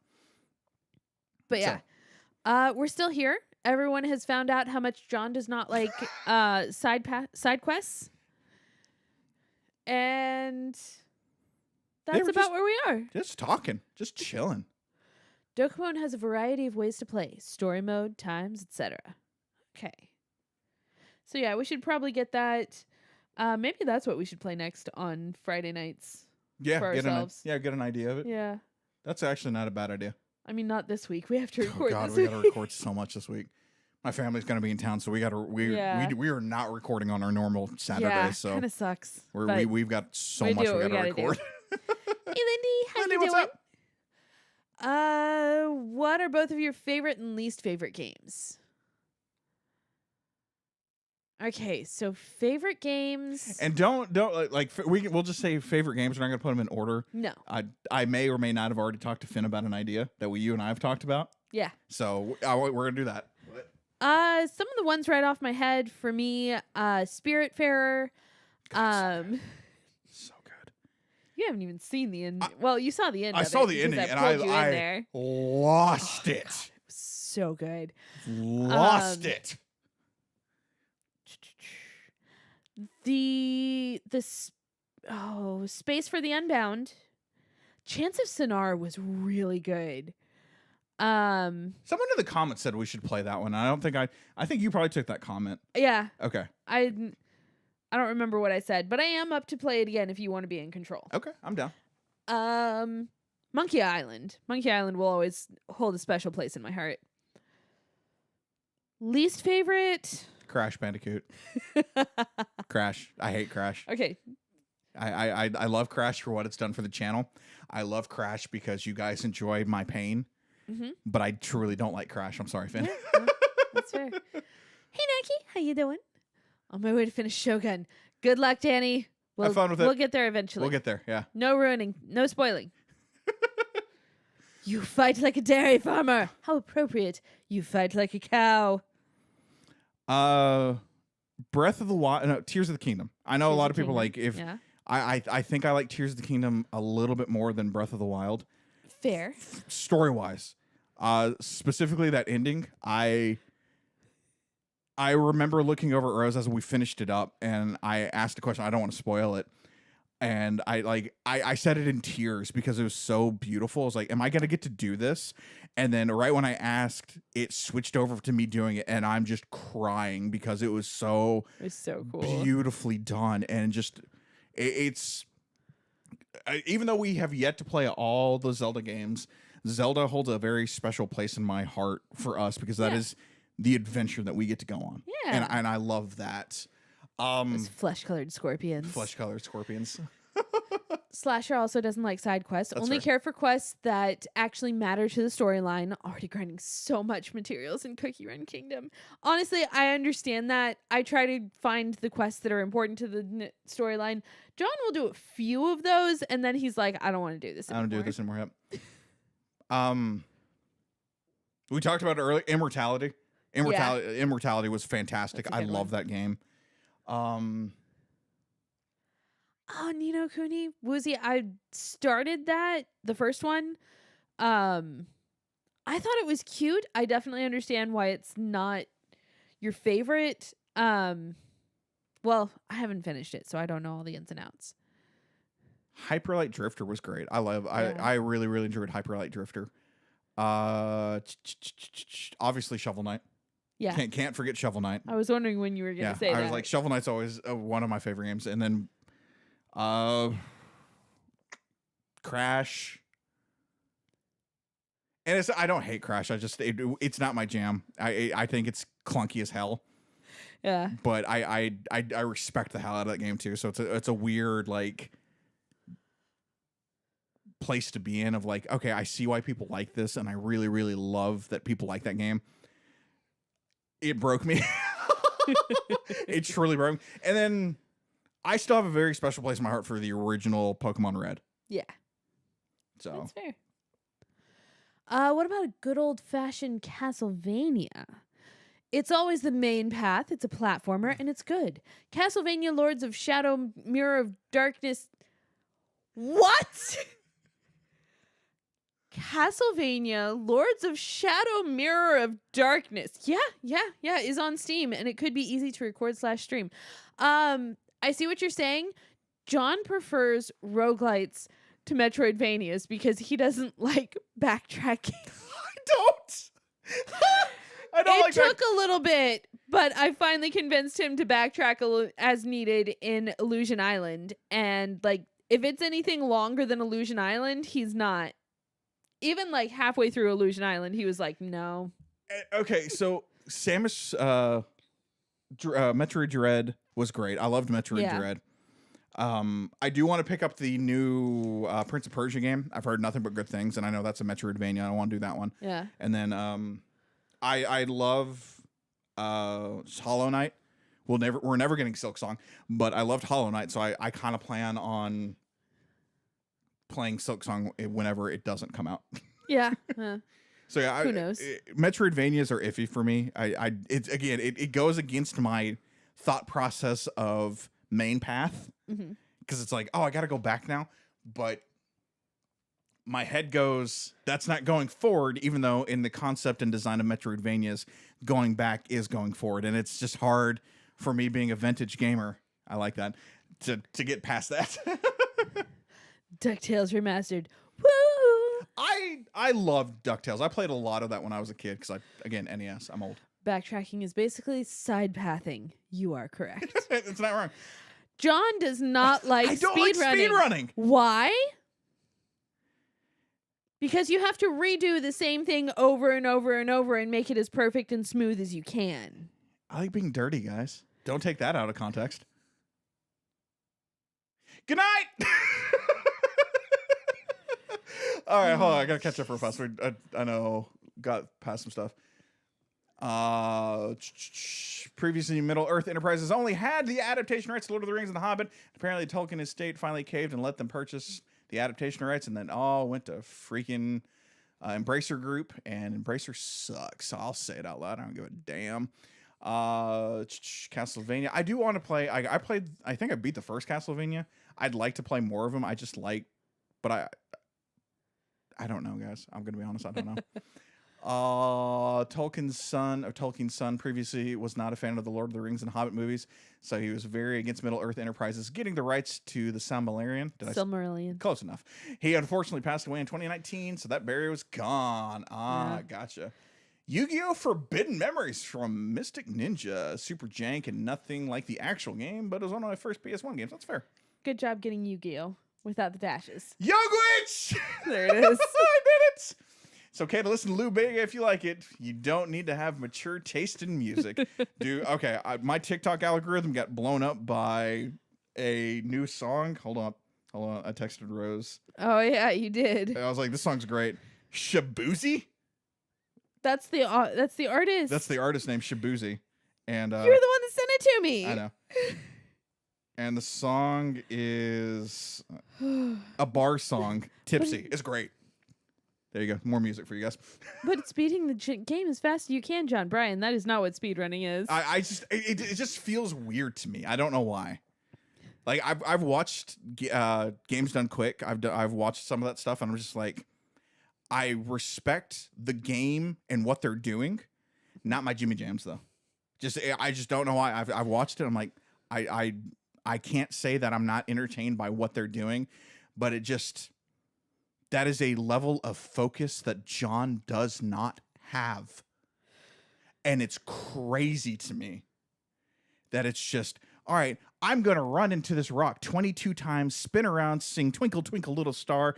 But yeah, we're still here. Everyone has found out how much John does not like side quests, and that's were about just- where we are. Just talking, just chilling. Dokapon has a variety of ways to play: story mode, times, etc. Okay. So yeah, we should probably get that. Maybe that's what we should play next on Friday nights. Yeah, For ourselves. get an idea of it. Yeah. That's actually not a bad idea. I mean, not this week. We have to Oh record God, this we week. got to record so much this week. My family's gonna be in town, so we are not recording on our normal Saturday. Yeah, So kind of sucks. we're, but we've got so we much do we what got to we gotta do. record. Hey, Lindy, how Lindy, you what's doing? up? What are both of your favorite and least favorite games? Okay, so favorite games. And don't we'll just say favorite games. We're not gonna put them in order. No. I may or may not have already talked to Finn about an idea that you and I have talked about. Yeah. So we're gonna do that. Some of the ones right off my head for me, Spiritfarer. So good. You haven't even seen the end. Well, you saw the end. I of saw it the because ending and pulled you in I there. lost it. God, it was so good. Lost it. Space for the Unbound. Chance of Sonar was really good. Someone in the comments said we should play that one. I think you probably took that comment. Yeah. Okay. I don't remember what I said, but I am up to play it again if you want to be in control. Okay, I'm down. Monkey Island. Monkey Island will always hold a special place in my heart. Least favorite? Crash Bandicoot. Crash. I hate Crash. Okay. I love Crash for what it's done for the channel. I love Crash because you guys enjoy my pain. Mm-hmm. But I truly don't like Crash. I'm sorry, Finn. Yeah, that's fair. Hey, Nike, how you doing? On my way to finish Shogun. Good luck, Danny. Have fun with it. We'll get there eventually. We'll get there, yeah. No ruining. No spoiling. You fight like a dairy farmer. How appropriate. You fight like a cow. Breath of the Wild. No, Tears of the Kingdom. I know a lot of people like if Yeah. I think I like Tears of the Kingdom a little bit more than Breath of the Wild. Fair. Story wise. Specifically that ending. I remember looking over at Rose as we finished it up and I asked a question. I don't want to spoil it. And I said it in tears because it was so beautiful. I was like, am I gonna get to do this? And then right when I asked, it switched over to me doing it, and I'm just crying because it was so cool. beautifully done. And just it's even though we have yet to play all the Zelda games, Zelda holds a very special place in my heart for us because that is the adventure that we get to go on. Yeah. And I love that. Those flesh-colored scorpions. Flesh-colored scorpions. Slasher also doesn't like side quests. That's Only fair. care for quests that actually matter to the storyline. Already grinding so much materials in Cookie Run Kingdom. Honestly, I understand that. I try to find the quests that are important to the storyline. John will do a few of those, and then he's like, I don't want to do this anymore. I don't do this anymore. Yep. We talked about it earlier. Immortality. Immortality was fantastic. I love that game. Oh, Ni no Kuni Woozy. I started that, the first one. I thought it was cute. I definitely understand why it's not your favorite. Well, I haven't finished it, so I don't know all the ins and outs. Hyperlight Drifter was great. I really, really enjoyed Hyperlight Drifter. Obviously Shovel Knight. Yeah. Can't forget Shovel Knight. I was wondering when you were going to say that. I was like, Shovel Knight's always one of my favorite games. And then Crash. And I don't hate Crash. It's not my jam. I think it's clunky as hell. Yeah. But I respect the hell out of that game too. So it's a weird like place to be in of like, okay, I see why people like this, and I really, really love that people like that game. It broke me. It truly broke me. And then I still have a very special place in my heart for the original Pokemon Red. Yeah. So that's fair. What about a good old-fashioned Castlevania? It's always the main path. It's a platformer, and it's good. Castlevania Lords of Shadow, Mirror of Darkness. What? Castlevania Lords of Shadow, Mirror of Darkness. Yeah, is on Steam, and it could be easy to record/stream. I see what you're saying. John prefers roguelites to Metroidvanias because he doesn't like backtracking. I don't. I don't like it took a little bit, but I finally convinced him to backtrack as needed in Illusion Island. And like, if it's anything longer than Illusion Island, he's not. Even like halfway through Illusion Island, he was like, no. Okay, so Samus Metroid Dread was great. I loved Metroid Dread. I do want to pick up the new Prince of Persia game. I've heard nothing but good things, and I know that's a Metroidvania. I want to do that one. Yeah. And then I love Hollow Knight. We're never getting Silk Song, but I loved Hollow Knight, so I kind of plan on playing Silk Song whenever it doesn't come out. Yeah. So yeah, who knows? Metroidvanias are iffy for me. It goes against my thought process of main path because it's like, oh, I got to go back now, but my head goes, that's not going forward, even though in the concept and design of Metroidvanias, going back is going forward, and it's just hard for me being a vintage gamer. I like that to get past that. DuckTales Remastered. Woo! I loved DuckTales. I played a lot of that when I was a kid because again, NES, I'm old. Backtracking is basically side pathing. You are correct. It's not wrong. John does not like I don't like speed running. Why? Because you have to redo the same thing over and over and over and make it as perfect and smooth as you can. I like being dirty, guys. Don't take that out of context. Good night. All right, hold on. I gotta catch up real fast. I know, got past some stuff. Previously, Middle Earth Enterprises only had the adaptation rights to Lord of the Rings and The Hobbit. Apparently, Tolkien estate finally caved and let them purchase the adaptation rights, and then all went to freaking Embracer Group, and Embracer sucks. So I'll say it out loud. I don't give a damn. Castlevania. I do want to play. I played. I think I beat the first Castlevania. I'd like to play more of them. I just like, but I don't know, guys. I'm gonna be honest. I don't know. Tolkien's son previously was not a fan of the Lord of the Rings and Hobbit movies, so he was very against Middle Earth Enterprises getting the rights to the Silmarillion. Silmarillion. Close enough. He unfortunately passed away in 2019, so that barrier was gone. Gotcha. Yu-Gi-Oh! Forbidden Memories from Mystic Ninja. Super jank and nothing like the actual game, but it was one of my first PS1 games. That's fair. Good job getting Yu-Gi-Oh! Without the dashes. Yogwitch! There it is. I did it! It's okay to listen to Lou Bega if you like it. You don't need to have mature taste in music. My TikTok algorithm got blown up by a new song. Hold on. Hold on, I texted Rose. Oh yeah, you did. I was like, this song's great. Shabuzi? That's the artist. That's the artist name, Shabuzi. And You're the one that sent it to me. I know. And the song is a bar song, Tipsy. It's great. There you go. More music for you guys. But it's beating the game as fast as you can, John Bryan. That is not what speedrunning is. It just feels weird to me. I don't know why. Like I've watched Games Done Quick. I've watched some of that stuff, and I'm just like, I respect the game and what they're doing. Not my Jimmy Jams though. I just don't know why. I've watched it. I'm like, I can't say that I'm not entertained by what they're doing, but that is a level of focus that John does not have. And it's crazy to me that it's just, all right, I'm going to run into this rock 22 times, spin around, sing Twinkle, Twinkle, Little Star,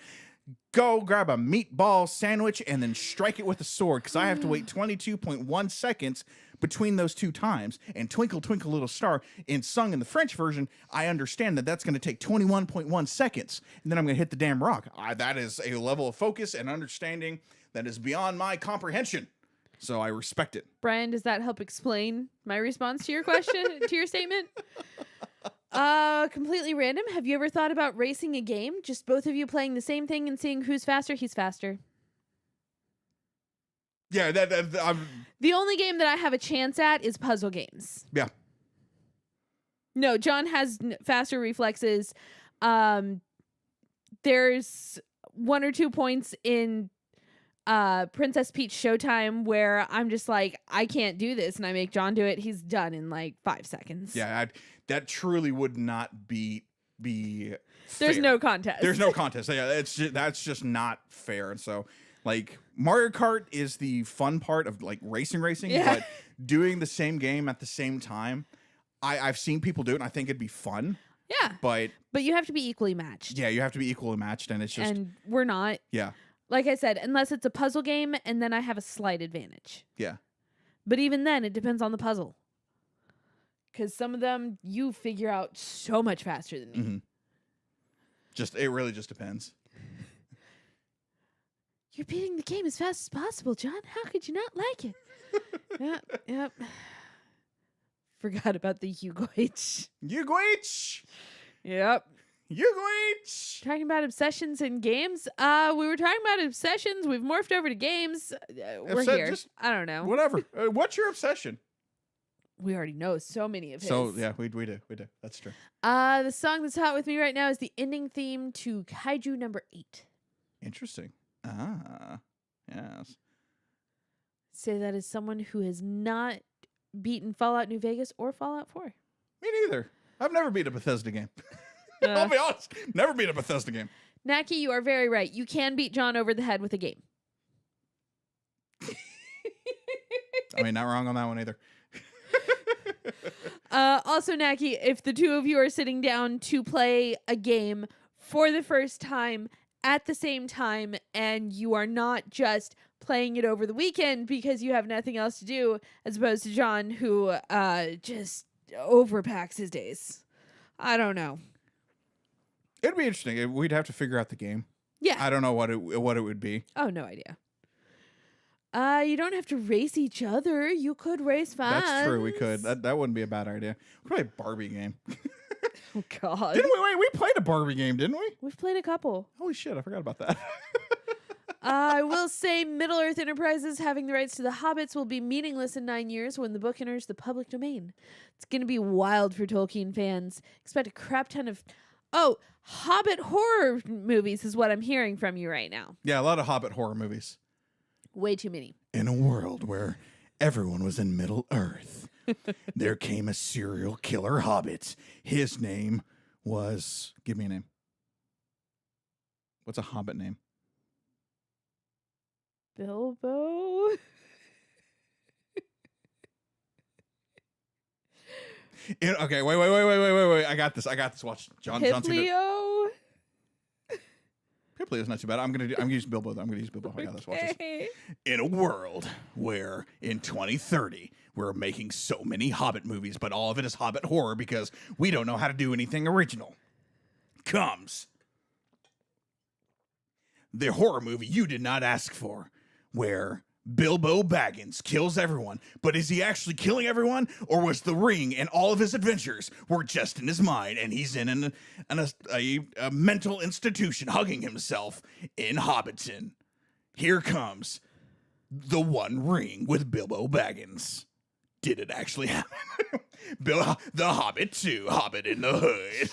go grab a meatball sandwich, and then strike it with a sword because I have to wait 22.1 seconds between those two times. And Twinkle, Twinkle, Little Star, sung in the French version, I understand that that's going to take 21.1 seconds. And then I'm going to hit the damn rock. That is a level of focus and understanding that is beyond my comprehension. So I respect it. Brian, does that help explain my response to your question, to your statement? Completely random. Have you ever thought about racing a game? Just both of you playing the same thing and seeing who's faster? He's faster. Yeah, the only game that I have a chance at is puzzle games. Yeah. No, John has faster reflexes. There's 1 or 2 points in Princess Peach Showtime where I'm just like, I can't do this, and I make John do it. He's done in like 5 seconds. Yeah, that truly would not be fair. There's no contest. There's no contest. Yeah, that's just not fair. And so, like, Mario Kart is the fun part of like racing, yeah. But doing the same game at the same time, I've seen people do it, and I think it'd be fun. Yeah, but you have to be equally matched. Yeah, you have to be equally matched, and it's just, and we're not. Yeah. Like I said, unless it's a puzzle game, and then I have a slight advantage. Yeah. But even then, it depends on the puzzle. Because some of them you figure out so much faster than me. Mm-hmm. It really just depends. You're beating the game as fast as possible, John. How could you not like it? Yep. Forgot about the Yugoich. Yugoich! Yep. Yugoich! Talking about obsessions in games. We were talking about obsessions. We've morphed over to games. We're here. I don't know. Whatever. What's your obsession? We already know so many of his. So, yeah, we do. That's true. The song that's hot with me right now is the ending theme to Kaiju number 8. Interesting. Ah, yes. Say that as someone who has not beaten Fallout New Vegas or Fallout 4. Me neither. I've never beat a Bethesda game. I'll be honest. Never beat a Bethesda game. Naki, you are very right. You can beat John over the head with a game. I mean, not wrong on that one either. Also, Naki, if the two of you are sitting down to play a game for the first time at the same time, and you are not just playing it over the weekend because you have nothing else to do, as opposed to John, who just overpacks his days. I don't know. It'd be interesting. We'd have to figure out the game. Yeah. I don't know what it would be. Oh, no idea. You don't have to race each other. You could race fast. That's true. We could. That wouldn't be a bad idea. We play a Barbie game. Oh, God. Didn't we? Wait, we played a Barbie game, didn't we? We've played a couple. Holy shit, I forgot about that. I will say Middle-earth Enterprises having the rights to the Hobbits will be meaningless in 9 years when the book enters the public domain. It's going to be wild for Tolkien fans. Expect a crap ton of... Oh, Hobbit horror movies is what I'm hearing from you right now. Yeah, a lot of Hobbit horror movies. Way too many. In a world where everyone was in Middle Earth, there came a serial killer hobbit. His name was... Give me a name. What's a hobbit name? Bilbo? Okay, wait. I got this. Watch. John Piplio? Piplio's not too bad. I'm gonna use Bilbo though. I'm gonna use Bilbo. I got this. Watch this. In a world where in 2030 we're making so many Hobbit movies, but all of it is Hobbit horror because we don't know how to do anything original, comes the horror movie you did not ask for, where Bilbo Baggins kills everyone. But is he actually killing everyone, or was the ring and all of his adventures were just in his mind, and he's in a mental institution hugging himself in Hobbiton? Here comes the One Ring with Bilbo Baggins. Did it actually happen? The Hobbit 2, Hobbit in the Hood.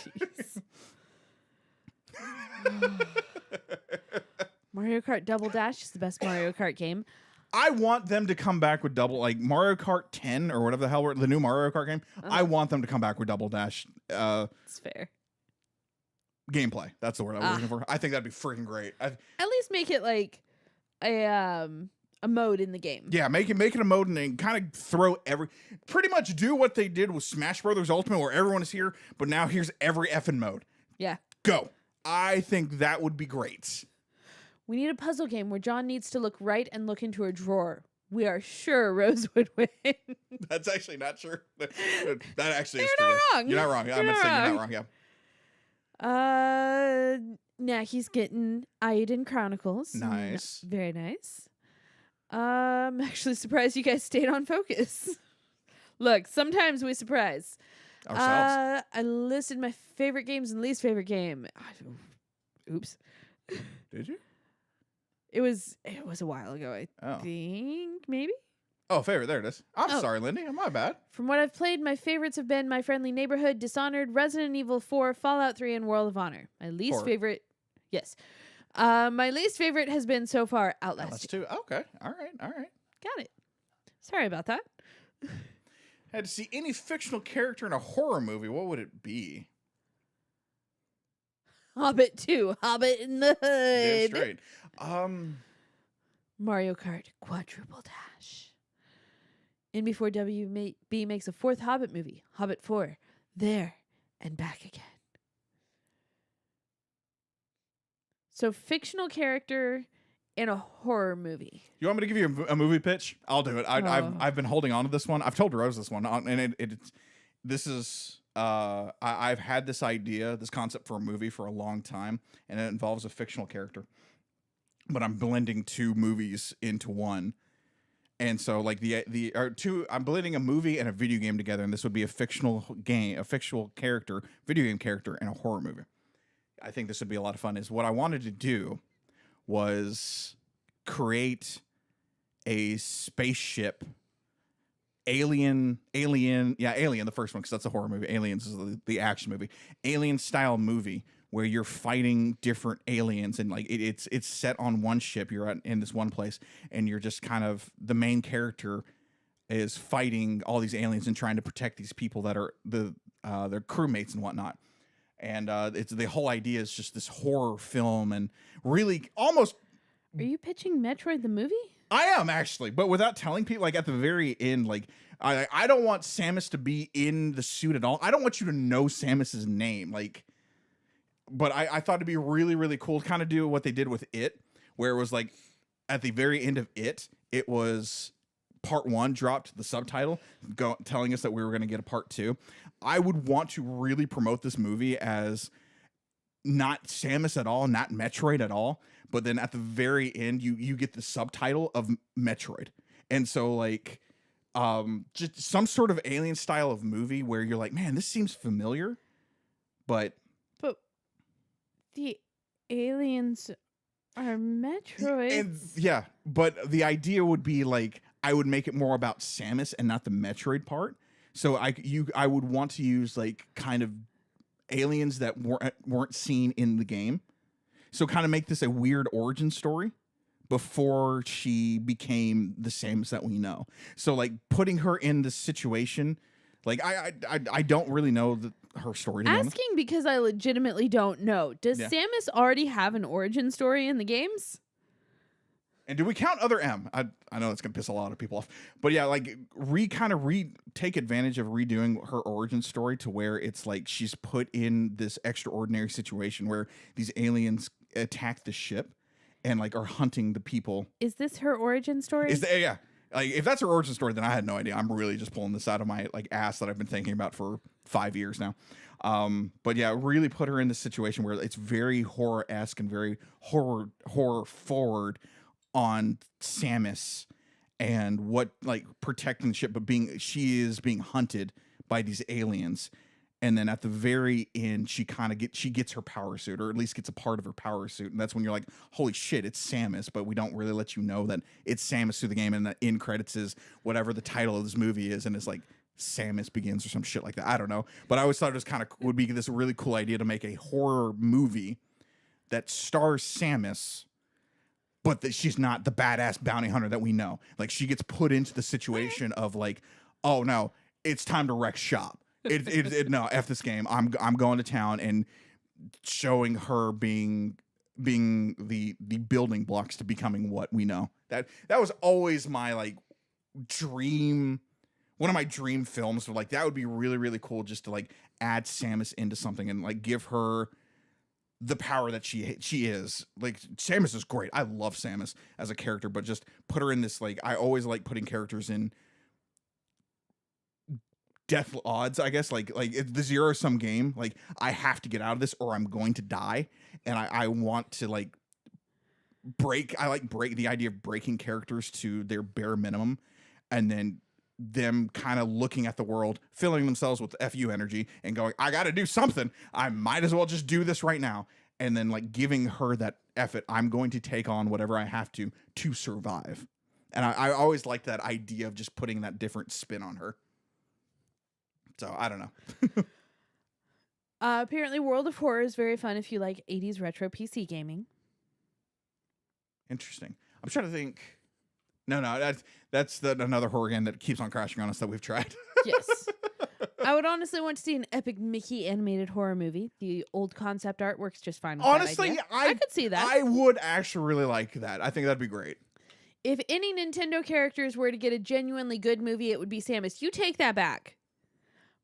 Mario Kart Double Dash is the best Mario Kart game. I want them to come back with like Mario Kart 10 or whatever the hell, the new Mario Kart game. I want them to come back with Double Dash. It's fair. Gameplay. That's the word I was looking for. I think that'd be freaking great. At least make it like a mode in the game. Yeah, make it a mode and kind of throw pretty much do what they did with Smash Brothers Ultimate, where everyone is here, but now here's every effing mode. Yeah. Go. I think that would be great. We need a puzzle game where John needs to look right and look into a drawer. We are sure Rose would win. That's actually not true. That actually is You're true. not wrong. You're not wrong. I'm not saying you're not wrong. Yeah. Now he's getting Aiden Chronicles. Nice. Very nice. I'm actually surprised you guys stayed on focus. Look, sometimes we surprise. Ourselves. I listed my favorite games and least favorite game. Oops. Did you? It was a while ago, I think, maybe? Oh, favorite. There it is. I'm Oh. sorry, Lindy. My bad. From what I've played, my favorites have been My Friendly Neighborhood, Dishonored, Resident Evil 4, Fallout 3, and World of Honor. My least Horror. favorite... Yes. My least favorite has been so far Outlast. That's 2. Okay. All right. Got it. Sorry about that. Had to see any fictional character in a horror movie. What would it be? Hobbit 2, Hobbit in the Damn Hood. straight. Mario Kart Quadruple Dash. And before WB makes a 4th Hobbit movie, Hobbit 4, There and Back Again. So fictional character in a horror movie. You want me to give you a movie pitch? I'll do it. I've been holding on to this one. I've told Rose this one, and I've had this idea, this concept for a movie for a long time, and it involves a fictional character. But I'm blending 2 movies into one. And so like I'm blending a movie and a video game together, and this would be a fictional character, video game character in a horror movie. I think this would be a lot of fun. Is what I wanted to do was create a spaceship Alien, the first one, because that's a horror movie. Aliens is the action movie. Alien style movie where you're fighting different aliens, and like it's set on one ship. You're in this one place, and you're just kind of the main character is fighting all these aliens and trying to protect these people that are their crewmates and whatnot. And it's the whole idea is just this horror film, and really almost. Are you pitching Metroid the movie? I am actually, but without telling people. Like at the very end, like I don't want Samus to be in the suit at all. I don't want you to know Samus's name, like. But I thought it'd be really, really cool to kind of do what they did with It, where it was like at the very end of It was part 1 dropped the subtitle telling us that we were going to get a part 2. I would want to really promote this movie as not Samus at all, not Metroid at all, but then at the very end you get the subtitle of Metroid. And so like just some sort of alien style of movie where you're like, man, this seems familiar, but the aliens are Metroids. And yeah, but the idea would be like I would make it more about Samus and not the Metroid part. So I would want to use like kind of aliens that weren't seen in the game. So kind of make this a weird origin story before she became the Samus that we know. So like putting her in this situation, like I don't really know her story. Asking because I legitimately don't know. Does Yeah. Samus already have an origin story in the games? And do we count Other M? I know it's gonna piss a lot of people off, but yeah, like take advantage of redoing her origin story to where it's like she's put in this extraordinary situation where these aliens attack the ship and like are hunting the people. Is this her origin story? Yeah. Like, if that's her origin story, then I had no idea. I'm really just pulling this out of my like ass that I've been thinking about for 5 years now. But yeah, really put her in this situation where it's very horror-esque and very horror forward on Samus and what like protecting the ship, but she is being hunted by these aliens. And then at the very end, she gets her power suit, or at least gets a part of her power suit. And that's when you're like, holy shit, it's Samus. But we don't really let you know that it's Samus through the game. And the end credits is whatever the title of this movie is. And it's like Samus Begins or some shit like that. I don't know. But I always thought it was would be this really cool idea to make a horror movie that stars Samus, but that she's not the badass bounty hunter that we know. Like, she gets put into the situation of like, oh no, it's time to wreck shop. No, F this game. I'm going to town, and showing her being the building blocks to becoming what we know. That was always my like dream. One of my dream films. Like, that would be really, really cool, just to like add Samus into something and like give her the power that she is. Like, Samus is great. I love Samus as a character, but just put her in this, like, I always like putting characters in death odds, I guess, like the zero-sum game. Like, I have to get out of this or I'm going to die. And I want to like break the idea of breaking characters to their bare minimum, and then them kind of looking at the world, filling themselves with FU energy and going, I got to do something. I might as well just do this right now. And then like giving her that effort. I'm going to take on whatever I have to survive. And I always like that idea of just putting that different spin on her. So I don't know. Apparently, World of Horror is very fun if you like 80s retro PC gaming. Interesting. I'm trying to think. No, that's another horror game that keeps on crashing on us that we've tried. Yes. I would honestly want to see an epic Mickey animated horror movie. The old concept art works just fine with honestly, that idea. I could see that. I would actually really like that. I think that'd be great. If any Nintendo characters were to get a genuinely good movie, it would be Samus. You take that back.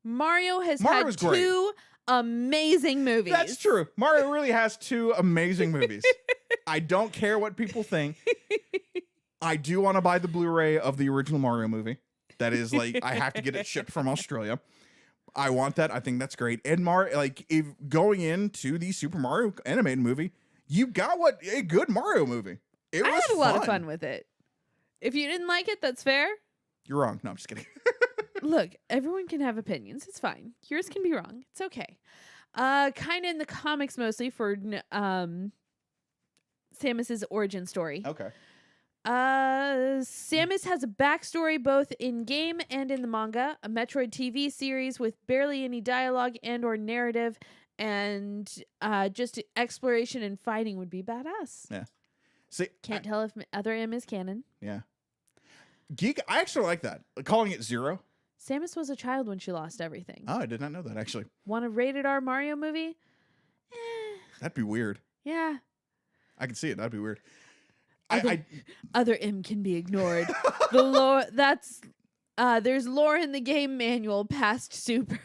Mario has had two amazing movies. That's true. Mario really has two amazing movies. I don't care what people think. I do want to buy the Blu-ray of the original Mario movie. That is like, I have to get it shipped from Australia. I want that. I think that's great. And like, if going into the Super Mario animated movie, you got a good Mario movie. I had a lot of fun with it. If you didn't like it, that's fair. You're wrong. No, I'm just kidding. Look, everyone can have opinions. It's fine. Yours can be wrong. It's okay. Kind of in the comics mostly for Samus's origin story. Okay. Samus has a backstory both in game and in the manga. A Metroid TV series with barely any dialogue and or narrative, and just exploration and fighting would be badass. Yeah. See, can't tell if other M is canon. Yeah. I actually like that. Calling it Zero. Samus was a child when she lost everything. Oh, I did not know that, actually. Want a rated R Mario movie? That'd be weird. Yeah. I can see it. That'd be weird. Other M can be ignored. The lore there's lore in the game manual past Super.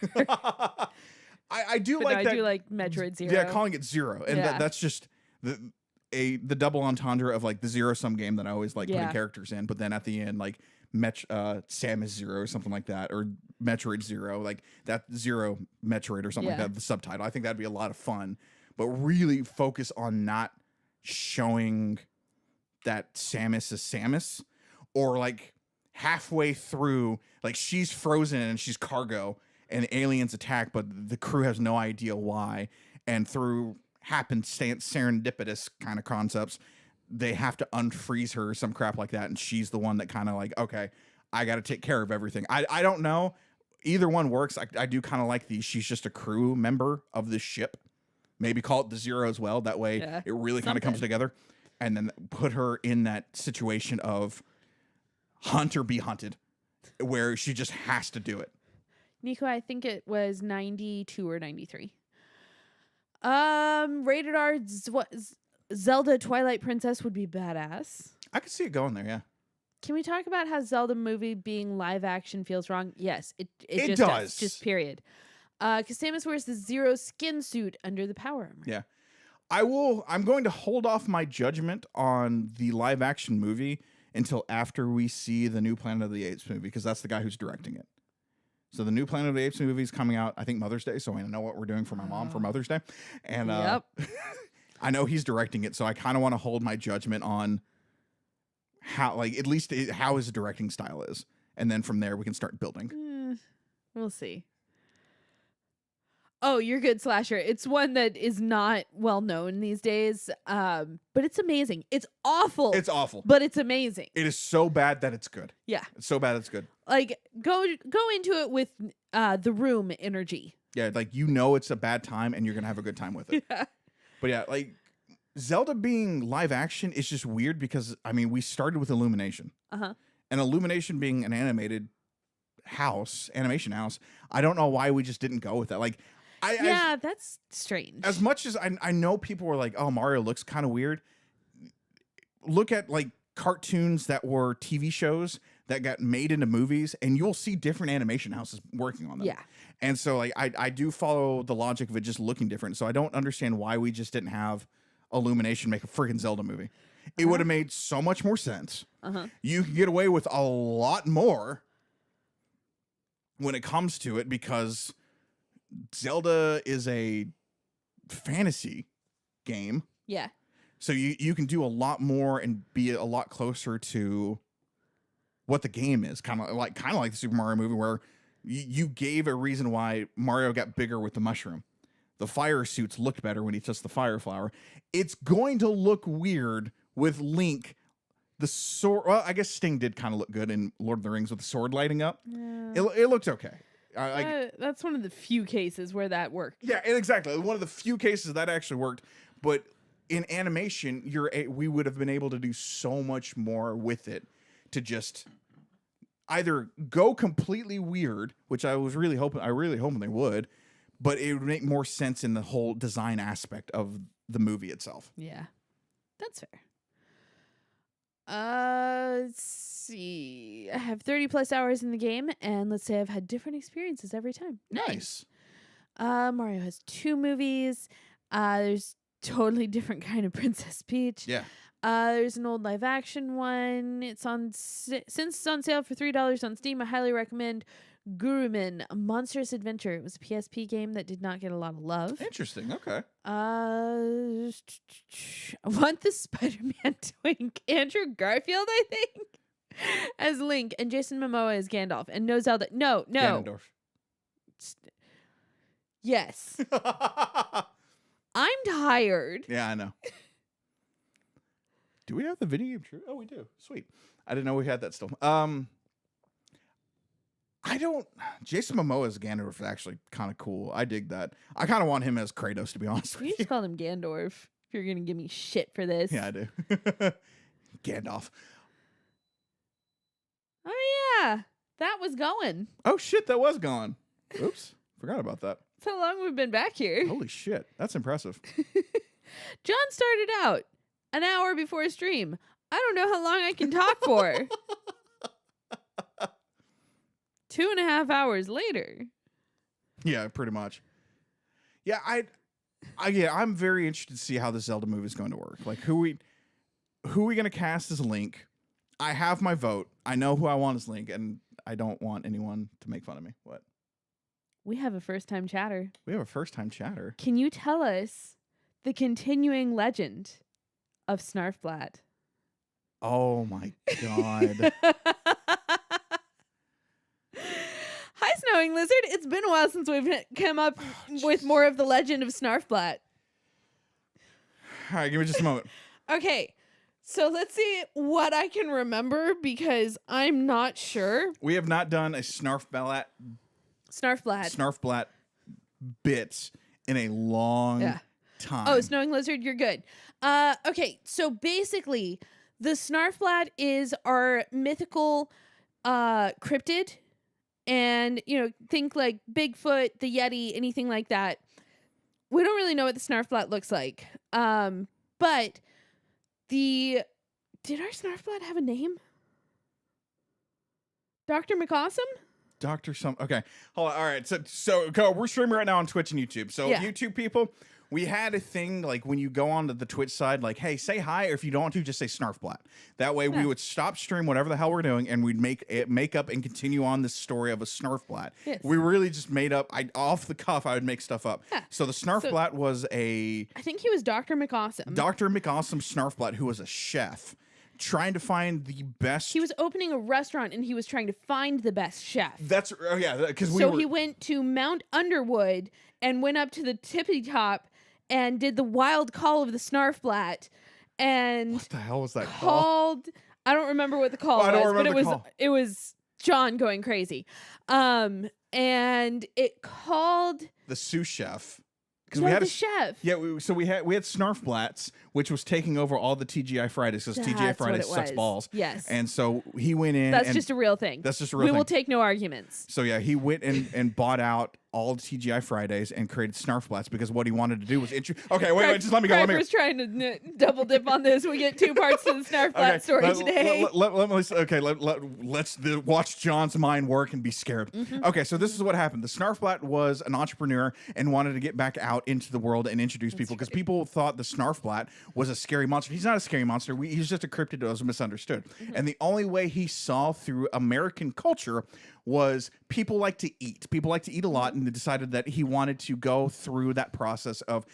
I do but like no, that. I do like Metroid Zero. Yeah, calling it Zero, and that's just the double entendre of like the zero-sum game that I always like putting characters in, but then at the end like Samus Zero or something like that, or Metroid Zero, like that Zero Metroid or something like that. The subtitle. I think that'd be a lot of fun, but really focus on not showing that Samus is Samus, or like halfway through, like she's frozen and she's cargo and aliens attack, but the crew has no idea why, and through serendipitous kind of concepts, they have to unfreeze her or some crap like that, and she's the one that kind of like, okay, I got to take care of everything. I don't know. Either one works. I do kind of like she's just a crew member of this ship. Maybe call it the Zero as well. That way it really kind of comes together. And then put her in that situation of hunt or be hunted, where she just has to do it. Nico, I think it was 92 or 93. Rated R Zelda Twilight Princess would be badass. I could see it going there, yeah. Can we talk about how Zelda movie being live action feels wrong? Yes, it just does. Just period. Because Samus wears the Zero skin suit under the power armor. Yeah. I'm going to hold off my judgment on the live action movie until after we see the new Planet of the Apes movie, because that's the guy who's directing it. So the new Planet of the Apes movie is coming out, I think, Mother's Day. So I know what we're doing for my mom for Mother's Day. And Yep. I know he's directing it. So I kind of want to hold my judgment on how, like, at least how his directing style is. And then from there, we can start building. We'll see. Oh, You're Good Slasher. It's one that is not well known these days, but it's amazing. It's awful. It's awful. But it's amazing. It is so bad that it's good. Yeah. It's so bad it's good. Like, go into it with The Room energy. Yeah, like, you know it's a bad time and you're going to have a good time with it. Yeah. But yeah, like, Zelda being live action is just weird because, I mean, we started with Illumination. Uh-huh. And Illumination being an animation house, I don't know why we just didn't go with that. Like, that's strange. as much as I know people were like, oh, Mario looks kind of weird. Look at, like, cartoons that were TV shows that got made into movies, and you'll see different animation houses working on them. Yeah. And so, like, I do follow the logic of it just looking different. So I don't understand why we just didn't have Illumination make a freaking Zelda movie. It would have made so much more sense. You can get away with a lot more when it comes to it because Zelda is a fantasy game. Yeah. So you can do a lot more and be a lot closer to what the game is. Kind of like the Super Mario movie where you gave a reason why Mario got bigger with the mushroom. The fire suits looked better when he touched the fire flower. It's going to look weird with Link. The sword, well, I guess Sting did kind of look good in Lord of the Rings with the sword lighting up. Yeah. It looked okay. That's one of the few cases where that worked. Yeah, exactly. One of the few cases that actually worked. But in animation, we would have been able to do so much more with it to just either go completely weird, which I was really hoping they would, but it would make more sense in the whole design aspect of the movie itself. Yeah, that's fair. Let's see. I have 30 plus hours in the game, and let's say I've had different experiences every time. Nice. Mario has 2 movies. There's totally different kind of Princess Peach. Yeah. There's an old live action one. It's on since it's on sale for $3 on Steam. I highly recommend Gurumin, A Monstrous Adventure. It was a PSP game that did not get a lot of love. Interesting. Okay. I want the Spider-Man twink. Andrew Garfield, I think, as Link, and Jason Momoa as Gandalf, and no Zelda. No. Ganondorf. Yes. I'm tired. Yeah, I know. Do we have the video game true? Oh, we do. Sweet. I didn't know we had that still. Jason Momoa as Gandalf is actually kind of cool. I dig that. I kind of want him as Kratos, to be honest with You you. just called him Gandorf. If you're going to give me shit for this. Yeah, I do. Gandalf. Oh, yeah. That was going. Oh, shit, that was gone. Oops. Forgot about that. That's how long we've been back here. Holy shit. That's impressive. John started out an hour before stream. I don't know how long I can talk for. 2.5 hours later. Yeah, pretty much. Yeah, I'm very interested to see how the Zelda movie is going to work. Like, who we going to cast as Link? I have my vote. I know who I want as Link, and I don't want anyone to make fun of me. What? We have a first-time chatter. We have a first-time chatter. Can you tell us the continuing legend of Snarfblatt? Oh my god. Hi, Snowing Lizard. It's been a while since we've come up with more of the legend of Snarfblatt. All right, give me just a moment. Okay, so let's see what I can remember because I'm not sure. We have not done a Snarfblatt bits in a long time. Oh, Snowing Lizard, you're good. Okay, so basically, the Snarfblatt is our mythical cryptid. And, think like Bigfoot, the Yeti, anything like that. We don't really know what the Snarfblatt looks like. But did our Snarfblatt have a name? Dr. McAwesome? Okay. Hold on. All right. So we're streaming right now on Twitch and YouTube. So Yeah. YouTube people, We had a thing like when you go onto the Twitch side, like, hey, say hi, or if you don't want to, just say Snarfblat. That way we would stop stream whatever the hell we're doing, and we'd make up and continue on this story of a Snarfblat. Yes. We really just made up. Off the cuff, I would make stuff up. Yeah. So the Snarfblat was I think he was Dr. McAwesome. Dr. McAwesome Snarfblat, who was a chef, trying to find the best. He was opening a restaurant, and he was trying to find the best chef. Because he went to Mount Underwood and went up to the tippy top and did the wild call of the Snarfblat. And what the hell was that called? I don't remember what the call was, but it was John going crazy. And it called the sous chef. We had the chef. Yeah, we had Snarfblats, which was taking over all the TGI Fridays because TGI Fridays sucks balls. Yes. And so he went in. That's just a real thing. That's just a real thing. We will take no arguments. So yeah, he went and bought out all TGI Fridays and created Snarfblats because what he wanted to do was okay, wait, just let me go. Piper's trying to double dip on this. We get 2 parts to the Snarfblat story today. Let's watch John's mind work and be scared. Okay, so this is what happened. The Snarfblat was an entrepreneur and wanted to get back out into the world and introduce people because people thought the Snarfblat was a scary monster. He's not a scary monster. He's just a cryptid that was misunderstood. And the only way he saw through American culture was people like to eat. People like to eat a lot, and they decided that he wanted to go through that process of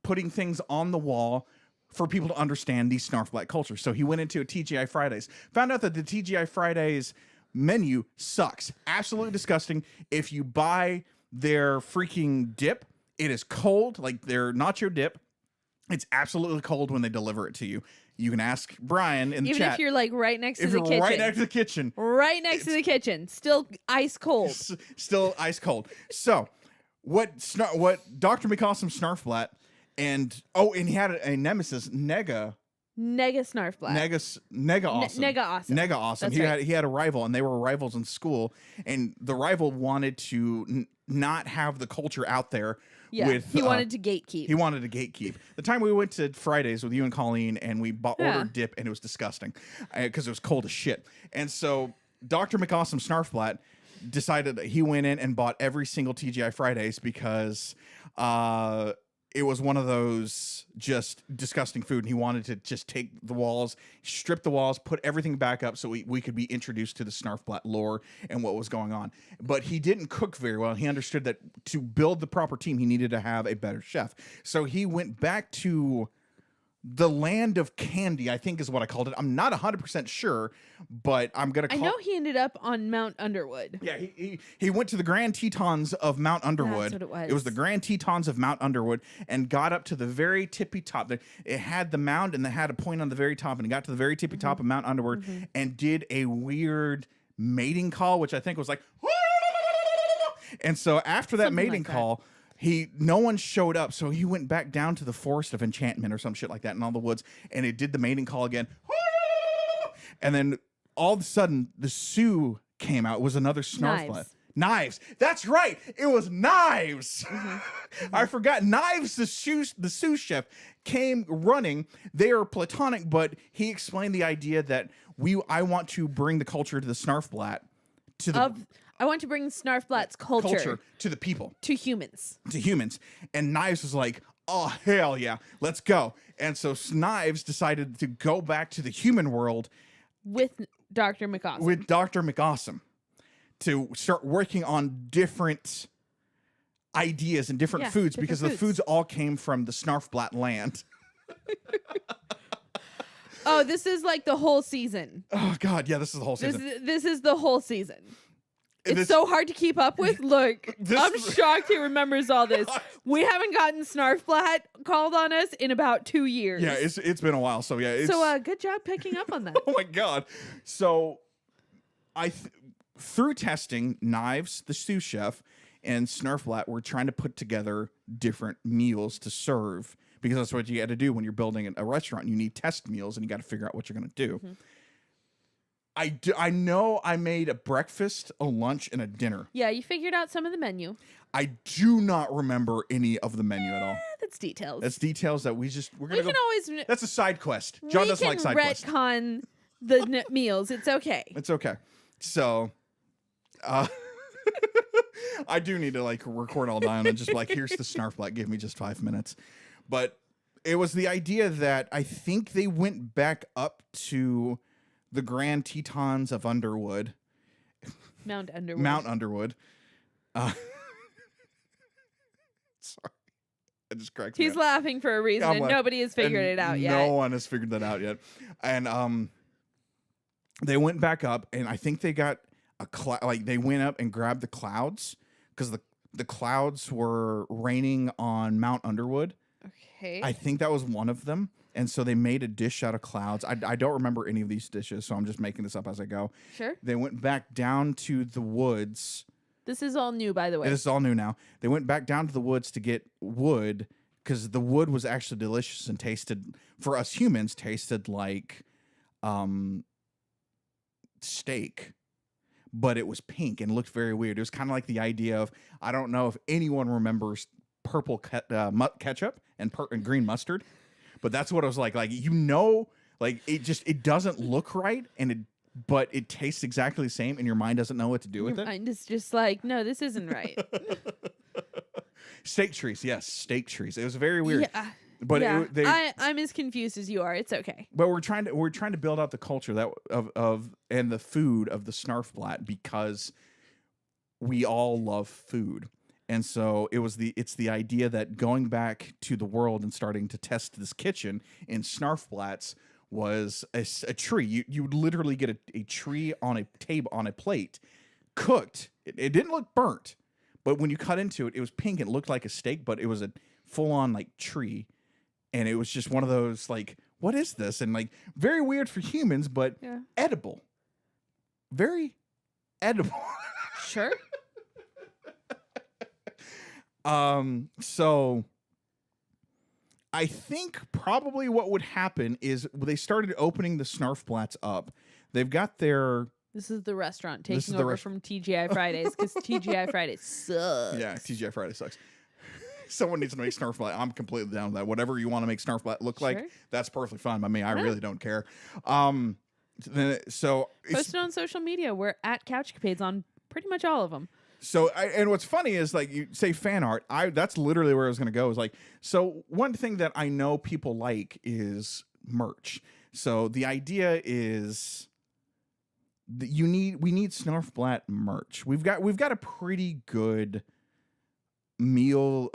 putting things on the wall for people to understand the Snarfblat culture. So he went into a TGI Fridays, found out that the TGI Fridays menu sucks. Absolutely disgusting. If you buy their freaking dip, it is cold, like their nacho dip. It's absolutely cold when they deliver it to you. You can ask Brian in the chat. Even if you're like right next to the kitchen. Right next to the kitchen. Right next to the kitchen. Still ice cold. Still ice cold. So, what Dr. McAwesome Snarfblat and he had a nemesis, Nega Snarfblat. Nega Awesome. Nega Awesome. He had a rival, and they were rivals in school, and the rival wanted to not have the culture out there. Yeah, he wanted to gatekeep. He wanted to gatekeep. The time we went to Fridays with you and Colleen, and we ordered dip, and it was disgusting because it was cold as shit. And so Dr. McAwesome Snarfblat decided that he went in and bought every single TGI Fridays because it was one of those just disgusting food, and he wanted to just take the walls, strip the walls, put everything back up so we could be introduced to the Snarfblat lore and what was going on. But he didn't cook very well. He understood that to build the proper team, he needed to have a better chef. So he went back to the land of candy, I think is what I called it. I'm not 100% sure, but I'm going to call I know he ended up on Mount Underwood. Yeah, he went to the Grand Tetons of Mount Underwood. That's what it was. It was the Grand Tetons of Mount Underwood and got up to the very tippy top. It had the mound and they had a point on the very top, and he got to the very tippy top of Mount Underwood and did a weird mating call, which I think was like, and so after that mating call, no one showed up, so he went back down to the Forest of Enchantment or some shit like that in all the woods, and it did the mating call again. And then all of a sudden, the Sioux came out. It was another Snarfblat. Knives. That's right. It was Knives. I forgot. Knives, the sous chef, came running. They are platonic, but he explained the idea that I want to bring the culture to the Snarfblat. I want to bring Snarfblat's culture to the people. To humans. And Knives was like, oh, hell yeah, let's go. And so Knives decided to go back to the human world. With Dr. McAwesome. To start working on different ideas and different foods because the foods all came from the Snarfblat land. Oh, this is like the whole season. Oh, God. Yeah, this is the whole season. This is the whole season. It's so hard to keep up with. Look, I'm shocked he remembers all this. We haven't gotten Snarfblat called on us in about 2 years. Yeah, it's been a while. So, yeah. Good job picking up on that. Oh, my God. So, through testing, Knives, the sous chef, and Snarfblat were trying to put together different meals to serve because that's what you got to do when you're building a restaurant. You need test meals, and you got to figure out what you're going to do. I know I made a breakfast, a lunch, and a dinner. Yeah, you figured out some of the menu. I do not remember any of the menu at all. That's details. That's details that we're gonna always. That's a side quest. John doesn't like side quests. We can retcon the meals. It's okay. It's okay. So, I do need to record all down and just here's the Snarfblat. Give me just 5 minutes. But it was the idea that I think they went back up to the Grand Tetons of Underwood. Mount Underwood. Mount Underwood. Sorry. It just cracks me He's up. laughing for a reason, I'm and like- nobody has figured it out yet. No one has figured that out yet. And they went back up, and I think they got they went up and grabbed the clouds because the clouds were raining on Mount Underwood. Okay. I think that was one of them. And so they made a dish out of clouds. I don't remember any of these dishes, so I'm just making this up as I go. Sure. They went back down to the woods. This is all new, by the way. This is all new now. They went back down to the woods to get wood because the wood was actually delicious and tasted, for us humans, tasted like steak. But it was pink and looked very weird. It was kind of like the idea of, I don't know if anyone remembers purple ketchup and green mustard, but that's what it was like. Like, it doesn't look right, but it tastes exactly the same, and your mind doesn't know what to do with Your it. mind is just like, no, this isn't right. Steak trees, yes, steak trees. It was very weird. Yeah. But yeah. I'm as confused as you are. It's okay. But we're trying to build out the culture and the food of the Snarfblatt because we all love food. And so it's the idea that going back to the world and starting to test this kitchen in Snarfblatts was a tree. You would literally get a tree on a table on a plate, cooked. It didn't look burnt, but when you cut into it, it was pink and it looked like a steak, but it was a full on like tree. And it was just one of those, like, what is this? And, like, very weird for humans, but edible. Very edible. Sure. So I think probably what would happen is they started opening the Snarfblatts up. They've got their... This is the restaurant taking over from TGI Fridays because TGI Fridays sucks. Yeah, TGI Fridays sucks. Someone needs to make Snarfblatt. I'm completely down with that. Whatever you want to make Snarfblatt look like, that's perfectly fine by me. I really don't care. So post it on social media. We're at CouchCapades on pretty much all of them. So and what's funny is, like, you say fan art. That's literally where I was going to go. Is like, so one thing that I know people like is merch. So the idea is that we need Snarfblatt merch. We've got a pretty good menu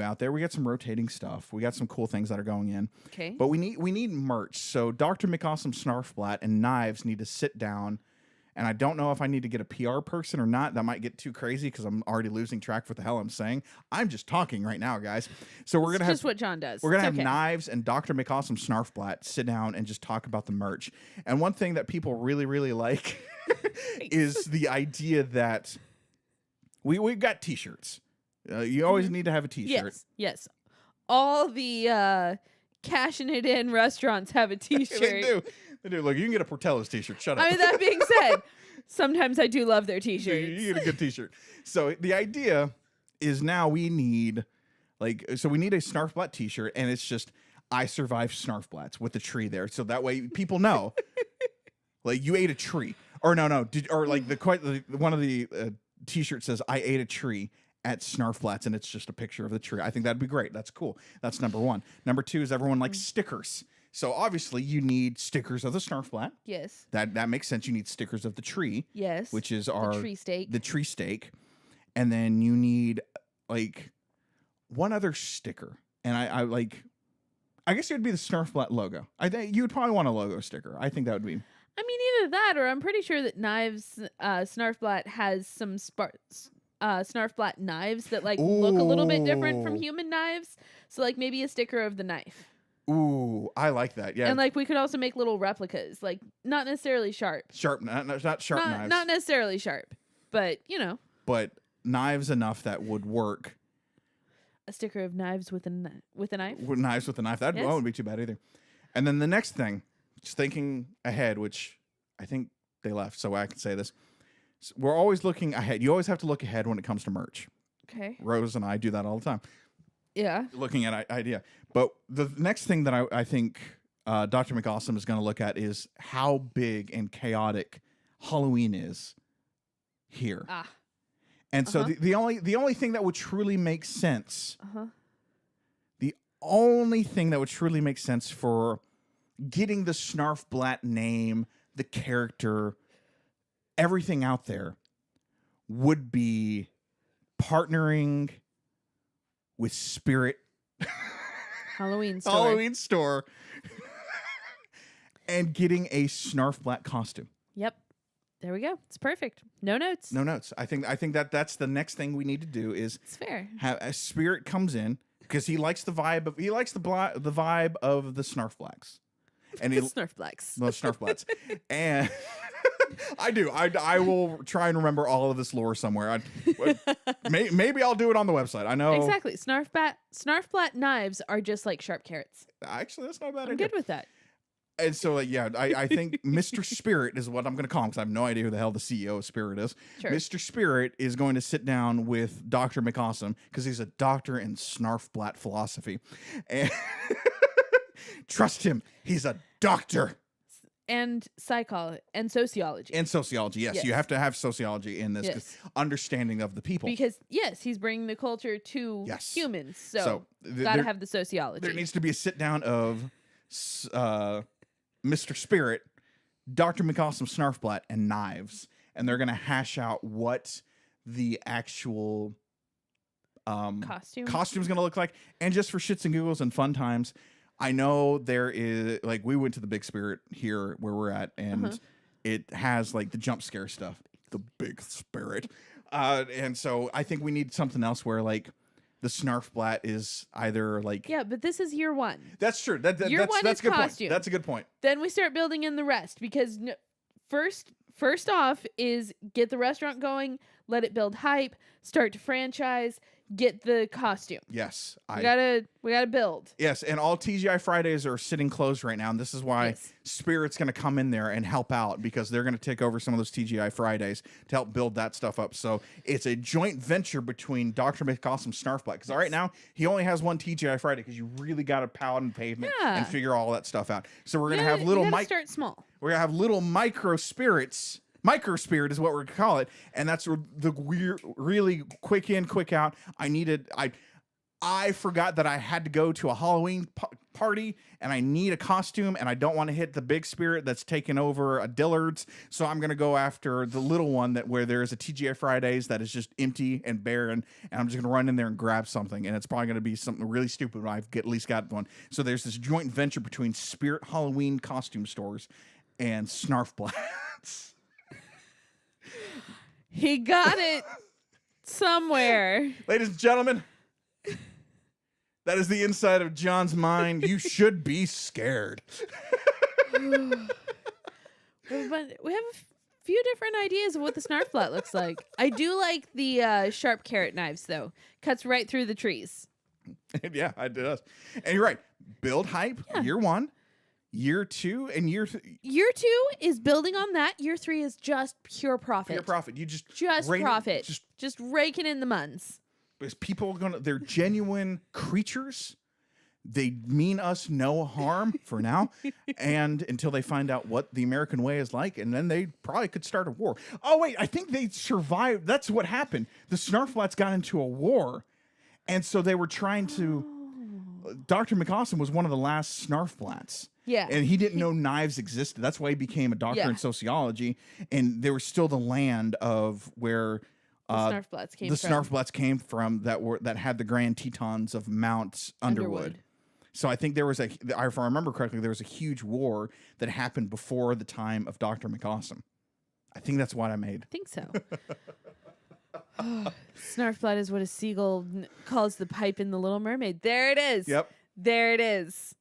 out there. We got some rotating stuff. We got some cool things that are going in. Okay. But we need merch. So Dr. McAwesome Snarfblatt and Knives need to sit down. And I don't know if I need to get a PR person or not. That might get too crazy because I'm already losing track of what the hell I'm saying. I'm just talking right now, guys. So we're gonna have just what John does. We're gonna have Knives and Dr. McAwesome Snarfblatt sit down and just talk about the merch. And one thing that people really, really like is the idea that we've got T-shirts. You always need to have a T-shirt. Yes. All the cashing it in restaurants have a T-shirt. They do. Look, you can get a Portillo's T-shirt. Shut up. I mean, that being said, sometimes I do love their T-shirts. You get a good T-shirt. So the idea is now we need a Snarfblatt T-shirt, and it's just I survived Snarfblatts with the tree there, so that way people know, like, you ate a tree, or no, one of the T-shirts says I ate a tree at Snarfblatts, and it's just a picture of the tree. I think that'd be great. That's cool. That's number one. Number two is everyone likes stickers. So obviously you need stickers of the Snarfblatt. Yes. That makes sense. You need stickers of the tree. Yes. Which is our tree steak. The tree steak. And then you need like one other sticker. And I guess it would be the Snarfblatt logo. I think you would probably want a logo sticker. I think that would be. I mean, either that or I'm pretty sure that Knives Snarfblatt has some Snarfblatt knives that look a little bit different from human knives. So like maybe a sticker of the knife. Ooh, I like that. Yeah. And like we could also make little replicas, like not necessarily sharp. Not sharp knives. Not necessarily sharp, but But knives enough that would work. A sticker of knives with a knife. Knives with a knife. That wouldn't be too bad either. And then the next thing, just thinking ahead, which I think they left, so I can say this. So we're always looking ahead. You always have to look ahead when it comes to merch. Okay. Rose and I do that all the time. Yeah. Looking at idea. But the next thing that I think Dr. McAwesome is going to look at is how big and chaotic Halloween is here. And so the only thing that would truly make sense, only thing that would truly make sense for getting the Snarfblatt name, the character, everything out there would be partnering with Spirit Halloween store and getting a Snarfblatt costume. Yep. There we go. It's perfect. No notes. No notes. I think that's the next thing we need to do is It's fair. have a Spirit comes in because he likes the vibe of the vibe of the Snarfblacks. And he Snarfblacks. well, Snarfblatts. And I do. I will try and remember all of this lore somewhere. Maybe I'll do it on the website. I know Exactly. Snarfblatt knives are just like sharp carrots. actually that's not a bad I'm idea. good with that. And so, I think Mr. Spirit is what I'm going to call him because I have no idea who the hell the CEO of Spirit is. Sure. Mr. Spirit is going to sit down with Dr. McAwesome because he's a doctor in Snarfblatt philosophy. And trust him, he's a doctor. And psychology and sociology. And sociology, yes. You have to have sociology in this 'cause understanding of the people. Because, yes, he's bringing the culture to humans. So gotta have the sociology. There needs to be a sit down of Mr. Spirit, Dr. McAwesome Snarfblatt, and knives. And they're going to hash out what the actual costume's going to look like. And just for shits and giggles and fun times, I know there is, like, we went to the Big Spirit here where we're at, and it has, like, the jump scare stuff. The Big Spirit. And so I think we need something else where, like, the Snarfblatt is either, like... Yeah, but this is year one. That's true. That's Year one that's is a good costume. point. That's a good point. Then we start building in the rest because first off is get the restaurant going, let it build hype, start to franchise, get the costume. Yes. We gotta build. Yes, and all TGI Fridays are sitting closed right now, and this is why Spirit's going to come in there and help out because they're going to take over some of those TGI Fridays to help build that stuff up. So it's a joint venture between Dr. McAwesome Snarfblatt because right now he only has one TGI Friday because you really got to pound pavement and figure all that stuff out. So we're going to have little start small. We're going to have little micro spirits. Micro Spirit is what we're gonna call it, and that's the weird, really quick in, quick out. I forgot that I had to go to a Halloween party, and I need a costume, and I don't want to hit the Big Spirit that's taken over a Dillard's, so I'm gonna go after the little one where there's a TGI Fridays that is just empty and barren, and I'm just gonna run in there and grab something, and it's probably gonna be something really stupid, but I've at least got one. So there's this joint venture between Spirit Halloween costume stores and Snarfblatts. He got it somewhere. Ladies and gentlemen, that is the inside of John's mind. You should be scared. But we have a few different ideas of what the Snarfblatt looks like. I do like the sharp carrot knives, though. Cuts right through the trees. Yeah, it does. And you're right. Build hype, year one. Year two and year 2 is building on that. Year 3 is just pure profit. Pure profit. You just profit. Just raking in the muns. Because people are they're genuine creatures. They mean us no harm for now, and until they find out what the American way is like, and then they probably could start a war. Oh wait, I think they survived. That's what happened. The Snarfblatts got into a war, and so they were trying to. Dr. McAwesome was one of the last Snarfblatts. Yeah. And he didn't know knives existed. That's why he became a doctor in sociology. And there was still the land of where the Snarfblatts came from that had the Grand Tetons of Mount Underwood. So I think if I remember correctly, there was a huge war that happened before the time of Dr. McAwesome. I think that's what I made. I think so. Snarfblatt is what a seagull calls the pipe in The Little Mermaid. There it is. Yep. There it is.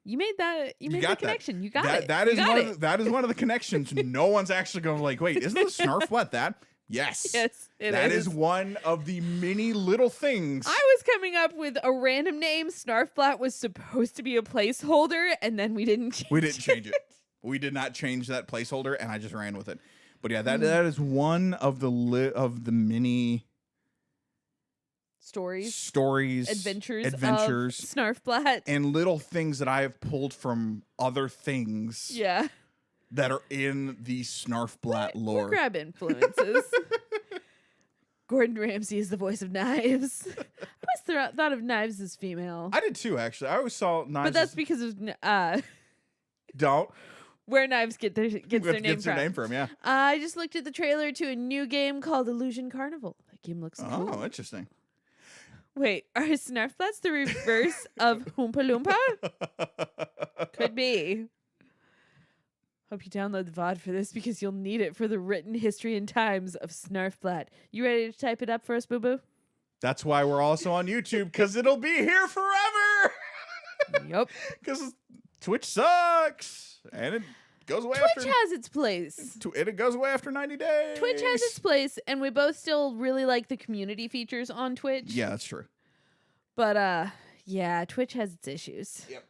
You made that. You made the connection. You got it. That is one of the connections. No one's actually going like, wait, isn't the Snarfblatt that? Yes. Yes, it is. That is one of the many little things. I was coming up with a random name. Snarfblatt was supposed to be a placeholder, and then we didn't change it. We did not change that placeholder, and I just ran with it. But yeah, that is one of the many stories, adventures of Snarfblatt, and little things that I have pulled from other things. Yeah, that are in the Snarfblatt lore. We grab influences. Gordon Ramsay is the voice of Knives. I always thought of Knives as female. I did too, actually. I always saw Knives. But that's because of don't where Knives gets their name from. Yeah. I just looked at the trailer to a new game called Illusion Carnival. That game looks cool. Oh, interesting. Wait, are Snarflats the reverse of Oompa Loompa? Could be. Hope you download the VOD for this because you'll need it for the written history and times of Snarfplat. You ready to type it up for us, Boo Boo? That's why we're also on YouTube, because it'll be here forever. Yup. Because Twitch sucks. And it goes away Twitch has its place. And it goes away after 90 days. Twitch has its place, and we both still really like the community features on Twitch. Yeah, that's true. But, yeah, Twitch has its issues. Yep.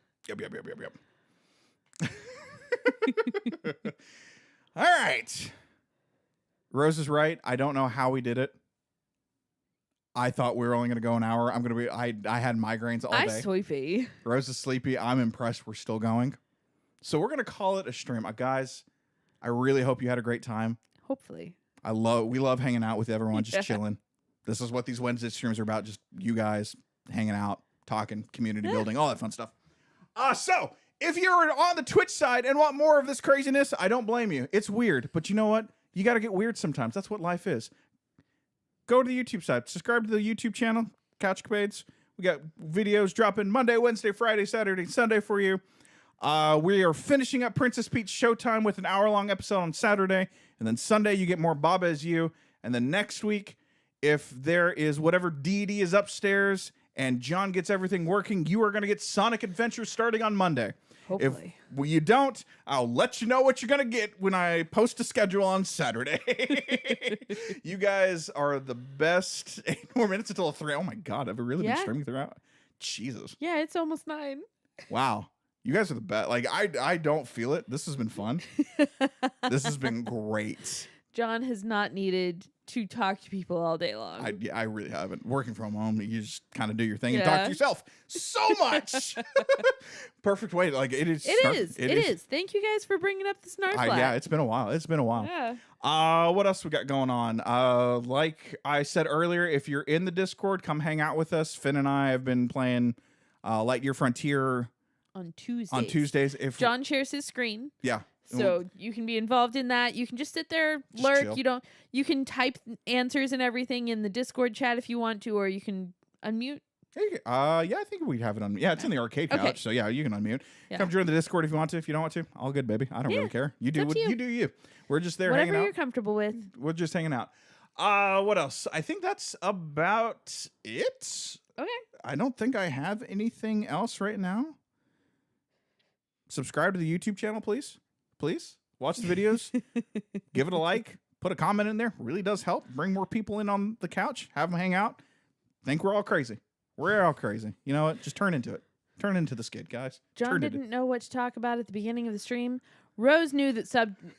All right. Rose is right. I don't know how we did it. I thought we were only going to go an hour. I had migraines all day. I'm sleepy. Rose is sleepy. I'm impressed we're still going. So we're going to call it a stream. Guys, I really hope you had a great time. Hopefully. We love hanging out with everyone, just chilling. This is what these Wednesday streams are about. Just you guys hanging out, talking, community building, all that fun stuff. So if you're on the Twitch side and want more of this craziness, I don't blame you. It's weird, but you know what? You got to get weird sometimes. That's what life is. Go to the YouTube side. Subscribe to the YouTube channel, CouchCapades. We got videos dropping Monday, Wednesday, Friday, Saturday, Sunday for you. We are finishing up Princess Peach Showtime with an hour-long episode on Saturday. And then Sunday, you get more Baba Is You. And then next week, if there is whatever deity is upstairs and John gets everything working, you are going to get Sonic Adventure starting on Monday. Hopefully. If you don't, I'll let you know what you're going to get when I post a schedule on Saturday. You guys are the best. 8 more minutes until 3. Oh my God, have we really been streaming throughout? Jesus. Yeah, it's almost 9. Wow. You guys are the best. Like, I don't feel it. This has been fun. This has been great. John has not needed to talk to people all day long. I really haven't. Working from home, you just kind of do your thing and talk to yourself so much. Perfect way. Like it is. It is. Thank you guys for bringing up the Snarflat. Yeah, it's been a while. Yeah. What else we got going on? Like I said earlier, if you're in the Discord, come hang out with us. Finn and I have been playing Lightyear Frontier on Tuesdays. If John shares his screen. Yeah. So you can be involved in that. You can just sit there, lurk. Chill. You can type answers and everything in the Discord chat if you want to, or you can unmute. Yeah, I think we have it on. Yeah, it's in the arcade couch. Okay. So yeah, you can unmute. Yeah. Come join the Discord if you want to. If you don't want to, all good, baby. I don't really care. You do what you do. You. We're just there hanging out. Whatever you're comfortable with. We're just hanging out. What else? I think that's about it. Okay. I don't think I have anything else right now. Subscribe to the YouTube channel, please. Please watch the videos. Give it a like. Put a comment in there. Really does help. Bring more people in on the couch. Have them hang out. Think we're all crazy. We're all crazy. You know what? Just turn into it. Turn into the skid, guys. John didn't know what to talk about at the beginning of the stream. Rose knew that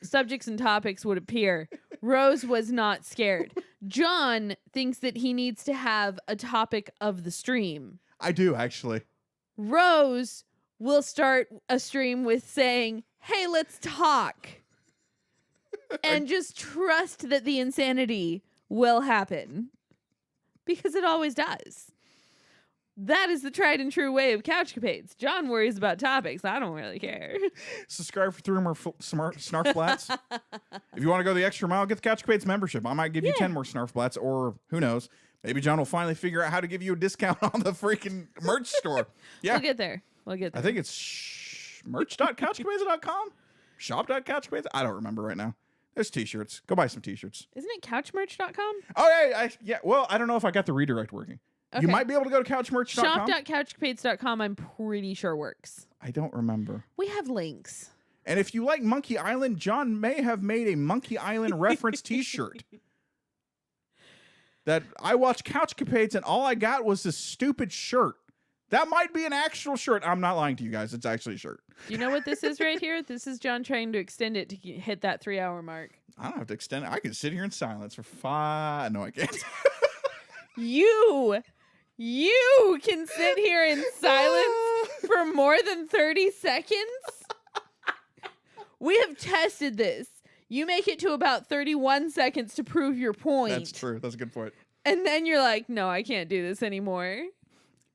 subjects and topics would appear. Rose was not scared. John thinks that he needs to have a topic of the stream. I do, actually. Rose will start a stream with saying, "Hey, let's talk." And just trust that the insanity will happen. Because it always does. That is the tried and true way of CouchCapades. John worries about topics. I don't really care. Subscribe for 3 more Snarf Flats. If you want to go the extra mile, get the CouchCapades membership. I might give you 10 more Snarf Flats, or who knows. Maybe John will finally figure out how to give you a discount on the freaking merch store. Yeah. We'll get there. I think it's merch.couchcapades.com? Shop.couchcapades? I don't remember right now. There's t-shirts. Go buy some t-shirts. Isn't it couchmerch.com? Oh, yeah. Well, I don't know if I got the redirect working. Okay. You might be able to go to couchmerch.com. Shop.couchcapades.com, I'm pretty sure works. I don't remember. We have links. And if you like Monkey Island, John may have made a Monkey Island reference t-shirt. That I watched CouchCapades and all I got was this stupid shirt. That might be an actual shirt. I'm not lying to you guys. It's actually a shirt. You know what this is right here? This is John trying to extend it to hit that 3-hour mark. I don't have to extend it. I can sit here in silence for 5... No, I can't. You can sit here in silence for more than 30 seconds? We have tested this. You make it to about 31 seconds to prove your point. That's true. That's a good point. And then you're like, no, I can't do this anymore.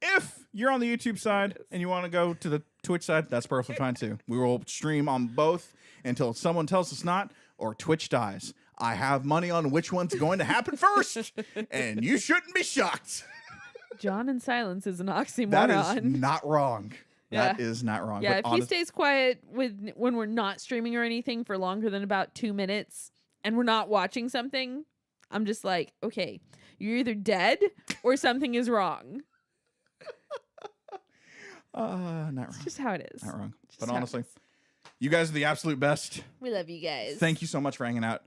If you're on the YouTube side and you want to go to the Twitch side, that's perfectly fine too. We will stream on both until someone tells us not or Twitch dies. I have money on which one's going to happen first, and you shouldn't be shocked. John in silence is an oxymoron. That is not wrong. Yeah. That is not wrong. Yeah, But if he stays quiet when we're not streaming or anything for longer than about 2 minutes and we're not watching something, I'm just like, okay, you're either dead or something is wrong. not wrong. It's just how it is. Not wrong. Just But how it honestly, is. you guys are the absolute best. We love you guys. Thank you so much for hanging out.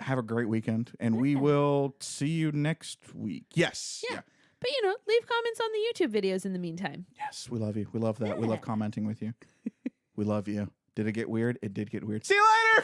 Have a great weekend, and we Yeah. will see you next week. Yes. Yeah. But, leave comments on the YouTube videos in the meantime. Yes, we love you. We love that. We Yeah. love commenting with you. We love you. Did it get weird? It did get weird. See you later.